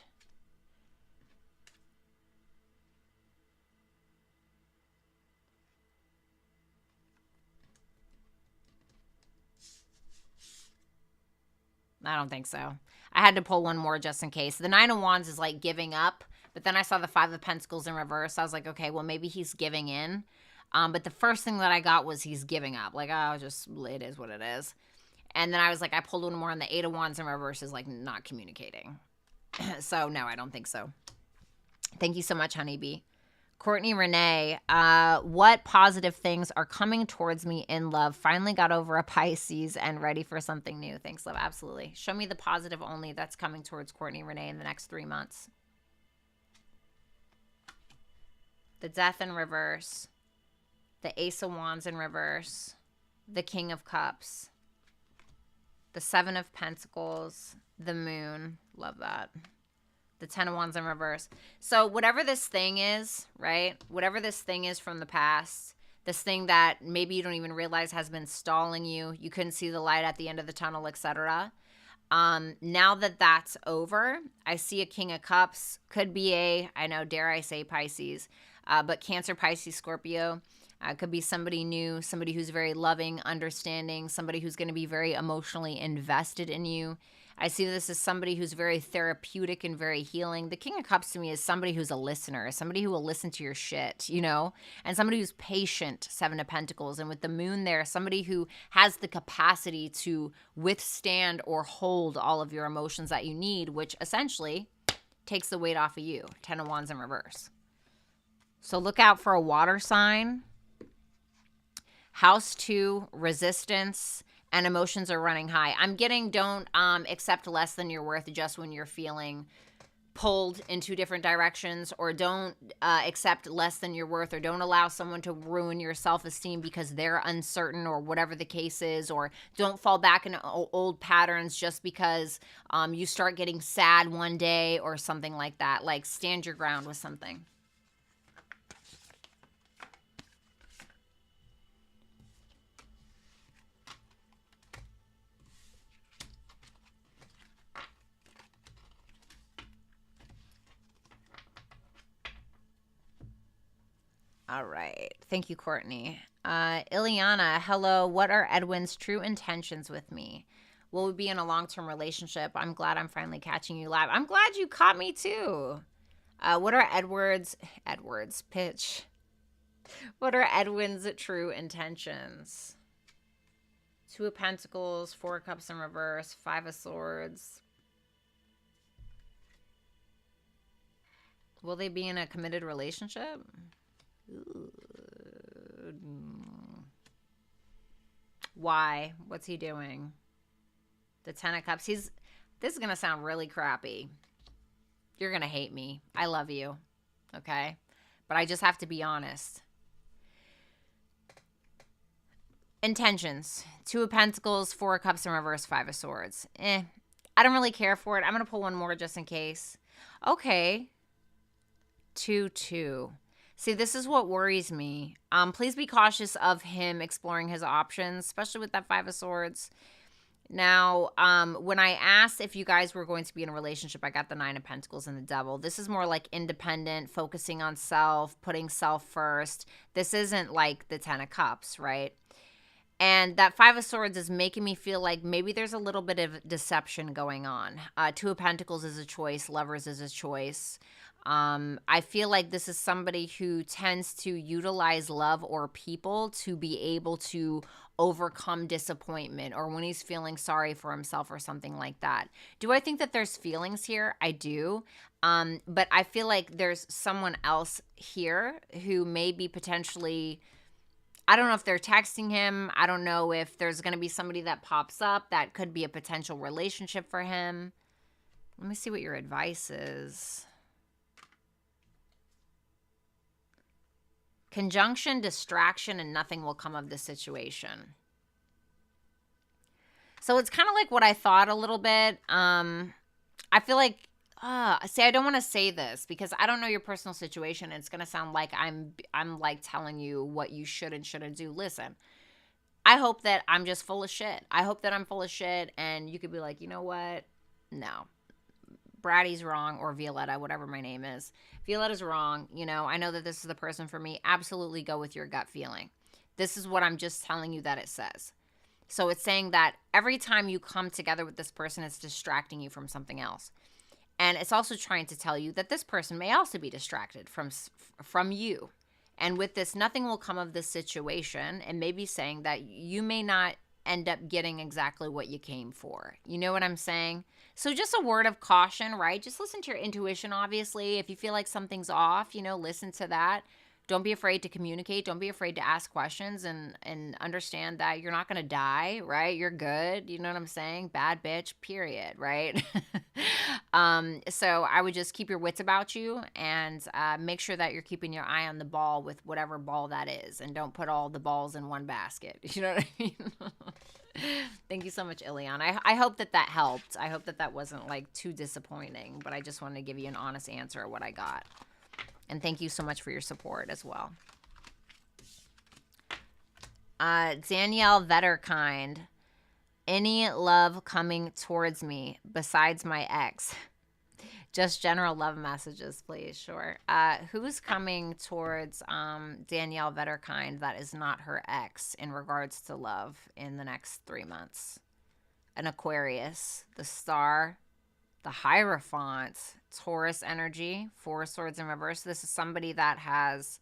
I don't think so. I had to pull one more just in case. The Nine of Wands is like giving up, but then I saw the Five of Pentacles in reverse. I was like, okay, well, maybe he's giving in. But the first thing that I got was he's giving up. Like, oh, just, it is what it is. And then I was like, I pulled one more, and the Eight of Wands in reverse is like not communicating. So, no, I don't think so. Thank you so much, Honeybee. Courtney Renee, what positive things are coming towards me in love? Finally got over a Pisces and ready for something new. Thanks, love. Absolutely. Show me the positive only that's coming towards Courtney Renee in the next 3 months. The Death in reverse. The Ace of Wands in reverse. The King of Cups. The Seven of Pentacles. The Moon. Love that. The Ten of Wands in reverse. So whatever this thing is, right? Whatever this thing is from the past, this thing that maybe you don't even realize has been stalling you, you couldn't see the light at the end of the tunnel, etc. Now that that's over, I see a King of Cups. Could be I know, dare I say Pisces, but Cancer, Pisces, Scorpio. Could be somebody new, somebody who's very loving, understanding, somebody who's going to be very emotionally invested in you. I see this as somebody who's very therapeutic and very healing. The King of Cups to me is somebody who's a listener, somebody who will listen to your shit, you know, and somebody who's patient, Seven of Pentacles. And with the Moon there, somebody who has the capacity to withstand or hold all of your emotions that you need, which essentially takes the weight off of you. Ten of Wands in reverse. So look out for a water sign. House 2, resistance, and emotions are running high. I'm getting don't accept less than your worth just when you're feeling pulled in two different directions, or don't accept less than your worth, or don't allow someone to ruin your self-esteem because they're uncertain or whatever the case is, or don't fall back into old patterns just because you start getting sad one day or something like that. Like, stand your ground with something. All right. Thank you, Courtney. Ileana, hello. What are Edwin's true intentions with me? Will we be in a long-term relationship? I'm glad I'm finally catching you live. I'm glad you caught me too. What are Edward's pitch? What are Edwin's true intentions? Two of Pentacles, Four of Cups in reverse, Five of Swords. Will they be in a committed relationship? Ooh. Why? What's he doing? The Ten of Cups. This is going to sound really crappy. You're going to hate me. I love you. Okay? But I just have to be honest. Intentions. Two of Pentacles, Four of Cups in reverse, Five of Swords. I don't really care for it. I'm going to pull one more just in case. Okay. 2-2. See, this is what worries me. Please be cautious of him exploring his options, especially with that Five of Swords. Now, when I asked if you guys were going to be in a relationship, I got the Nine of Pentacles and the Devil. This is more like independent, focusing on self, putting self first. This isn't like the Ten of Cups, right? And that Five of Swords is making me feel like maybe there's a little bit of deception going on. Two of Pentacles is a choice. Lovers is a choice. I feel like this is somebody who tends to utilize love or people to be able to overcome disappointment, or when he's feeling sorry for himself or something like that. Do I think that there's feelings here? I do. But I feel like there's someone else here who may be potentially, I don't know if they're texting him. I don't know if there's going to be somebody that pops up that could be a potential relationship for him. Let me see what your advice is. Conjunction, distraction, and nothing will come of this situation. So it's kind of like what I thought a little bit. I feel like, see, I don't want to say this because I don't know your personal situation. And it's going to sound like I'm like telling you what you should and shouldn't do. Listen, I hope that I'm just full of shit. I hope that I'm full of shit and you could be like, you know what? No. Braddy's wrong, or Violetta, whatever my name is. Violetta's wrong. You know, I know that this is the person for me. Absolutely go with your gut feeling. This is what I'm just telling you that it says. So it's saying that every time you come together with this person, it's distracting you from something else. And it's also trying to tell you that this person may also be distracted from you. And with this, nothing will come of this situation, and maybe saying that you may not end up getting exactly what you came for. You know what I'm saying? So just a word of caution, right? Just listen to your intuition, obviously. If you feel like something's off, you know, listen to that. Don't be afraid to communicate. Don't be afraid to ask questions, and understand that you're not going to die, right? You're good. You know what I'm saying? Bad bitch, period, right? So I would just keep your wits about you, and make sure that you're keeping your eye on the ball with whatever ball that is, and don't put all the balls in one basket. You know what I mean? Thank you so much, Ilian. I hope that helped. I hope that wasn't like too disappointing, but I just wanted to give you an honest answer of what I got. And thank you so much for your support as well. Danielle Vetterkind. Any love coming towards me besides my ex? Just general love messages, please. Sure. Who's coming towards Danielle Vetterkind that is not her ex in regards to love in the next 3 months? An Aquarius, the Star, the Hierophant, Taurus energy, Four of Swords in reverse. This is somebody that has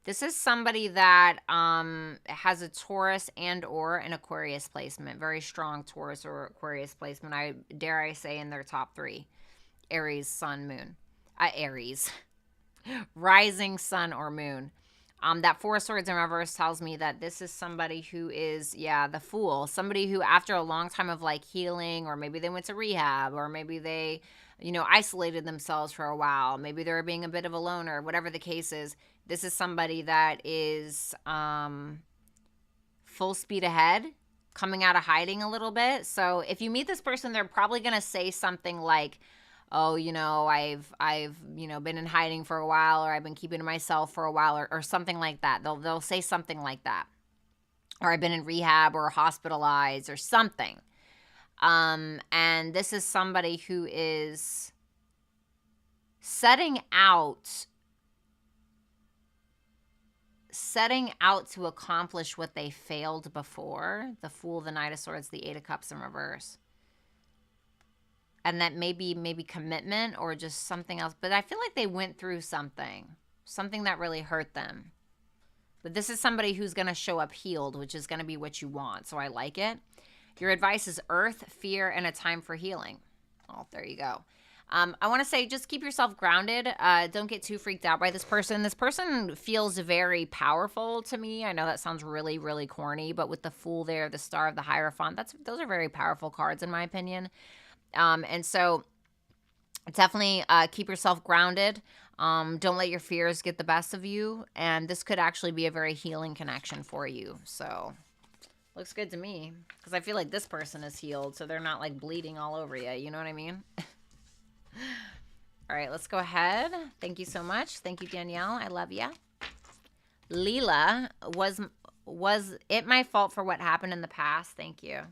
a Taurus and or an Aquarius placement. Very strong Taurus or Aquarius placement. I dare say in their top 3. Aries, Sun, Moon. Aries. Rising Sun or Moon. That Four of Swords in reverse tells me that this is somebody who is, the Fool. Somebody who, after a long time of like healing, or maybe they went to rehab, or maybe they, isolated themselves for a while. Maybe they're being a bit of a loner, whatever the case is. This is somebody that is full speed ahead, coming out of hiding a little bit. So if you meet this person, they're probably going to say something like, oh, I've been in hiding for a while, or I've been keeping to myself for a while, or something like that. They'll say something like that. Or I've been in rehab or hospitalized or something. And this is somebody who is setting out to accomplish what they failed before. The Fool, the Knight of Swords, the Eight of Cups in reverse. And that maybe commitment or just something else. But I feel like they went through something that really hurt them. But this is somebody who's going to show up healed, which is going to be what you want. So I like it. Your advice is earth, fear, and a time for healing. Oh, there you go. I want to say just keep yourself grounded. Don't get too freaked out by this person. This person feels very powerful to me. I know that sounds really, really corny, but with the Fool there, the Star of the Hierophant, those are very powerful cards in my opinion. And so definitely keep yourself grounded. Don't let your fears get the best of you. And this could actually be a very healing connection for you. So looks good to me, because I feel like this person is healed, so they're not like bleeding all over you. You know what I mean? All right, let's go ahead. Thank you so much. Thank you, Danielle. I love you. Leela, was it my fault for what happened in the past? Thank you.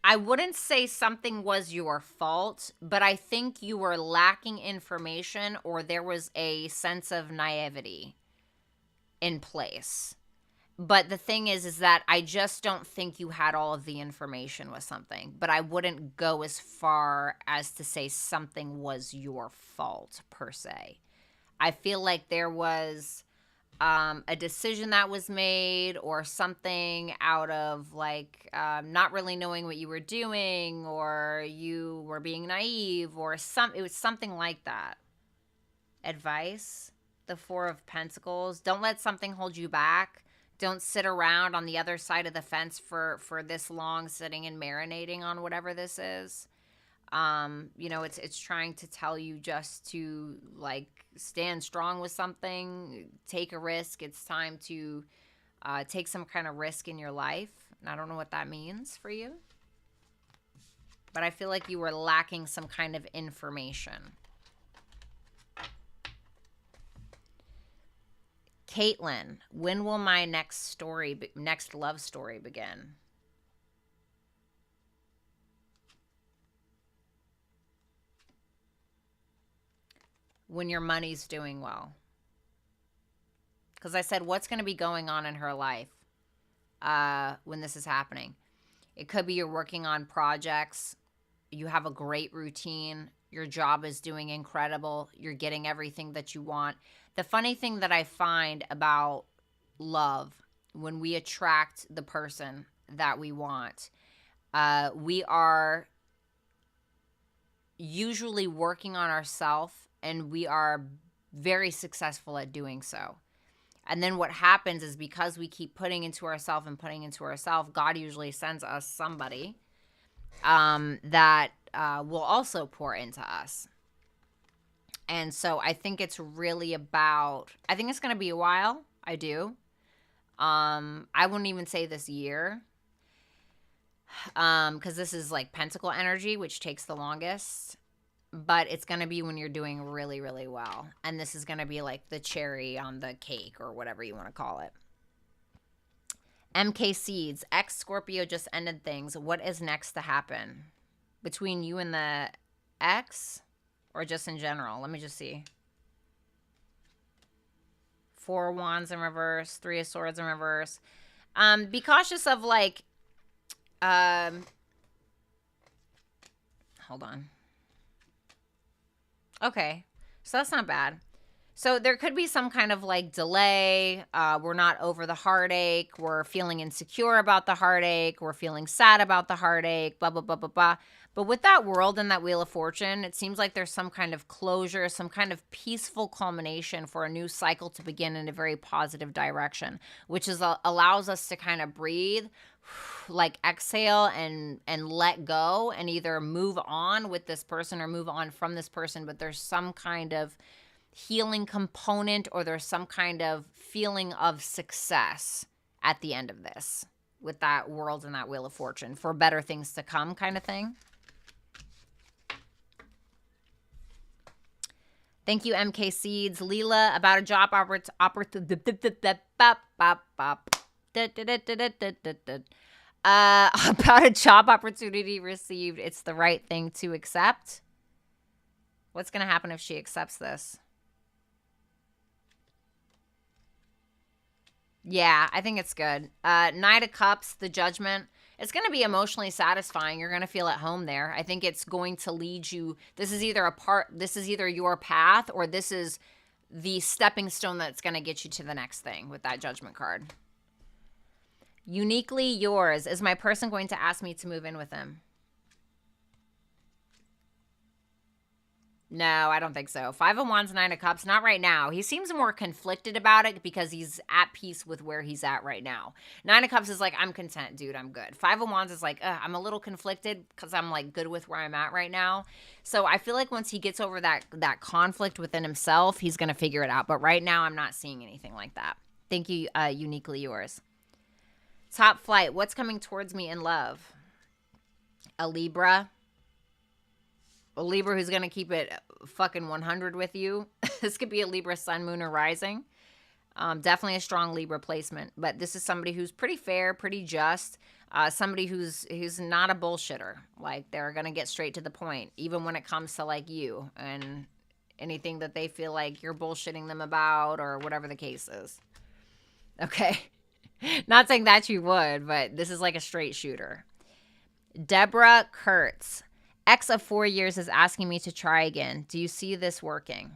I wouldn't say something was your fault, but I think you were lacking information or there was a sense of naivety in place. But the thing is that I just don't think you had all of the information with something. But I wouldn't go as far as to say something was your fault, per se. I feel like there was a decision that was made or something out of like not really knowing what you were doing, or you were being naive, or it was something like that. Advice, the Four of Pentacles. Don't let something hold you back. Don't sit around on the other side of the fence for this long, sitting and marinating on whatever this is. It's trying to tell you just to like stand strong with something, take a risk. It's time to take some kind of risk in your life. And I don't know what that means for you, but I feel like you were lacking some kind of information. Caitlin, when will my next love story begin? When your money's doing well. Because I said, what's going to be going on in her life when this is happening? It could be you're working on projects. You have a great routine. Your job is doing incredible. You're getting everything that you want. The funny thing that I find about love, when we attract the person that we want, we are usually working on ourselves, and we are very successful at doing so. And then what happens is, because we keep putting into ourselves, God usually sends us somebody that will also pour into us. And so I think it's really about, I think it's going to be a while. I do. I wouldn't even say this year. Because this is like Pentacle energy, which takes the longest. But it's going to be when you're doing really, really well. And this is going to be like the cherry on the cake, or whatever you want to call it. MK Seeds, ex-Scorpio just ended things. What is next to happen? Between you and the ex, or just in general? Let me just see. Four of Wands in reverse, Three of Swords in reverse. Be cautious of like, hold on. Okay, so that's not bad. So there could be some kind of like delay. We're not over the heartache. We're feeling insecure about the heartache. We're feeling sad about the heartache, blah, blah, blah, blah, blah. But with that World and that Wheel of Fortune, it seems like there's some kind of closure, some kind of peaceful culmination for a new cycle to begin in a very positive direction, which is allows us to kind of breathe, like exhale and let go, and either move on with this person or move on from this person. But there's some kind of healing component, or there's some kind of feeling of success at the end of this with that World and that Wheel of Fortune, for better things to come kind of thing. Thank you, MK Seeds. Leela, about a job about a job opportunity received. It's the right thing to accept. What's going to happen if she accepts this? Yeah, I think it's good. Knight of Cups, the Judgment. It's going to be emotionally satisfying. You're going to feel at home there. I think it's going to lead you. This is either your path, or this is the stepping stone that's going to get you to the next thing with that Judgment card. Uniquely yours. Is my person going to ask me to move in with him? No, I don't think so. Five of Wands, Nine of Cups, not right now. He seems more conflicted about it because he's at peace with where he's at right now. Nine of Cups is like, I'm content, dude, I'm good. Five of Wands is like, I'm a little conflicted because I'm like good with where I'm at right now. So I feel like once he gets over that conflict within himself, he's going to figure it out. But right now, I'm not seeing anything like that. Thank you, Uniquely Yours. Top Flight, what's coming towards me in love? A Libra. A Libra who's going to keep it fucking 100 with you. This could be a Libra sun, moon, or rising. Definitely a strong Libra placement. But this is somebody who's pretty fair, pretty just. Somebody who's not a bullshitter. Like, they're gonna get straight to the point, even when it comes to like you and anything that they feel like you're bullshitting them about or whatever the case is. Okay. Not saying that you would, but this is like a straight shooter. Deborah Kurtz. Ex of 4 years is asking me to try again. Do you see this working?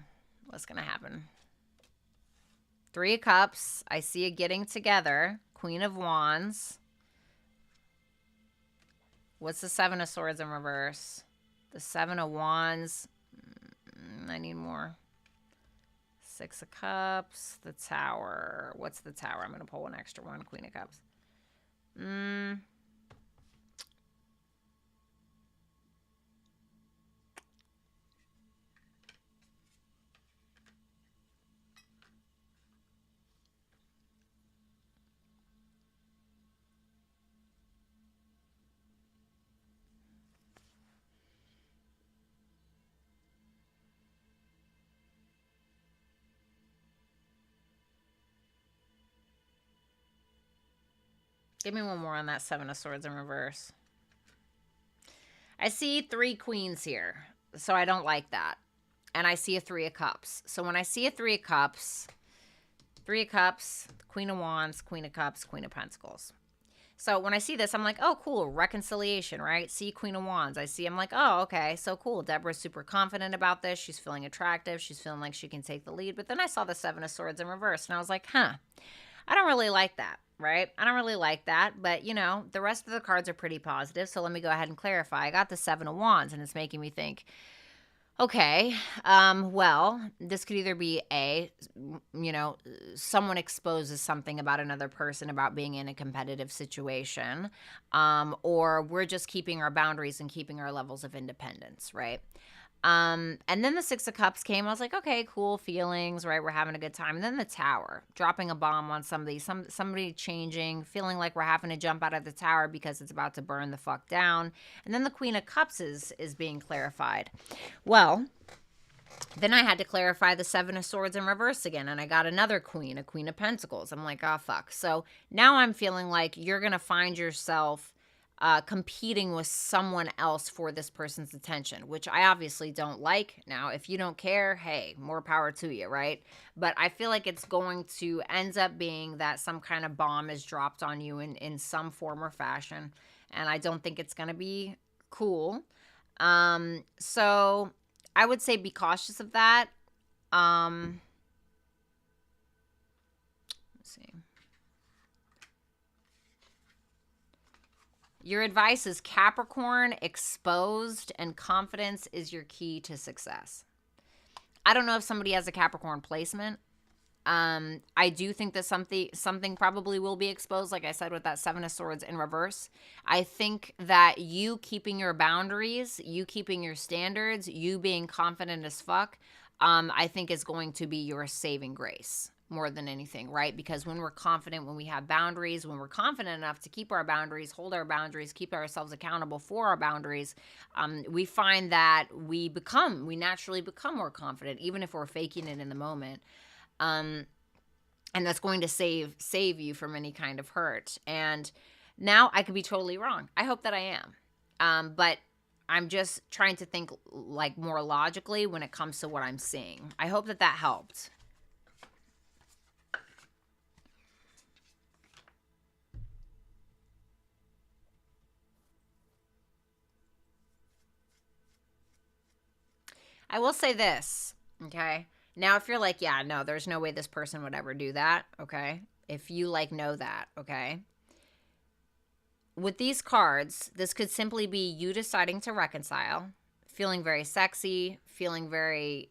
What's going to happen? 3 of Cups. I see it getting together. Queen of Wands. What's the 7 of Swords in reverse? The 7 of Wands. I need more. 6 of Cups. The Tower. What's the Tower? I'm going to pull one extra one. Queen of Cups. Give me one more on that 7 of Swords in reverse. I see 3 queens here, so I don't like that. And I see a 3 of Cups. So when I see a 3 of Cups, Queen of Wands, Queen of Cups, Queen of Pentacles. So when I see this, I'm like, oh, cool, reconciliation, right? See Queen of Wands. I'm like, oh, okay, so cool. Deborah's super confident about this. She's feeling attractive. She's feeling like she can take the lead. But then I saw the 7 of Swords in reverse, and I was like, I don't really like that. Right? I don't really like that, but you know, the rest of the cards are pretty positive. So let me go ahead and clarify. I got the 7 of Wands and it's making me think, okay, well, this could either be someone exposes something about another person about being in a competitive situation, or we're just keeping our boundaries and keeping our levels of independence, right? And then the 6 of Cups came. I was like, okay, cool feelings, right? We're having a good time. And then the Tower, dropping a bomb on somebody changing, feeling like we're having to jump out of the tower because it's about to burn the fuck down. And then the Queen of Cups is being clarified. Well, then I had to clarify the 7 of Swords in reverse again, and I got another queen, a Queen of Pentacles. I'm like, oh, fuck. So now I'm feeling like you're going to find yourself competing with someone else for this person's attention, which I obviously don't like. Now, if you don't care, hey, more power to you, right? But I feel like it's going to end up being that some kind of bomb is dropped on you in some form or fashion, and I don't think it's going to be cool. So I would say be cautious of that. Let's see. Your advice is Capricorn, exposed, and confidence is your key to success. I don't know if somebody has a Capricorn placement. I do think that something probably will be exposed, like I said, with that 7 of Swords in reverse. I think that you keeping your boundaries, you keeping your standards, you being confident as fuck, I think is going to be your saving grace more than anything, right? Because when we're confident, when we have boundaries, when we're confident enough to keep our boundaries, hold our boundaries, keep ourselves accountable for our boundaries, we find that we naturally become more confident, even if we're faking it in the moment. And that's going to save you from any kind of hurt. And now I could be totally wrong. I hope that I am. But I'm just trying to think like more logically when it comes to what I'm seeing. I hope that helped. I will say this, okay? Now, if you're like, yeah, no, there's no way this person would ever do that, okay? If you, like, know that, okay? With these cards, this could simply be you deciding to reconcile, feeling very sexy, feeling very,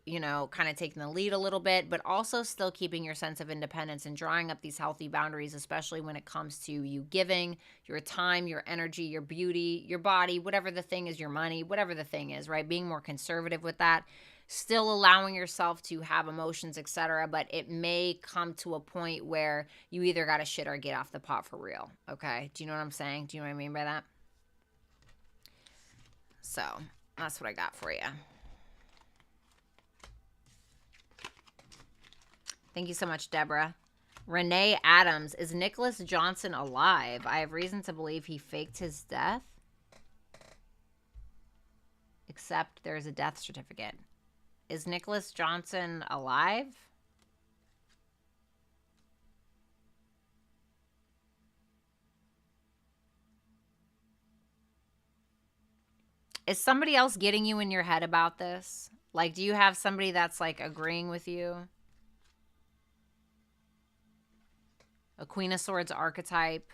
kind of taking the lead a little bit, but also still keeping your sense of independence and drawing up these healthy boundaries, especially when it comes to you giving your time, your energy, your beauty, your body, whatever the thing is, your money, whatever the thing is, right? Being more conservative with that, still allowing yourself to have emotions, etc. But it may come to a point where you either got to shit or get off the pot for real, okay? Do you know what I'm saying? Do you know what I mean by that? So that's what I got for you. Thank you so much, Deborah. Renee Adams, is Nicholas Johnson alive? I have reason to believe he faked his death. Except there's a death certificate. Is Nicholas Johnson alive? Is somebody else getting you in your head about this? Like, do you have somebody that's like agreeing with you? A Queen of Swords archetype.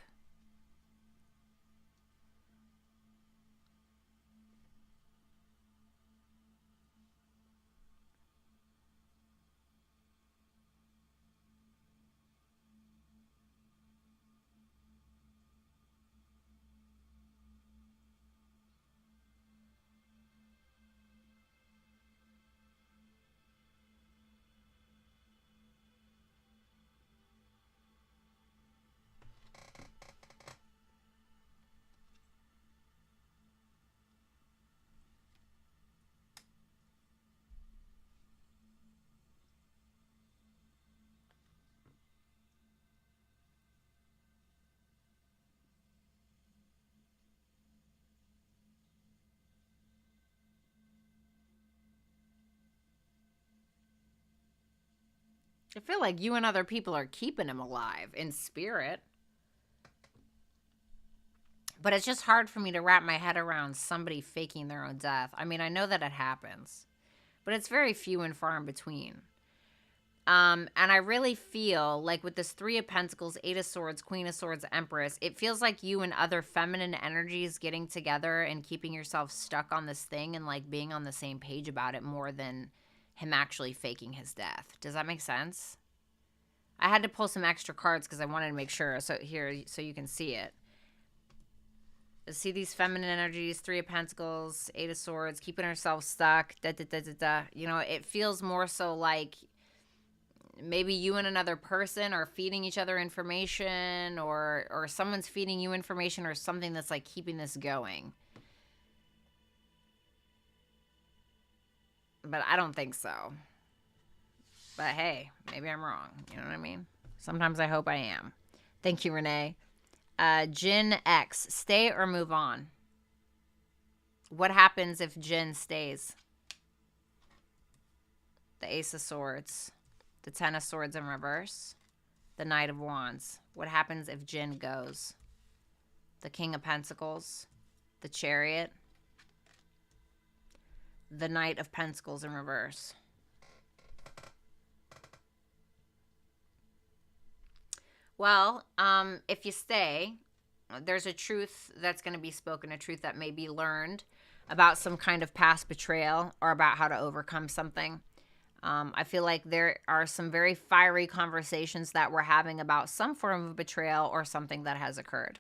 I feel like you and other people are keeping him alive in spirit. But it's just hard for me to wrap my head around somebody faking their own death. I mean, I know that it happens, but it's very few and far in between. And I really feel like with this Three of Pentacles, Eight of Swords, Queen of Swords, Empress, it feels like you and other feminine energies getting together and keeping yourself stuck on this thing and like being on the same page about it more than him actually faking his death. Does that make sense? I had to pull some extra cards because I wanted to make sure. So here, so you can see it. See these feminine energies, Three of Pentacles, Eight of Swords, keeping herself stuck, da da da da da. You know, it feels more so like maybe you and another person are feeding each other information, or someone's feeding you information, or something that's like keeping this going. But I don't think so. But hey, maybe I'm wrong. You know what I mean? Sometimes I hope I am. Thank you, Renee. Jin X, stay or move on? What happens if Jin stays? The Ace of Swords, the Ten of Swords in reverse, the Knight of Wands. What happens if Jin goes? The King of Pentacles, the Chariot, the Knight of Pentacles in reverse. Well, if you stay, there's a truth that's going to be spoken, a truth that may be learned about some kind of past betrayal or about how to overcome something. I feel like there are some very fiery conversations that we're having about some form of betrayal or something that has occurred.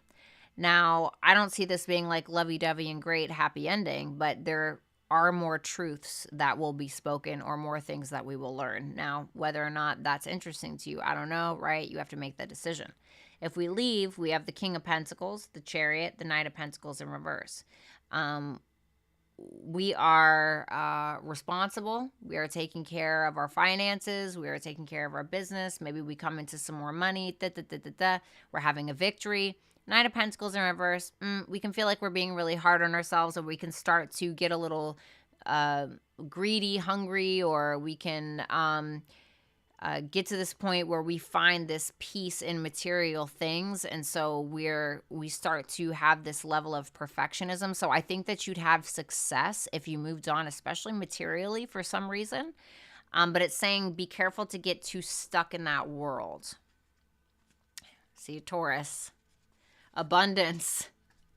Now, I don't see this being like lovey-dovey and great happy ending, but there are more truths that will be spoken or more things that we will learn. Now, whether or not that's interesting to you, I don't know, right? You have to make that decision. If we leave, we have the King of Pentacles, the Chariot, the Knight of Pentacles in reverse. We are responsible. We are taking care of our finances. We are taking care of our business. Maybe we come into some more money. We're having a victory. Nine of Pentacles in reverse. We can feel like we're being really hard on ourselves, or we can start to get a little greedy, hungry, or we can get to this point where we find this peace in material things, and so we start to have this level of perfectionism. So I think that you'd have success if you moved on, especially materially for some reason. But it's saying be careful to get too stuck in that world. See, Taurus. Abundance.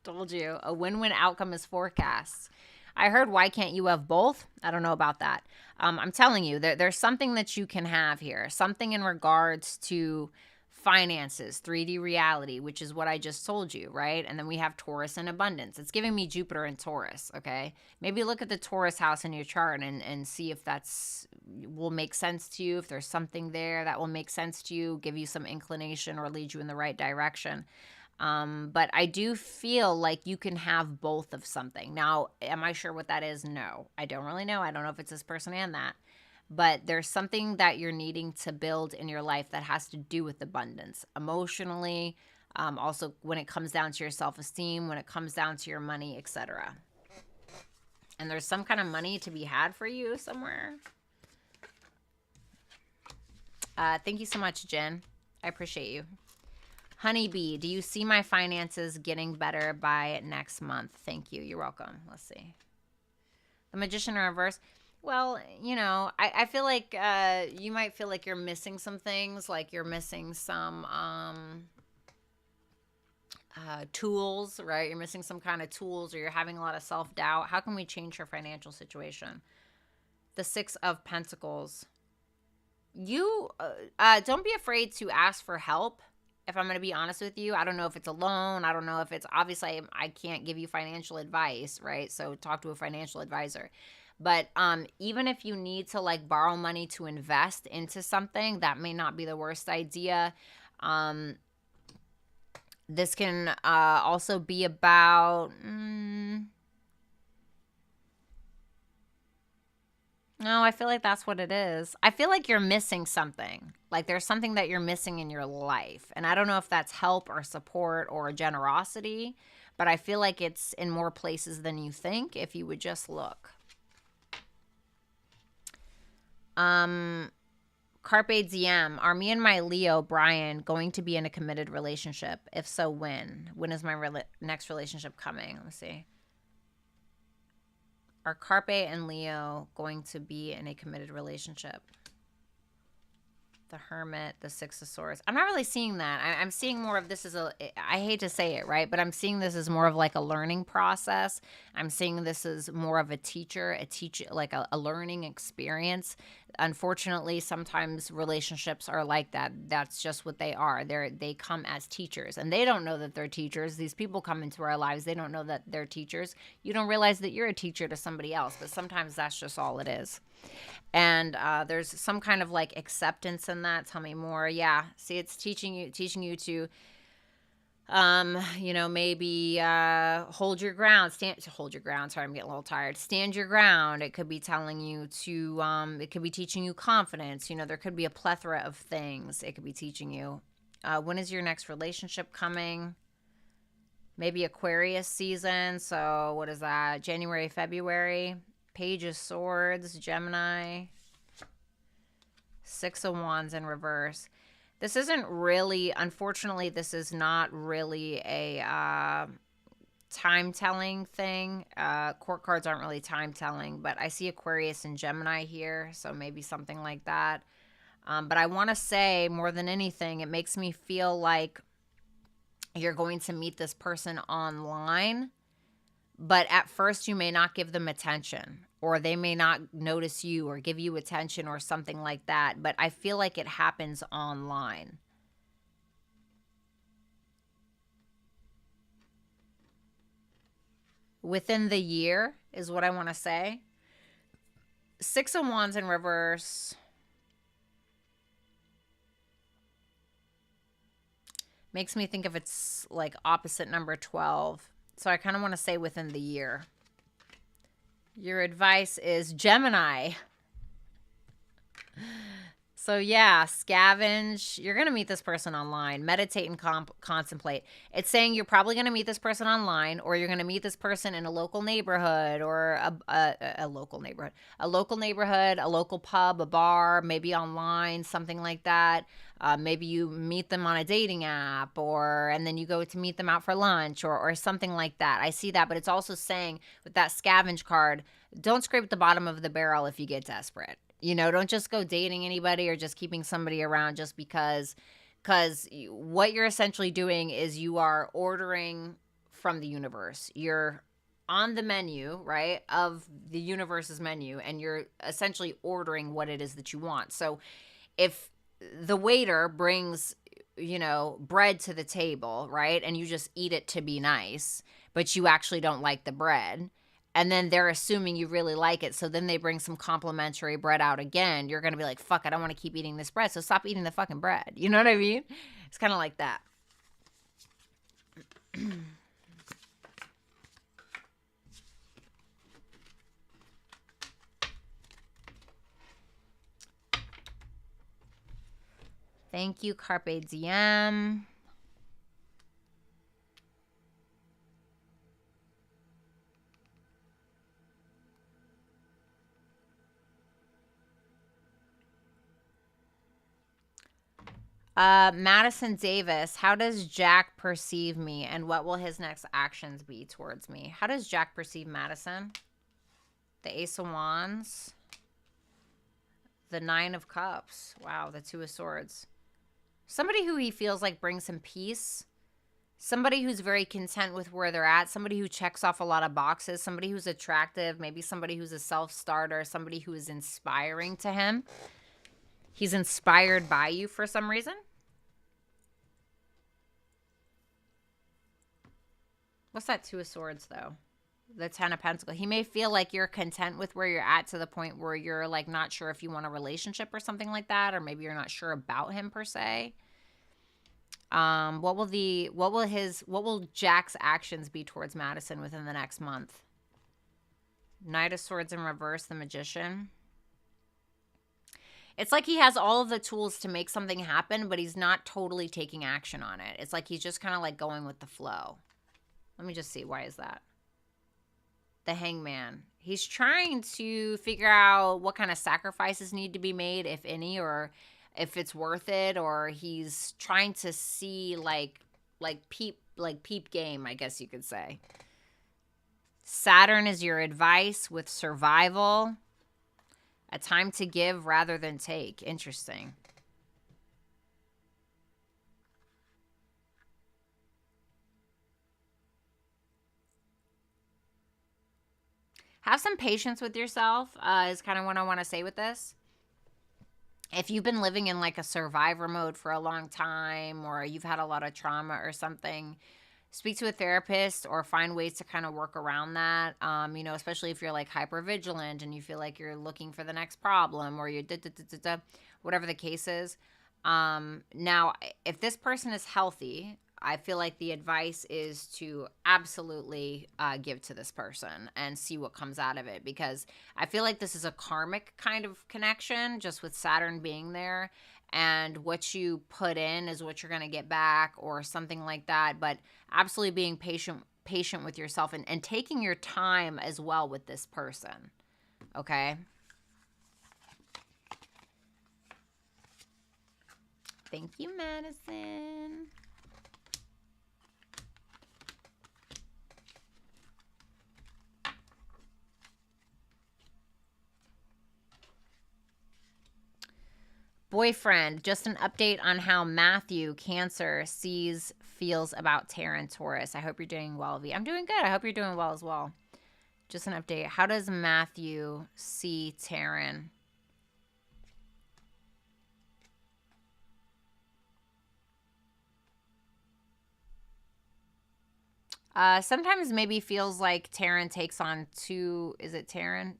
Told you. A win-win outcome is forecast. I heard, why can't you have both? I don't know about that. I'm telling you, there's something that you can have here. Something in regards to finances, 3D reality, which is what I just told you, right? And then we have Taurus and abundance. It's giving me Jupiter and Taurus, okay? Maybe look at the Taurus house in your chart and see if that's will make sense to you, if there's something there that will make sense to you, give you some inclination or lead you in the right direction. But I do feel like you can have both of something. Now, am I sure what that is? No, I don't really know. I don't know if it's this person and that. but there's something that you're needing to build in your life that has to do with abundance emotionally, also when it comes down to your self-esteem, when it comes down to your money, etc. And there's some kind of money to be had for you somewhere. Thank you so much, Jen. I appreciate you. Honeybee, do you see my finances getting better by next month? Thank you. You're welcome. Let's see. The Magician in reverse. Well, you know, I feel like you might feel like you're missing some things, like you're missing some tools, right? You're missing some kind of tools, or you're having a lot of self-doubt. How can we change your financial situation? The Six of Pentacles. You don't be afraid to ask for help. If I'm going to be honest with you, I don't know if it's a loan. I don't know if it's, obviously I can't give you financial advice, right? So talk to a financial advisor. But even if you need to like borrow money to invest into something, that may not be the worst idea. This can also be about... No, I feel like that's what it is. I feel like you're missing something. Like there's something that you're missing in your life. And I don't know if that's help or support or generosity, but I feel like it's in more places than you think if you would just look. Carpe Diem. Are me and my Leo, Brian, going to be in a committed relationship? If so, when? When is my next relationship coming? Let me see. Are Carpe and Leo going to be in a committed relationship? The Hermit, the Six of Swords. I'm not really seeing that. I'm seeing more of this as I hate to say it, right? But I'm seeing this as more of like a learning process. I'm seeing this as more of a like a learning experience. Unfortunately, sometimes relationships are like that. That's just what they are. They come as teachers, and they don't know that they're teachers. These people come into our lives. They don't know that they're teachers. You don't realize that you're a teacher to somebody else, but sometimes that's just all it is. And there's some kind of like acceptance in that. Tell me more. Yeah. See, it's teaching you to, you know, maybe hold your ground. Hold your ground. Sorry, I'm getting a little tired. Stand your ground. It could be telling you to, it could be teaching you confidence. You know, there could be a plethora of things it could be teaching you. When is your next relationship coming? Maybe Aquarius season. So what is that? January, February. Page of Swords, Gemini, Six of Wands in reverse. This isn't really, unfortunately, this is not really a time-telling thing. Court cards aren't really time-telling, but I see Aquarius and Gemini here, so maybe something like that. But I want to say, more than anything, it makes me feel like you're going to meet this person online, but at first you may not give them attention, or they may not notice you or give you attention or something like that. But I feel like it happens online. Within the year is what I want to say. Six of Wands in reverse. Makes me think if it's like opposite number 12. So I kind of want to say within the year. Your advice is Gemini. So yeah, scavenge. You're going to meet this person online. Meditate and contemplate. It's saying you're probably going to meet this person online, or you're going to meet this person in a local neighborhood, or a local neighborhood. A local neighborhood, a local pub, a bar, maybe online, something like that. Maybe you meet them on a dating app, and then you go to meet them out for lunch, or something like that. I see that, but it's also saying with that scavenge card, don't scrape the bottom of the barrel if you get desperate. You know, don't just go dating anybody or just keeping somebody around just because what you're essentially doing is you are ordering from the universe. You're on the menu, right, of the universe's menu, and you're essentially ordering what it is that you want. So if the waiter brings, you know, bread to the table, right, and you just eat it to be nice, but you actually don't like the bread, and then they're assuming you really like it, so then they bring some complimentary bread out again, you're going to be like, fuck, I don't want to keep eating this bread, so stop eating the fucking bread. You know what I mean? It's kind of like that. Thank you, Carpe Diem. Madison Davis, how does Jack perceive me and what will his next actions be towards me? How does Jack perceive Madison? The Ace of Wands. The Nine of Cups. Wow, the Two of Swords. Somebody who he feels like brings him peace. Somebody who's very content with where they're at. Somebody who checks off a lot of boxes. Somebody who's attractive. Maybe somebody who's a self-starter. Somebody who is inspiring to him. He's inspired by you for some reason. What's that Two of Swords, though? The Ten of Pentacles. He may feel like you're content with where you're at to the point where you're like not sure if you want a relationship or something like that, or maybe you're not sure about him per se. What will Jack's actions be towards Madison within the next month? Knight of Swords in reverse, the Magician. It's like he has all of the tools to make something happen, but he's not totally taking action on it. It's like he's just kind of like going with the flow. Let me just see. Why is that? The Hangman. He's trying to figure out what kind of sacrifices need to be made, if any, or if it's worth it, or he's trying to see like peep game, I guess you could say. Saturn is your advice with survival. A time to give rather than take. Interesting. Have some patience with yourself is kind of what I want to say with this. If you've been living in like a survivor mode for a long time, or you've had a lot of trauma or something, speak to a therapist or find ways to kind of work around that. You know, especially if you're like hyper vigilant and you feel like you're looking for the next problem, or you're whatever the case is. Now, if this person is healthy, I feel like the advice is to absolutely give to this person and see what comes out of it, because I feel like this is a karmic kind of connection, just with Saturn being there, and what you put in is what you're going to get back, or something like that. But absolutely being patient with yourself, and taking your time as well with this person. Okay? Thank you, Madison. Boyfriend, just an update on how Matthew, Cancer, feels about Taryn, Taurus. I hope you're doing well, V. I'm doing good. I hope you're doing well as well. Just an update. How does Matthew see Taryn? Sometimes maybe feels like Taryn takes on too... Is it Taryn?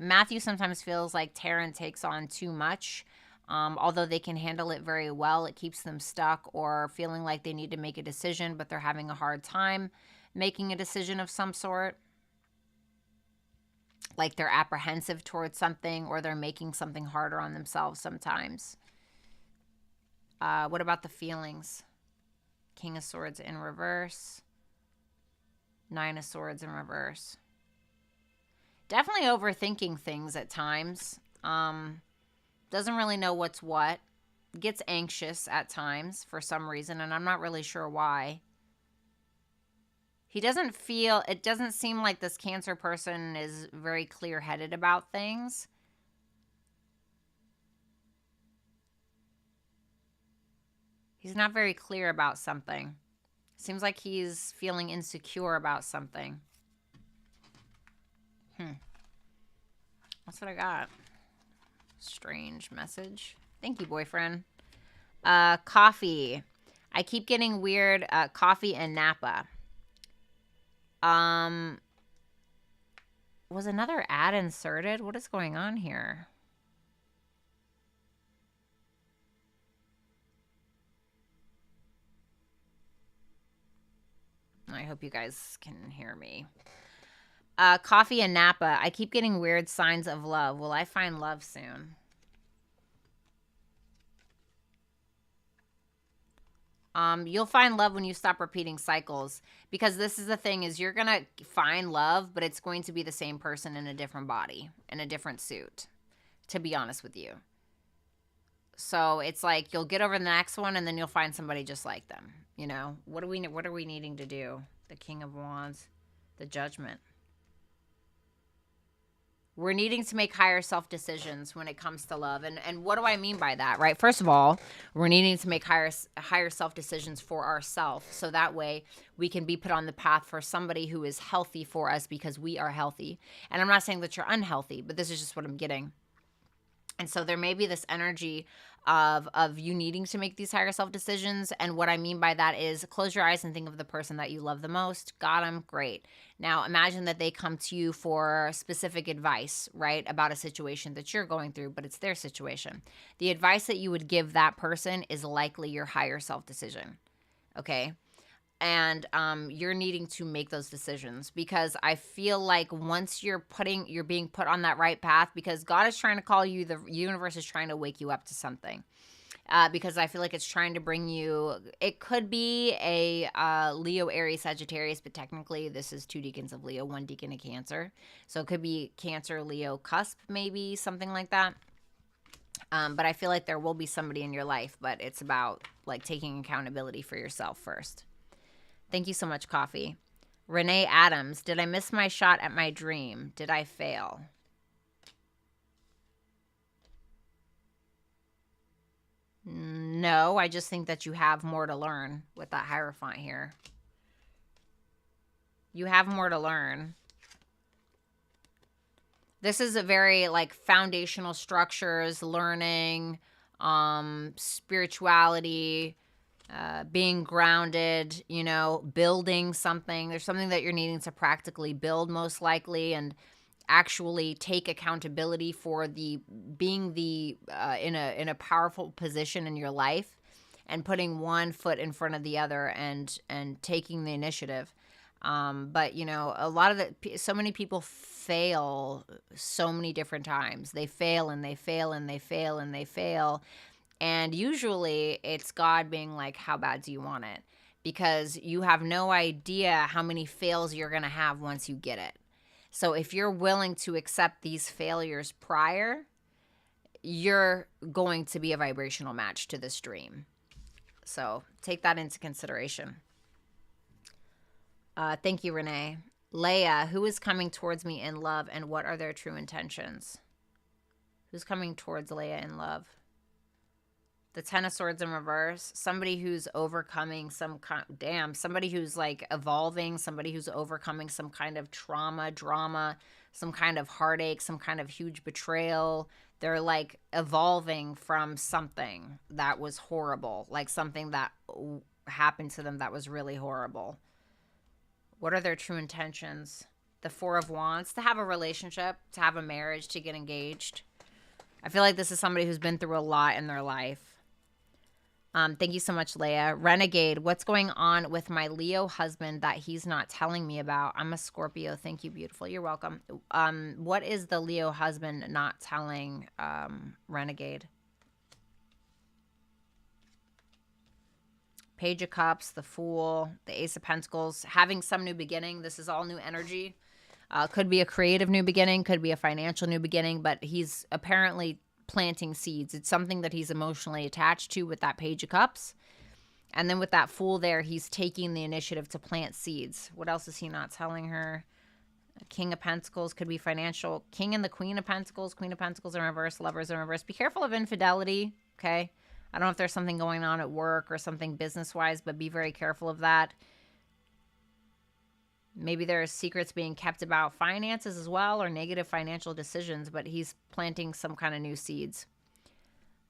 Matthew sometimes feels like Taryn takes on too much. Although they can handle it very well, it keeps them stuck or feeling like they need to make a decision, but they're having a hard time making a decision of some sort. Like they're apprehensive towards something, or they're making something harder on themselves sometimes. What about the feelings? King of Swords in reverse. Nine of Swords in reverse. Definitely overthinking things at times. Doesn't really know what's what. Gets anxious at times for some reason, and I'm not really sure why. It doesn't seem like this Cancer person is very clear-headed about things. He's not very clear about something. Seems like he's feeling insecure about something. That's what I got. Strange message. Thank you, boyfriend. Coffee. I keep getting weird coffee and Napa. Was another ad inserted? What is going on here? I hope you guys can hear me. Coffee and Napa. I keep getting weird signs of love. Will I find love soon? You'll find love when you stop repeating cycles, because this is the thing, is you're going to find love, but it's going to be the same person in a different body, in a different suit, to be honest with you. So it's like you'll get over the next one and then you'll find somebody just like them. You know, what are we needing to do? The King of Wands, the Judgment. We're needing to make higher self-decisions when it comes to love. And what do I mean by that, right? First of all, we're needing to make higher self-decisions for ourselves. So that way we can be put on the path for somebody who is healthy for us, because we are healthy. And I'm not saying that you're unhealthy, but this is just what I'm getting. And so there may be this energy of you needing to make these higher self decisions. And what I mean by that is, close your eyes and think of the person that you love the most. Got them? Great. Now imagine that they come to you for specific advice, right, about a situation that you're going through, but it's their situation. The advice that you would give that person is likely your higher self decision. Okay. And you're needing to make those decisions, because I feel like once you're being put on that right path, because God is trying to call you, the universe is trying to wake you up to something, because I feel like it's trying to bring you, it could be a Leo, Aries, Sagittarius, but technically this is 2 decans of Leo, 1 decan of Cancer. So it could be Cancer, Leo cusp, maybe something like that. But I feel like there will be somebody in your life, but it's about like taking accountability for yourself first. Thank you so much, Coffee. Renee Adams, did I miss my shot at my dream? Did I fail? No, I just think that you have more to learn with that Hierophant here. You have more to learn. This is a very like foundational structures, learning, spirituality, being grounded, you know, building something. There's something that you're needing to practically build, most likely, and actually take accountability for being in a powerful position in your life, and putting one foot in front of the other, and taking the initiative. But you know, so many people fail so many different times. They fail and they fail and they fail and they fail. And usually it's God being like, how bad do you want it? Because you have no idea how many fails you're going to have once you get it. So if you're willing to accept these failures prior, you're going to be a vibrational match to this dream. So take that into consideration. Thank you, Renee. Leia, who is coming towards me in love, and what are their true intentions? Who's coming towards Leia in love? The 10 of Swords in reverse. Somebody who's overcoming somebody who's like evolving, somebody who's overcoming some kind of drama, some kind of heartache, some kind of huge betrayal. They're like evolving from something that was horrible, like something that happened to them that was really horrible. What are their true intentions? The 4 of Wands, to have a relationship, to have a marriage, to get engaged. I feel like this is somebody who's been through a lot in their life. Thank you so much, Leia. Renegade, what's going on with my Leo husband that he's not telling me about? I'm a Scorpio. Thank you, beautiful. You're welcome. What is the Leo husband not telling Renegade? Page of Cups, the Fool, the Ace of Pentacles, having some new beginning. This is all new energy. Could be a creative new beginning, could be a financial new beginning, but he's apparently planting seeds. It's something that he's emotionally attached to with that Page of Cups. And then with that Fool there, he's taking the initiative to plant seeds. What else is he not telling her? King of Pentacles could be financial. King and the Queen of Pentacles. Queen of Pentacles in reverse. Lovers in reverse. Be careful of infidelity, okay? I don't know if there's something going on at work or something business-wise, but be very careful of that. Maybe there are secrets being kept about finances as well, or negative financial decisions, but he's planting some kind of new seeds.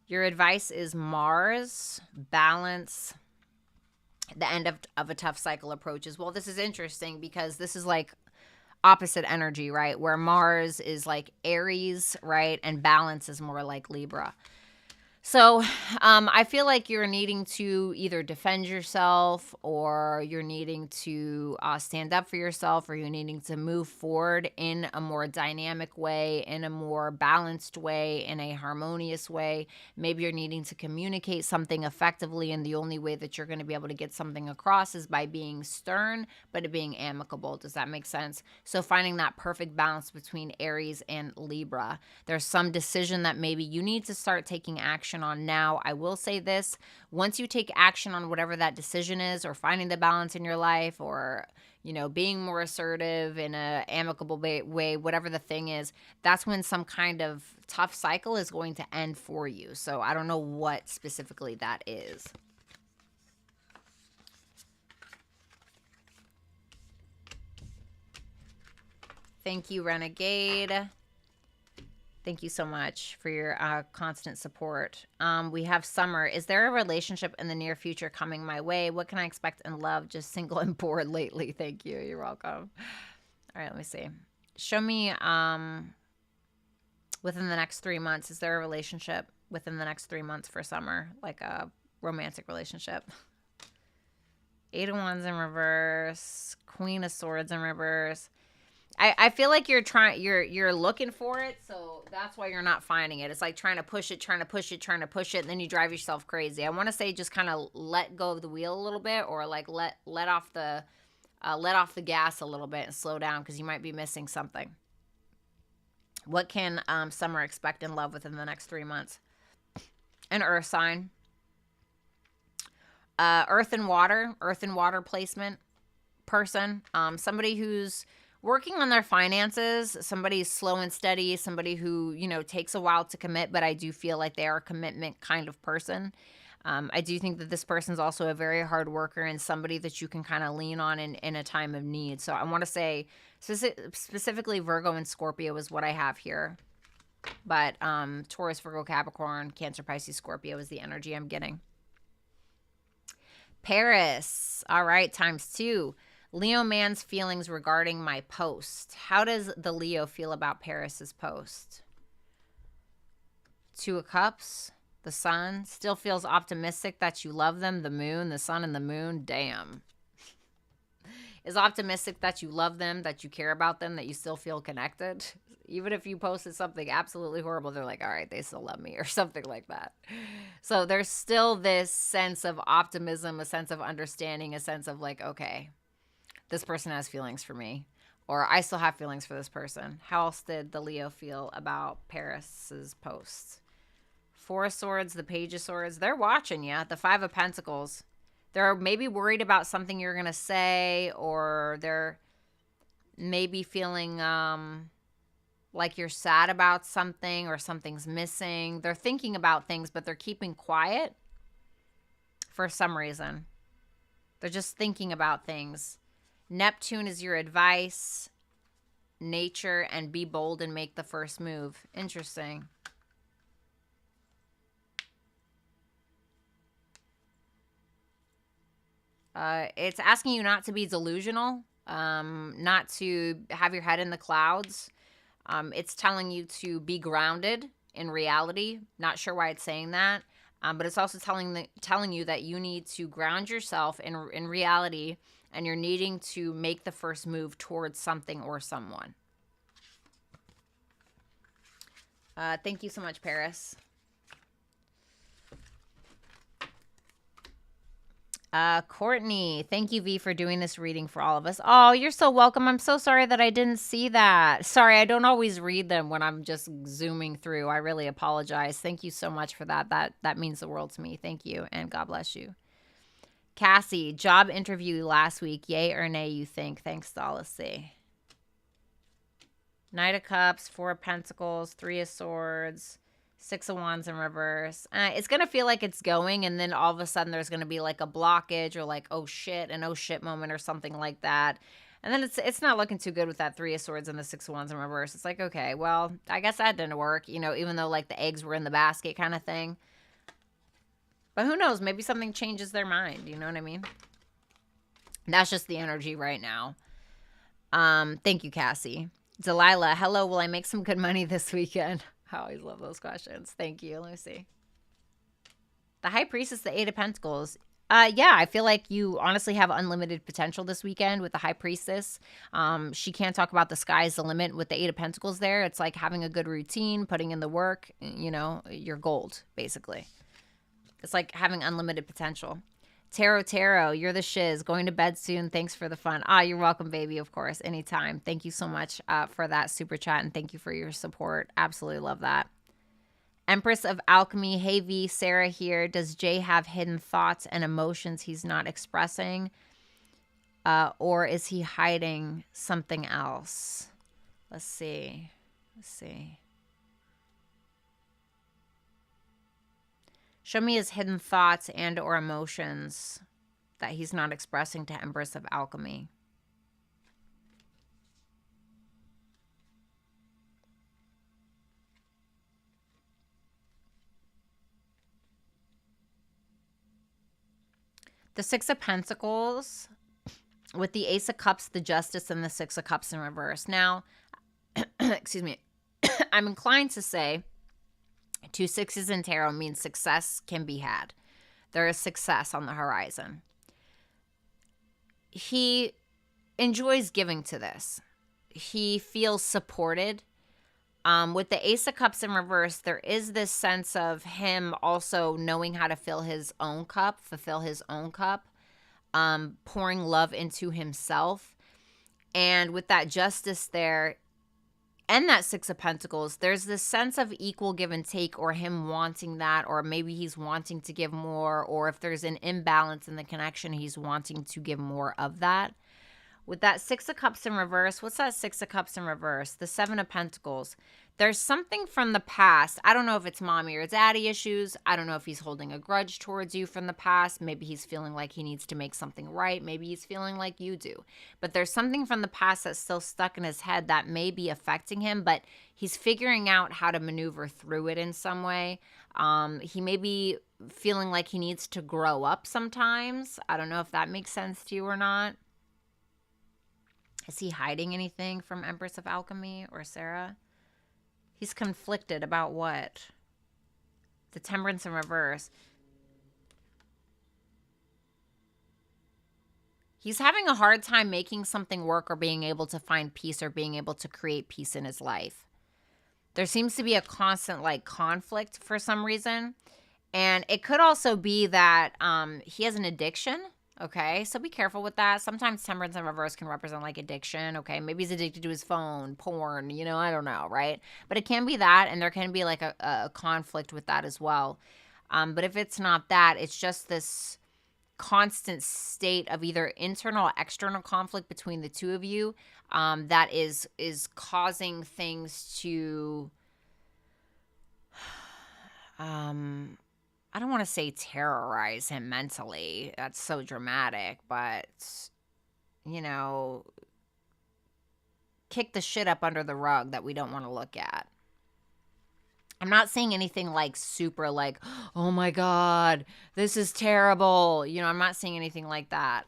Your advice is Mars, balance, the end of a tough cycle approaches. Well, this is interesting because this is like opposite energy, right? Where Mars is like Aries, right? And balance is more like Libra. So I feel like you're needing to either defend yourself, or you're needing to stand up for yourself, or you're needing to move forward in a more dynamic way, in a more balanced way, in a harmonious way. Maybe you're needing to communicate something effectively, and the only way that you're going to be able to get something across is by being stern, but being amicable. Does that make sense? So finding that perfect balance between Aries and Libra. There's some decision that maybe you need to start taking action on now. I will say this: once you take action on whatever that decision is, or finding the balance in your life, or being more assertive in a amicable way, whatever the thing is, that's when some kind of tough cycle is going to end for you. So I don't know what specifically that is. Thank you, Renegade. Thank you so much for your constant support. We have Summer. Is there a relationship in the near future coming my way? What can I expect in love? Just single and bored lately. Thank you. You're welcome. All right, let me see. Show me within the next 3 months. Is there a relationship within the next 3 months for Summer? Like a romantic relationship? 8 of Wands in reverse. Queen of Swords in reverse. I feel like you're looking for it, so that's why you're not finding it. It's like trying to push it, and then you drive yourself crazy. I want to say just kind of let go of the wheel a little bit, or like let off the gas a little bit and slow down, because you might be missing something. What can Summer expect in love within the next 3 months? An earth sign. Earth and water placement person. Somebody who's working on their finances, somebody slow and steady, somebody who, takes a while to commit, but I do feel like they are a commitment kind of person. I do think that this person's also a very hard worker, and somebody that you can kind of lean on in a time of need. So I want to say specifically Virgo and Scorpio is what I have here. But Taurus, Virgo, Capricorn, Cancer, Pisces, Scorpio is the energy I'm getting. Paris. All right, ×2. Leo man's feelings regarding my post. How does the Leo feel about Paris's post? 2 of Cups. The Sun. Still feels optimistic that you love them. The Moon. The Sun and the Moon. Damn. Is optimistic that you love them, that you care about them, that you still feel connected. Even if you posted something absolutely horrible, they're like, all right, they still love me, or something like that. So there's still this sense of optimism, a sense of understanding, a sense of like, okay, this person has feelings for me, or I still have feelings for this person. How else did the Leo feel about Paris's post? 4 of Swords, the Page of Swords. They're watching you. The 5 of Pentacles. They're maybe worried about something you're going to say, or they're maybe feeling like you're sad about something, or something's missing. They're thinking about things, but they're keeping quiet for some reason. They're just thinking about things. Neptune is your advice, nature, and be bold and make the first move. Interesting. It's asking you not to be delusional, not to have your head in the clouds. It's telling you to be grounded in reality. Not sure why it's saying that, but it's also telling you that you need to ground yourself in reality, and you're needing to make the first move towards something or someone. Thank you so much, Paris. Courtney, thank you, V, for doing this reading for all of us. Oh, you're so welcome. I'm so sorry that I didn't see that. Sorry, I don't always read them when I'm just zooming through. I really apologize. Thank you so much for that. That means the world to me. Thank you, and God bless you. Cassie, job interview last week. Yay or nay, you think? Thanks, Dalacy. Knight of Cups, 4 of Pentacles, 3 of Swords, 6 of Wands in reverse. It's going to feel like it's going, and then all of a sudden there's going to be like a blockage, or like, oh shit, an oh shit moment, or something like that. And then it's not looking too good with that 3 of Swords and the 6 of Wands in reverse. It's like, okay, well, I guess that didn't work, even though like the eggs were in the basket kind of thing. But who knows? Maybe something changes their mind. You know what I mean? That's just the energy right now. Thank you, Cassie. Delilah, hello. Will I make some good money this weekend? I always love those questions. Thank you. Let me see. The High Priestess, the Eight of Pentacles. Yeah, I feel like you honestly have unlimited potential this weekend with the High Priestess. She can't talk about the sky's the limit with the Eight of Pentacles there. It's like having a good routine, putting in the work, you know, you're gold, basically. It's like having unlimited potential. Tarot, you're the shiz. Going to bed soon. Thanks for the fun. You're welcome, baby, of course. Anytime. Thank you so much for that super chat, and thank you for your support. Absolutely love that. Empress of Alchemy. Hey, V. Sarah here. Does Jay have hidden thoughts and emotions he's not expressing? Or is he hiding something else? Let's see. Show me his hidden thoughts and or emotions that he's not expressing to Empress of Alchemy. The Six of Pentacles with the Ace of Cups, the Justice, and the Six of Cups in reverse. Now, excuse me, I'm inclined to say 2 sixes in tarot means success can be had. There is success on the horizon. He enjoys giving to this. He feels supported. With the Ace of Cups in reverse, there is this sense of him also knowing how to fulfill his own cup, pouring love into himself. And with that Justice there and that Six of Pentacles, there's this sense of equal give and take, or him wanting that, or maybe he's wanting to give more, or if there's an imbalance in the connection, he's wanting to give more of that. With that Six of Cups in reverse, what's that Six of Cups in reverse? The Seven of Pentacles. There's something from the past. I don't know if it's mommy or daddy issues. I don't know if he's holding a grudge towards you from the past. Maybe he's feeling like he needs to make something right. Maybe he's feeling like you do. But there's something from the past that's still stuck in his head that may be affecting him, but he's figuring out how to maneuver through it in some way. He may be feeling like he needs to grow up sometimes. I don't know if that makes sense to you or not. Is he hiding anything from Empress of Alchemy or Sarah? He's conflicted about what? The Temperance in reverse. He's having a hard time making something work or being able to find peace or being able to create peace in his life. There seems to be a constant conflict for some reason. And it could also be that he has an addiction. Okay, so be careful with that. Sometimes Temperance in reverse can represent addiction. Okay, maybe he's addicted to his phone, porn, I don't know, right? But it can be that, and there can be a conflict with that as well. But if it's not that, it's just this constant state of either internal or external conflict between the two of you that is causing things to I don't want to say terrorize him mentally. That's so dramatic, but, kick the shit up under the rug that we don't want to look at. I'm not saying anything super oh my God, this is terrible. I'm not saying anything like that.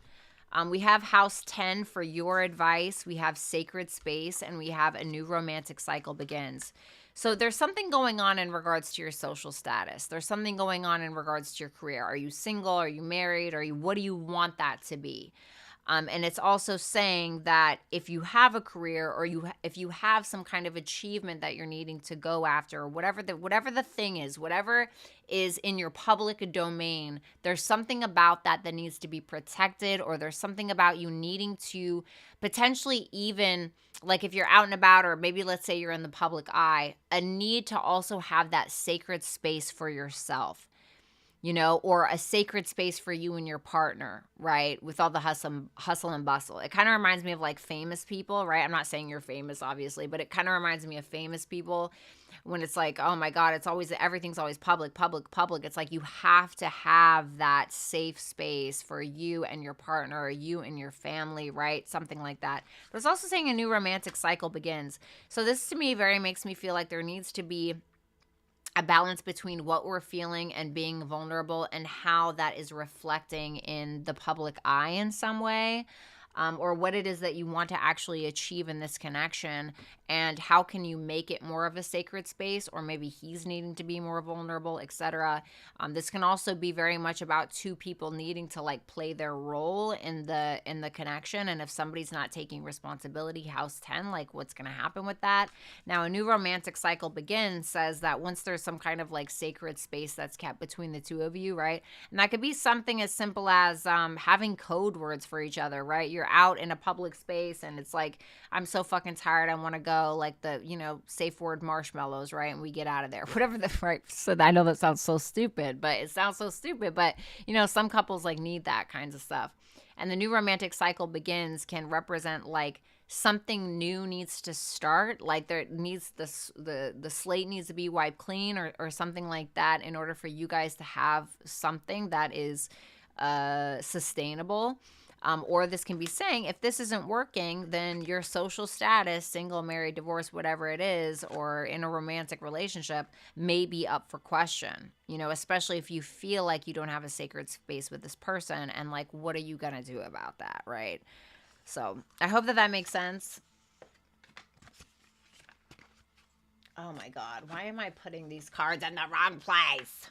We have House 10 for your advice. We have Sacred Space, and we have A New Romantic Cycle Begins. So there's something going on in regards to your social status. There's something going on in regards to your career. Are you single? Are you married? What do you want that to be? And it's also saying that if you have a career or if you have some kind of achievement that you're needing to go after, or whatever the thing is, whatever is in your public domain, there's something about that needs to be protected, or there's something about you needing to potentially even, if you're out and about, or maybe let's say you're in the public eye, a need to also have that sacred space for yourself. Or a sacred space for you and your partner, right? With all the hustle and bustle. It kind of reminds me of famous people, right? I'm not saying you're famous, obviously, but it kind of reminds me of famous people when it's oh my God, everything's always public. It's you have to have that safe space for you and your partner, or you and your family, right? Something like that. But it's also saying a new romantic cycle begins. So this to me makes me feel like there needs to be a balance between what we're feeling and being vulnerable, and how that is reflecting in the public eye in some way. or what it is that you want to actually achieve in this connection, and how can you make it more of a sacred space, or maybe he's needing to be more vulnerable, etc. This can also be very much about two people needing to like play their role in the connection, and if somebody's not taking responsibility, house 10, like what's going to happen with that. Now, a new romantic cycle begins says that once there's some kind of like sacred space that's kept between the two of you, right? And that could be something as simple as having code words for each other, right? You're out in a public space and it's like, I'm so fucking tired, I want to go, like the, safe word marshmallows, right? And we get out of there, whatever the right. So I know that sounds so stupid, but some couples like need that kinds of stuff. And the new romantic cycle begins can represent like something new needs to start, like there needs the slate needs to be wiped clean, or something like that, in order for you guys to have something that is sustainable. Or this can be saying, if this isn't working, then your social status, single, married, divorced, whatever it is, or in a romantic relationship, may be up for question, especially if you feel like you don't have a sacred space with this person, and like, what are you going to do about that, right? So I hope that makes sense. Oh my God, why am I putting these cards in the wrong place?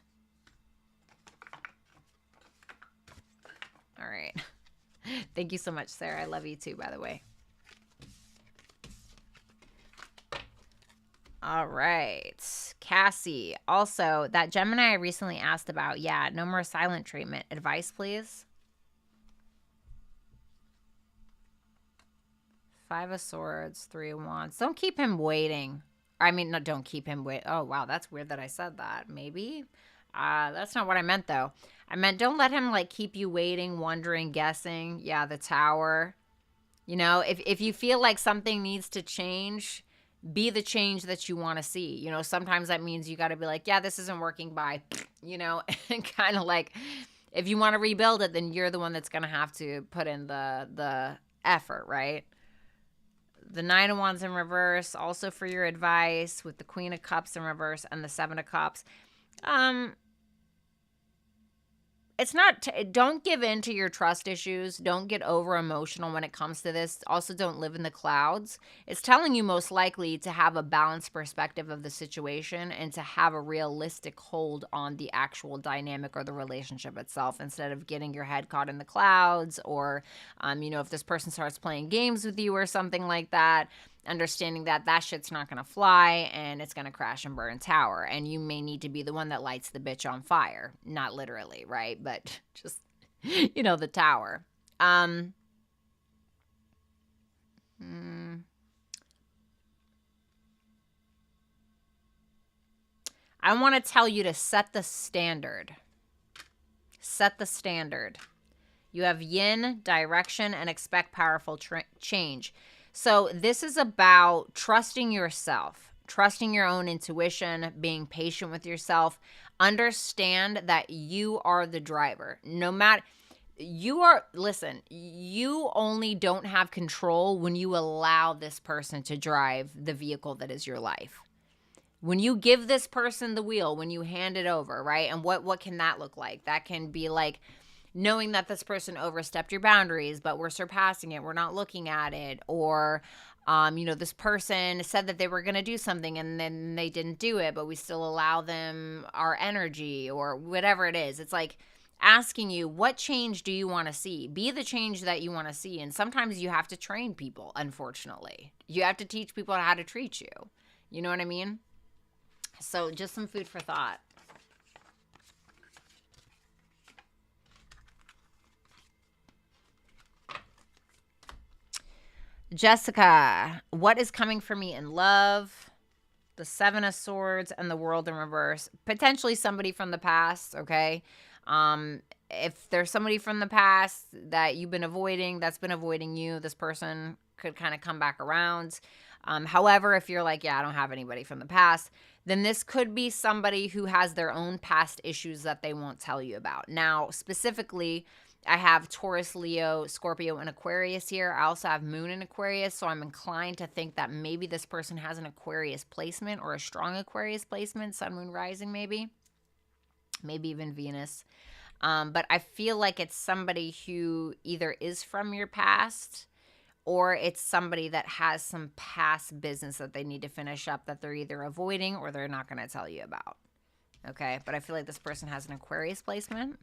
All right. Thank you so much, Sarah. I love you too, by the way. All right. Cassie. Also, that Gemini I recently asked about, no more silent treatment. Advice, please. 5 of Swords, 3 of Wands. Don't keep him waiting. I mean, no, don't keep him wait. Oh, wow. That's weird that I said that. Maybe. That's not what I meant, though. I meant don't let him, like, keep you waiting, wondering, guessing. Yeah, the Tower. If you feel like something needs to change, be the change that you want to see. Sometimes that means you got to be like, yeah, this isn't working, bye. And kind of like, if you want to rebuild it, then you're the one that's going to have to put in the effort, right? The 9 of Wands in reverse, also for your advice, with the Queen of Cups in reverse and the 7 of Cups. It's not, don't give in to your trust issues. Don't get over emotional when it comes to this. Also, don't live in the clouds. It's telling you most likely to have a balanced perspective of the situation and to have a realistic hold on the actual dynamic or the relationship itself, instead of getting your head caught in the clouds, or, if this person starts playing games with you or something like that, understanding that shit's not going to fly and it's going to crash and burn tower. And you may need to be the one that lights the bitch on fire. Not literally, right? But just, the tower. I want to tell you to set the standard. Set the standard. You have yin, direction, and expect powerful change. So this is about trusting yourself, trusting your own intuition, being patient with yourself. Understand that you are the driver. No matter, you only don't have control when you allow this person to drive the vehicle that is your life. When you give this person the wheel, when you hand it over, right? And what can that look like? That can be like, knowing that this person overstepped your boundaries, but we're surpassing it, we're not looking at it. Or, this person said that they were going to do something and then they didn't do it, but we still allow them our energy, or whatever it is. It's like asking you, what change do you want to see? Be the change that you want to see. And sometimes you have to train people, unfortunately. You have to teach people how to treat you. You know what I mean? So just some food for thought. Jessica, what is coming for me in love? The 7 of Swords and the World in reverse. Potentially somebody from the past, okay? If there's somebody from the past that you've been avoiding, that's been avoiding you, this person could kind of come back around. However, if you're like, I don't have anybody from the past, then this could be somebody who has their own past issues that they won't tell you about. Now, specifically, I have Taurus, Leo, Scorpio, and Aquarius here. I also have Moon in Aquarius, so I'm inclined to think that maybe this person has an Aquarius placement, or a strong Aquarius placement, Sun, Moon, Rising maybe even Venus. But I feel like it's somebody who either is from your past or it's somebody that has some past business that they need to finish up that they're either avoiding or they're not going to tell you about. Okay, but I feel like this person has an Aquarius placement.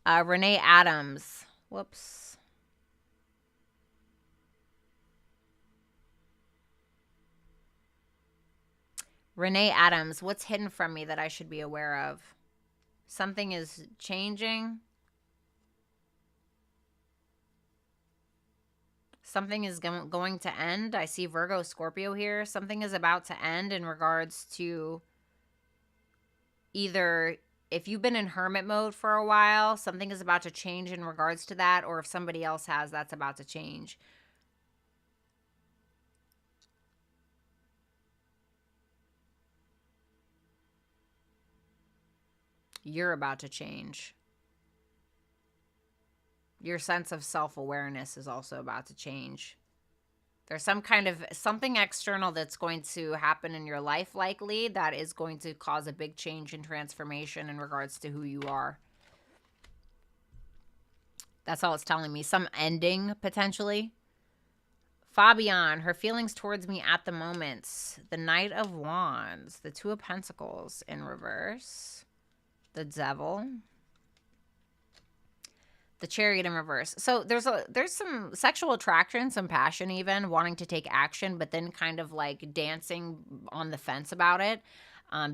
Renee Adams. Whoops. Renee Adams, what's hidden from me that I should be aware of? Something is changing. Something is going to end. I see Virgo, Scorpio here. Something is about to end in regards to either if you've been in hermit mode for a while, something is about to change in regards to that, or if somebody else has, that's about to change. You're about to change. Your sense of self-awareness is also about to change. There's some kind of something external that's going to happen in your life, likely, that is going to cause a big change and transformation in regards to who you are. That's all it's telling me. Some ending, potentially. Fabian, her feelings towards me at the moment. The Knight of Wands. The Two of Pentacles in reverse. The Devil. The Chariot in reverse. So there's some sexual attraction, some passion even, wanting to take action, but then kind of like dancing on the fence about it.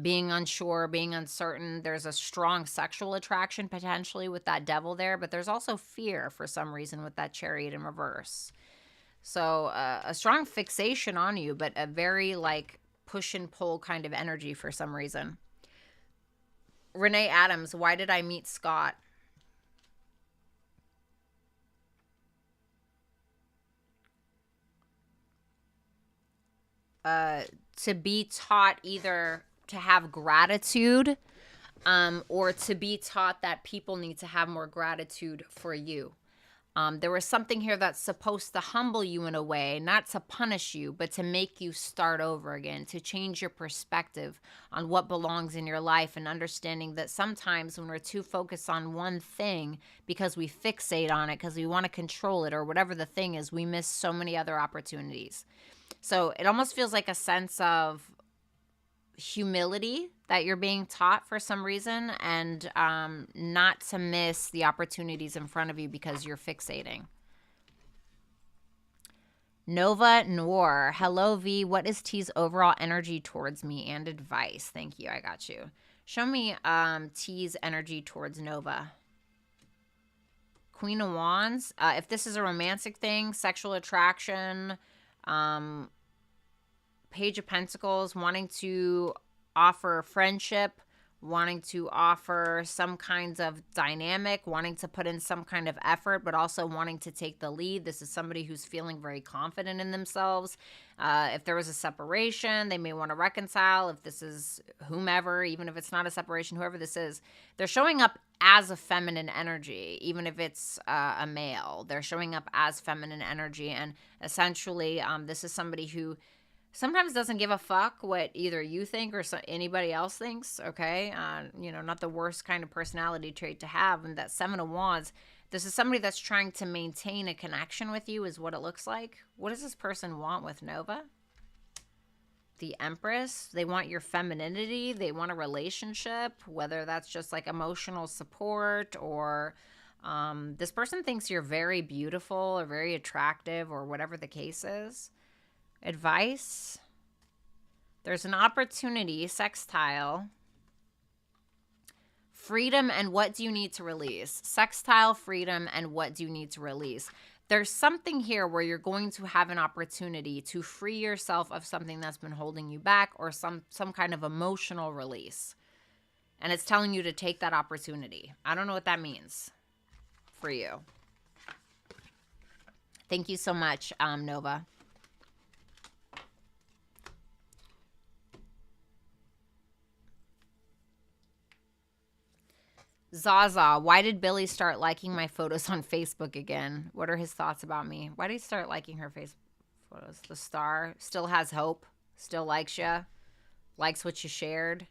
Being unsure, being uncertain. There's a strong sexual attraction potentially with that Devil there, but there's also fear for some reason with that Chariot in reverse. So a strong fixation on you, but a very like push and pull kind of energy for some reason. Renee Adams, why did I meet Scott? To be taught either to have gratitude or to be taught that people need to have more gratitude for you. There was something here that's supposed to humble you in a way, not to punish you, but to make you start over again, to change your perspective on what belongs in your life, and understanding that sometimes when we're too focused on one thing because we fixate on it, because we want to control it or whatever the thing is, we miss so many other opportunities. So it almost feels like a sense of humility that you're being taught for some reason, and not to miss the opportunities in front of you because you're fixating. Nova Noir. Hello, V. What is T's overall energy towards me and advice? Thank you. I got you. Show me T's energy towards Nova. Queen of Wands. If this is a romantic thing, sexual attraction, Page of Pentacles, wanting to offer friendship, wanting to offer some kinds of dynamic, wanting to put in some kind of effort, but also wanting to take the lead. This is somebody who's feeling very confident in themselves. If there was a separation, they may want to reconcile. If this is whomever, even if it's not a separation, whoever this is, they're showing up as a feminine energy, even if it's a male. They're showing up as feminine energy, and essentially this is somebody who sometimes doesn't give a fuck what either you think or anybody else thinks, okay? Not the worst kind of personality trait to have. And that Seven of Wands, this is somebody that's trying to maintain a connection with you is what it looks like. What does this person want with Nova? The Empress. They want your femininity. They want a relationship, whether that's just like emotional support or this person thinks you're very beautiful or very attractive or whatever the case is. Advice. There's an opportunity, sextile. Freedom and what do you need to release? Sextile, freedom, and what do you need to release? There's something here where you're going to have an opportunity to free yourself of something that's been holding you back or some kind of emotional release. And it's telling you to take that opportunity. I don't know what that means for you. Thank you so much, Nova. Zaza, why did Billy start liking my photos on Facebook again? What are his thoughts about me? Why did he start liking her Facebook photos? The star still has hope, still likes you, likes what you shared.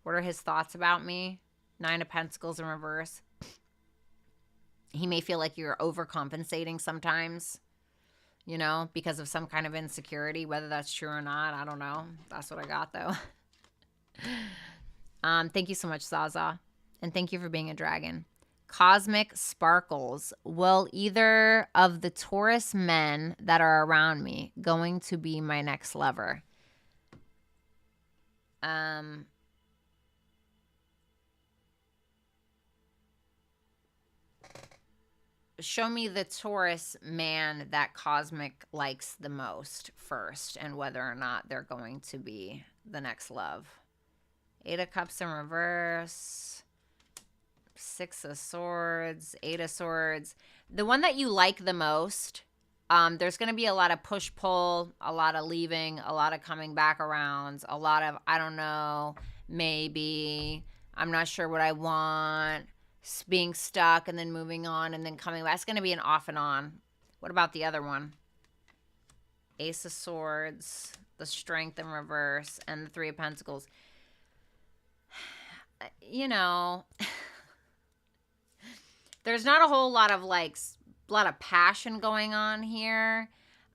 What are his thoughts about me? Nine of Pentacles in reverse. He may feel like you're overcompensating sometimes, you know, because of some kind of insecurity. Whether that's true or not, I don't know. That's what I got, though. Thank you so much, Zaza. And thank you for being a dragon. Cosmic Sparkles. Will either of the Taurus men that are around me going to be my next lover? Show me the Taurus man that Cosmic likes the most first, and whether or not they're going to be the next love. Eight of Cups in reverse. Six of Swords. Eight of Swords. The one that you like the most, there's going to be a lot of push-pull, a lot of leaving, a lot of coming back around, a lot of, I don't know, maybe, I'm not sure what I want, being stuck and then moving on and then coming back. It's going to be an off and on. What about the other one? Ace of Swords, the Strength in reverse, and the Three of Pentacles. You know, there's not a whole lot of passion going on here.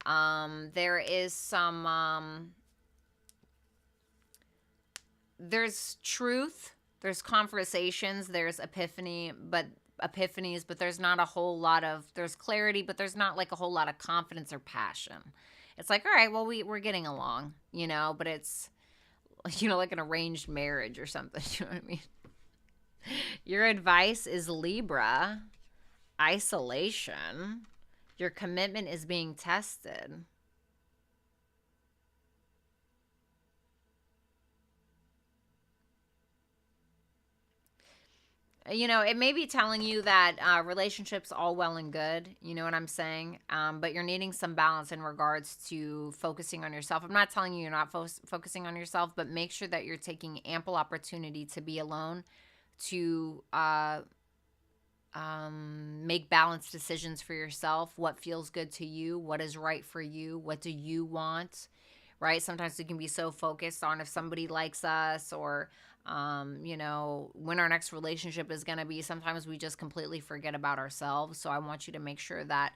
There is some, there's truth. There's conversations, there's epiphanies, but there's not a whole lot of, there's clarity, but there's not like a whole lot of confidence or passion. It's like, all right, well, we're getting along, you know, but it's, you know, like an arranged marriage or something. You know what I mean? Your advice is Libra, isolation. Your commitment is being tested. You know, it may be telling you that relationships all well and good, you know what I'm saying? But you're needing some balance in regards to focusing on yourself. I'm not telling you you're not focusing on yourself, but make sure that you're taking ample opportunity to be alone, to make balanced decisions for yourself. What feels good to you? What is right for you? What do you want? Right? Sometimes we can be so focused on if somebody likes us or you know, when our next relationship is going to be. Sometimes we just completely forget about ourselves. So I want you to make sure that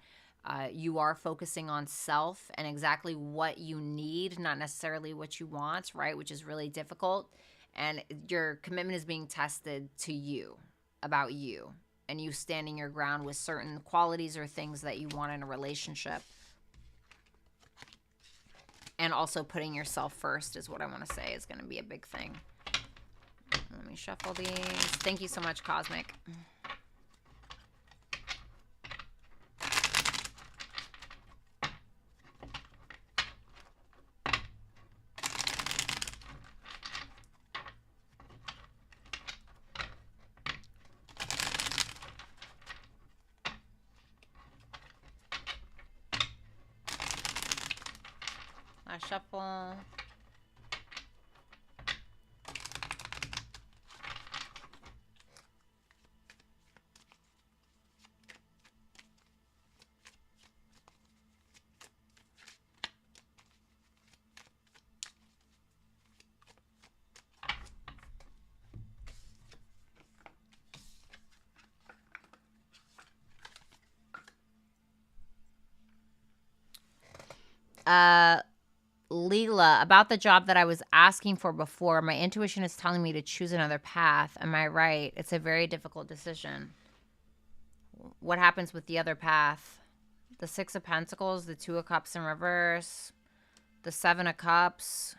you are focusing on self and exactly what you need, not necessarily what you want, right? Which is really difficult. And your commitment is being tested to you, about you, and you standing your ground with certain qualities or things that you want in a relationship. And also putting yourself first is what I want to say is going to be a big thing. Let me shuffle these. Thank you so much, Cosmic. I shuffle. Leela, about the job that I was asking for before, my intuition is telling me to choose another path. Am I right? It's a very difficult decision. What happens with the other path? The Six of Pentacles, the Two of Cups in reverse, the Seven of Cups,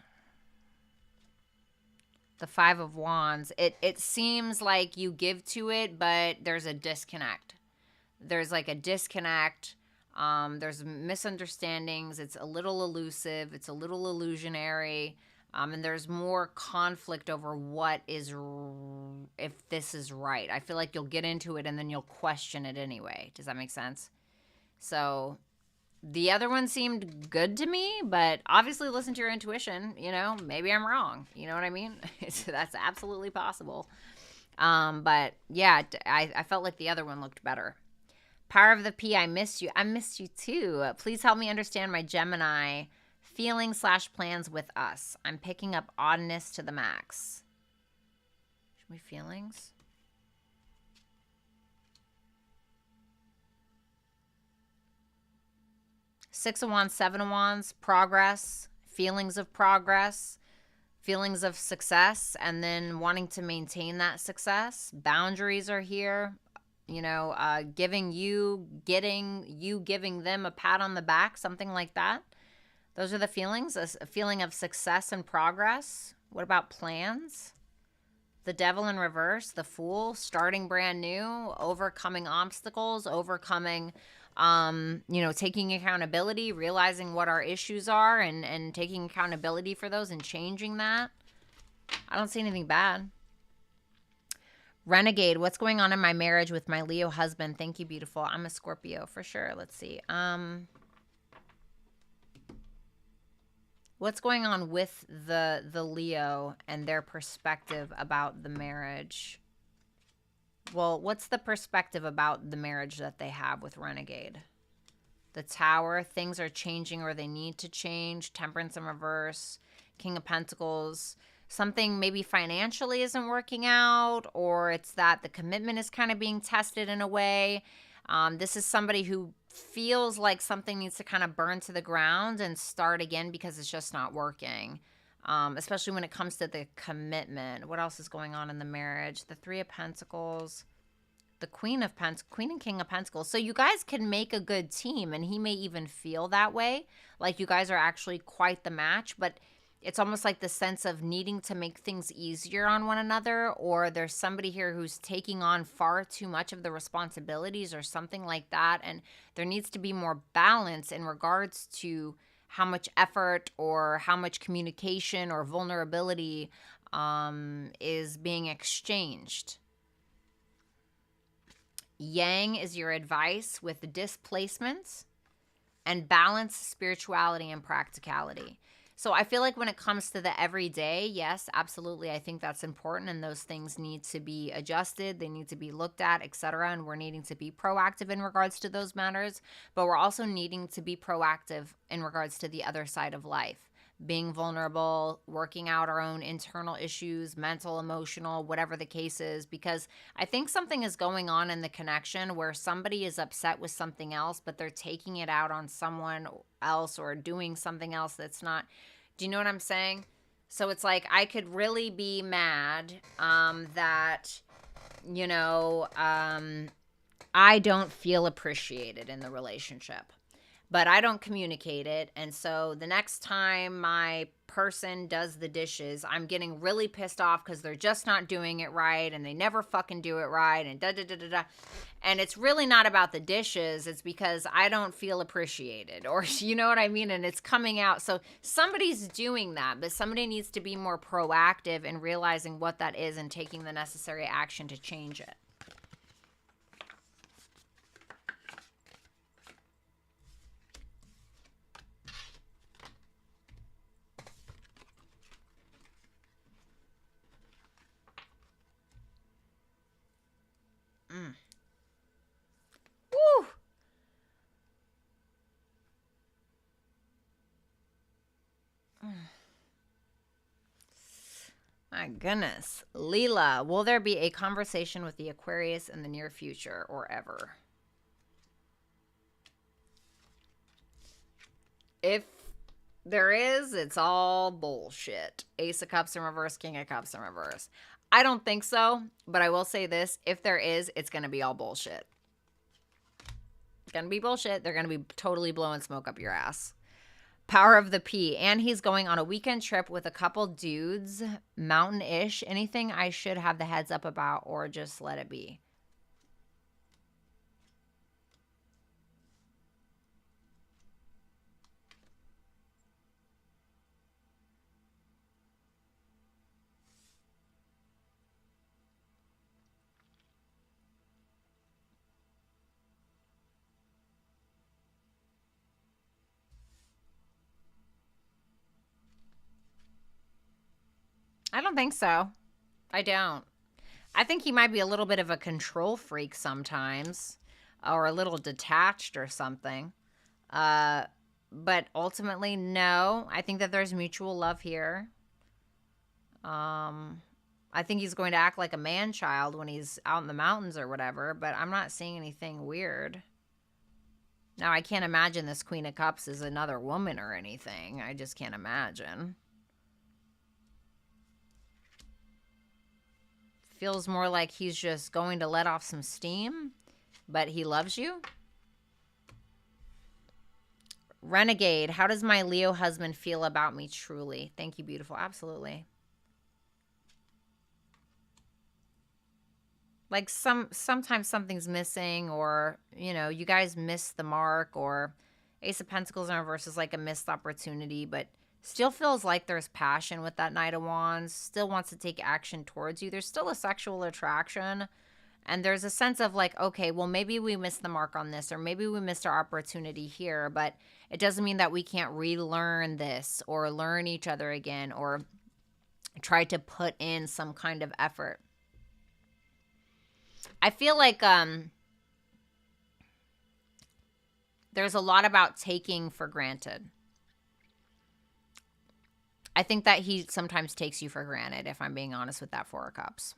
the Five of Wands. It seems like you give to it, but there's a disconnect. There's like a disconnect. There's misunderstandings. It's a little elusive. It's a little illusionary. And there's more conflict over what is, if this is right. I feel like you'll get into it and then you'll question it anyway. Does that make sense? So the other one seemed good to me, but obviously listen to your intuition. You know, maybe I'm wrong. You know what I mean? That's absolutely possible. But yeah, I felt like the other one looked better. Power of the P, I missed you. I missed you too. Please help me understand my Gemini feelings/plans with us. I'm picking up oddness to the max. Show me feelings. Six of Wands, Seven of Wands, progress, feelings of progress, feelings of success, and then wanting to maintain that success. Boundaries are here. You know, giving them a pat on the back, something like that. Those are the feelings, a feeling of success and progress. What about plans? The Devil in reverse, the Fool, starting brand new, overcoming obstacles, overcoming, taking accountability, realizing what our issues are and taking accountability for those and changing that. I don't see anything bad. Renegade, what's going on in my marriage with my Leo husband? Thank you, beautiful. I'm a Scorpio for sure. Let's see. What's going on with the Leo and their perspective about the marriage? Well, what's the perspective about the marriage that they have with Renegade? The Tower, things are changing or they need to change. Temperance in reverse. King of Pentacles. Something maybe financially isn't working out, or it's that the commitment is kind of being tested in a way. This is somebody who feels like something needs to kind of burn to the ground and start again because it's just not working, especially when it comes to the commitment. What else is going on in the marriage? The Three of Pentacles, the Queen and King of Pentacles. So you guys can make a good team, and he may even feel that way, like you guys are actually quite the match, but it's almost like the sense of needing to make things easier on one another, or there's somebody here who's taking on far too much of the responsibilities or something like that. And there needs to be more balance in regards to how much effort or how much communication or vulnerability is being exchanged. Yang is your advice with displacements, and balance spirituality and practicality. So I feel like when it comes to the everyday, yes, absolutely, I think that's important, and those things need to be adjusted, they need to be looked at, etc. And we're needing to be proactive in regards to those matters, but we're also needing to be proactive in regards to the other side of life, being vulnerable, working out our own internal issues, mental, emotional, whatever the case is, because I think something is going on in the connection where somebody is upset with something else, but they're taking it out on someone else or doing something else that's not. Do you know what I'm saying? So it's like I could really be mad that, I don't feel appreciated in the relationship, but I don't communicate it. And so the next time my person does the dishes, I'm getting really pissed off because they're just not doing it right, and they never fucking do it right, and da-da-da-da-da. And it's really not about the dishes. It's because I don't feel appreciated, or you know what I mean? And it's coming out. So somebody's doing that, but somebody needs to be more proactive in realizing what that is and taking the necessary action to change it. Woo! My goodness. Leela, will there be a conversation with the Aquarius in the near future or ever? If there is, it's all bullshit. Ace of Cups in reverse, King of Cups in reverse. I don't think so, but I will say this. If there is, it's going to be all bullshit. It's going to be bullshit. They're going to be totally blowing smoke up your ass. Power of the P. And he's going on a weekend trip with a couple dudes, mountain-ish. Anything I should have the heads up about, or just let it be? I don't think so. I don't. I think he might be a little bit of a control freak sometimes, or a little detached or something. But ultimately, no. I think that there's mutual love here. I think he's going to act like a man-child when he's out in the mountains or whatever, but I'm not seeing anything weird. Now, I can't imagine this Queen of Cups is another woman or anything. I just can't imagine. Feels more like he's just going to let off some steam, but he loves you. Renegade, how does my Leo husband feel about me truly? Thank you, beautiful. Absolutely. Like sometimes something's missing, or, you know, you guys miss the mark, or Ace of Pentacles in reverse is like a missed opportunity, but still feels like there's passion with that Knight of Wands, still wants to take action towards you. There's still a sexual attraction, and there's a sense of like, okay, well, maybe we missed the mark on this, or maybe we missed our opportunity here, but it doesn't mean that we can't relearn this or learn each other again or try to put in some kind of effort. I feel like there's a lot about taking for granted. I think that he sometimes takes you for granted, if I'm being honest with that Four of Cups.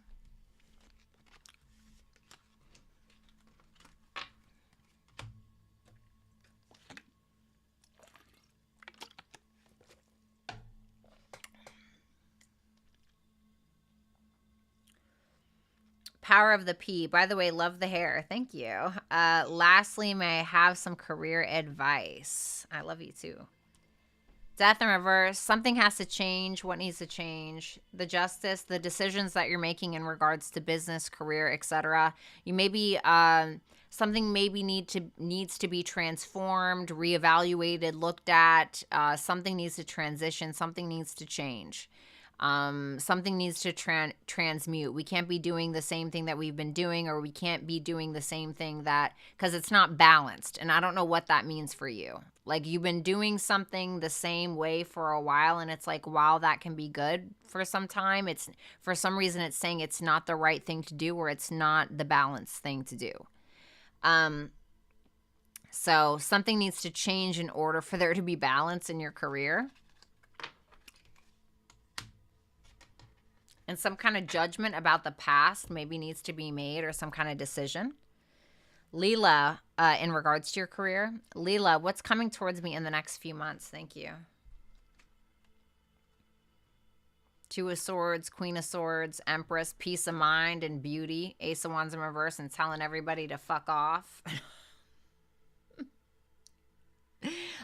Power of the P. By the way, love the hair. Thank you. Lastly, may I have some career advice? I love you too. Death in reverse. Something has to change. What needs to change? The Justice. The decisions that you're making in regards to business, career, etc. You maybe something maybe needs to be transformed, reevaluated, looked at. Something needs to transition. Something needs to change. Something needs to transmute. We can't be doing the same thing that we've been doing, or we can't be doing the same thing that, because it's not balanced. And I don't know what that means for you. Like, you've been doing something the same way for a while, and it's like, wow, that can be good for some time. It's, for some reason, it's saying it's not the right thing to do, or it's not the balanced thing to do. So something needs to change in order for there to be balance in your career. And some kind of judgment about the past maybe needs to be made, or some kind of decision. Leela, in regards to your career. Leela, what's coming towards me in the next few months? Thank you. Two of Swords, Queen of Swords, Empress, peace of mind and beauty. Ace of Wands in reverse and telling everybody to fuck off.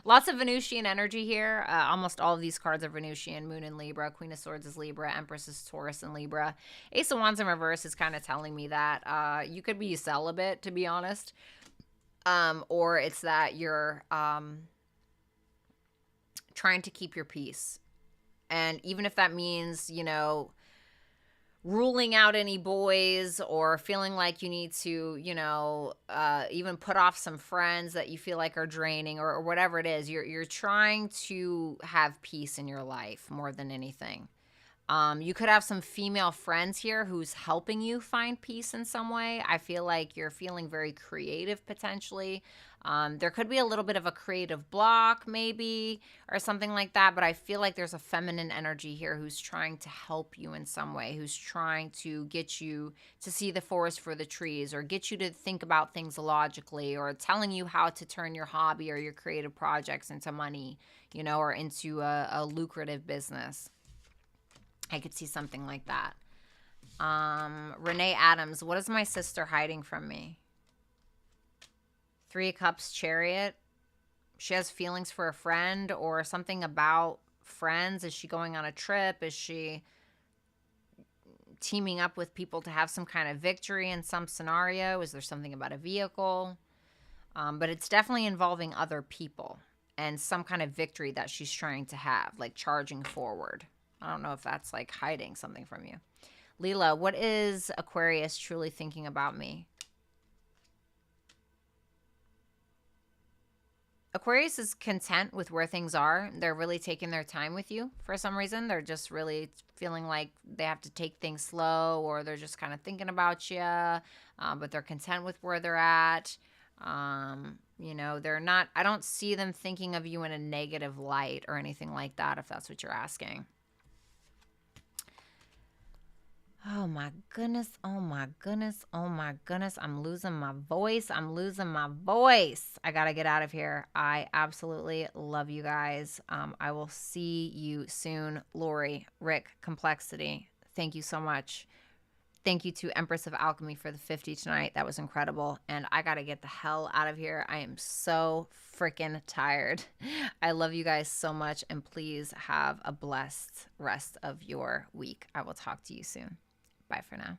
Lots of Venusian energy here. Almost all of these cards are Venusian. Moon in Libra. Queen of Swords is Libra. Empress is Taurus and Libra. Ace of Wands in reverse is kind of telling me that you could be celibate, to be honest. Or it's that you're trying to keep your peace. And even if that means, you know, ruling out any boys, or feeling like you need to, you know, even put off some friends that you feel like are draining, or whatever it is, you're trying to have peace in your life more than anything. You could have some female friends here who's helping you find peace in some way. I feel like you're feeling very creative potentially. There could be a little bit of a creative block maybe, or something like that, but I feel like there's a feminine energy here who's trying to help you in some way, who's trying to get you to see the forest for the trees, or get you to think about things logically, or telling you how to turn your hobby or your creative projects into money, you know, or into a lucrative business. I could see something like that. Renee Adams, what is my sister hiding from me? Three of Cups, Chariot. She has feelings for a friend, or something about friends. Is she going on a trip? Is she teaming up with people to have some kind of victory in some scenario? Is there something about a vehicle? But it's definitely involving other people and some kind of victory that she's trying to have, like charging forward. I don't know if that's like hiding something from you. Leela, what is Aquarius truly thinking about me? Aquarius is content with where things are. They're really taking their time with you for some reason. They're just really feeling like they have to take things slow, or they're just kind of thinking about you, but they're content with where they're at. You know, they're not, I don't see them thinking of you in a negative light or anything like that, if that's what you're asking. Oh my goodness. Oh my goodness. Oh my goodness. I'm losing my voice. I got to get out of here. I absolutely love you guys. I will see you soon. Lori, Rick, Complexity, thank you so much. Thank you to Empress of Alchemy for the 50 tonight. That was incredible. And I got to get the hell out of here. I am so freaking tired. I love you guys so much. And please have a blessed rest of your week. I will talk to you soon. Bye for now.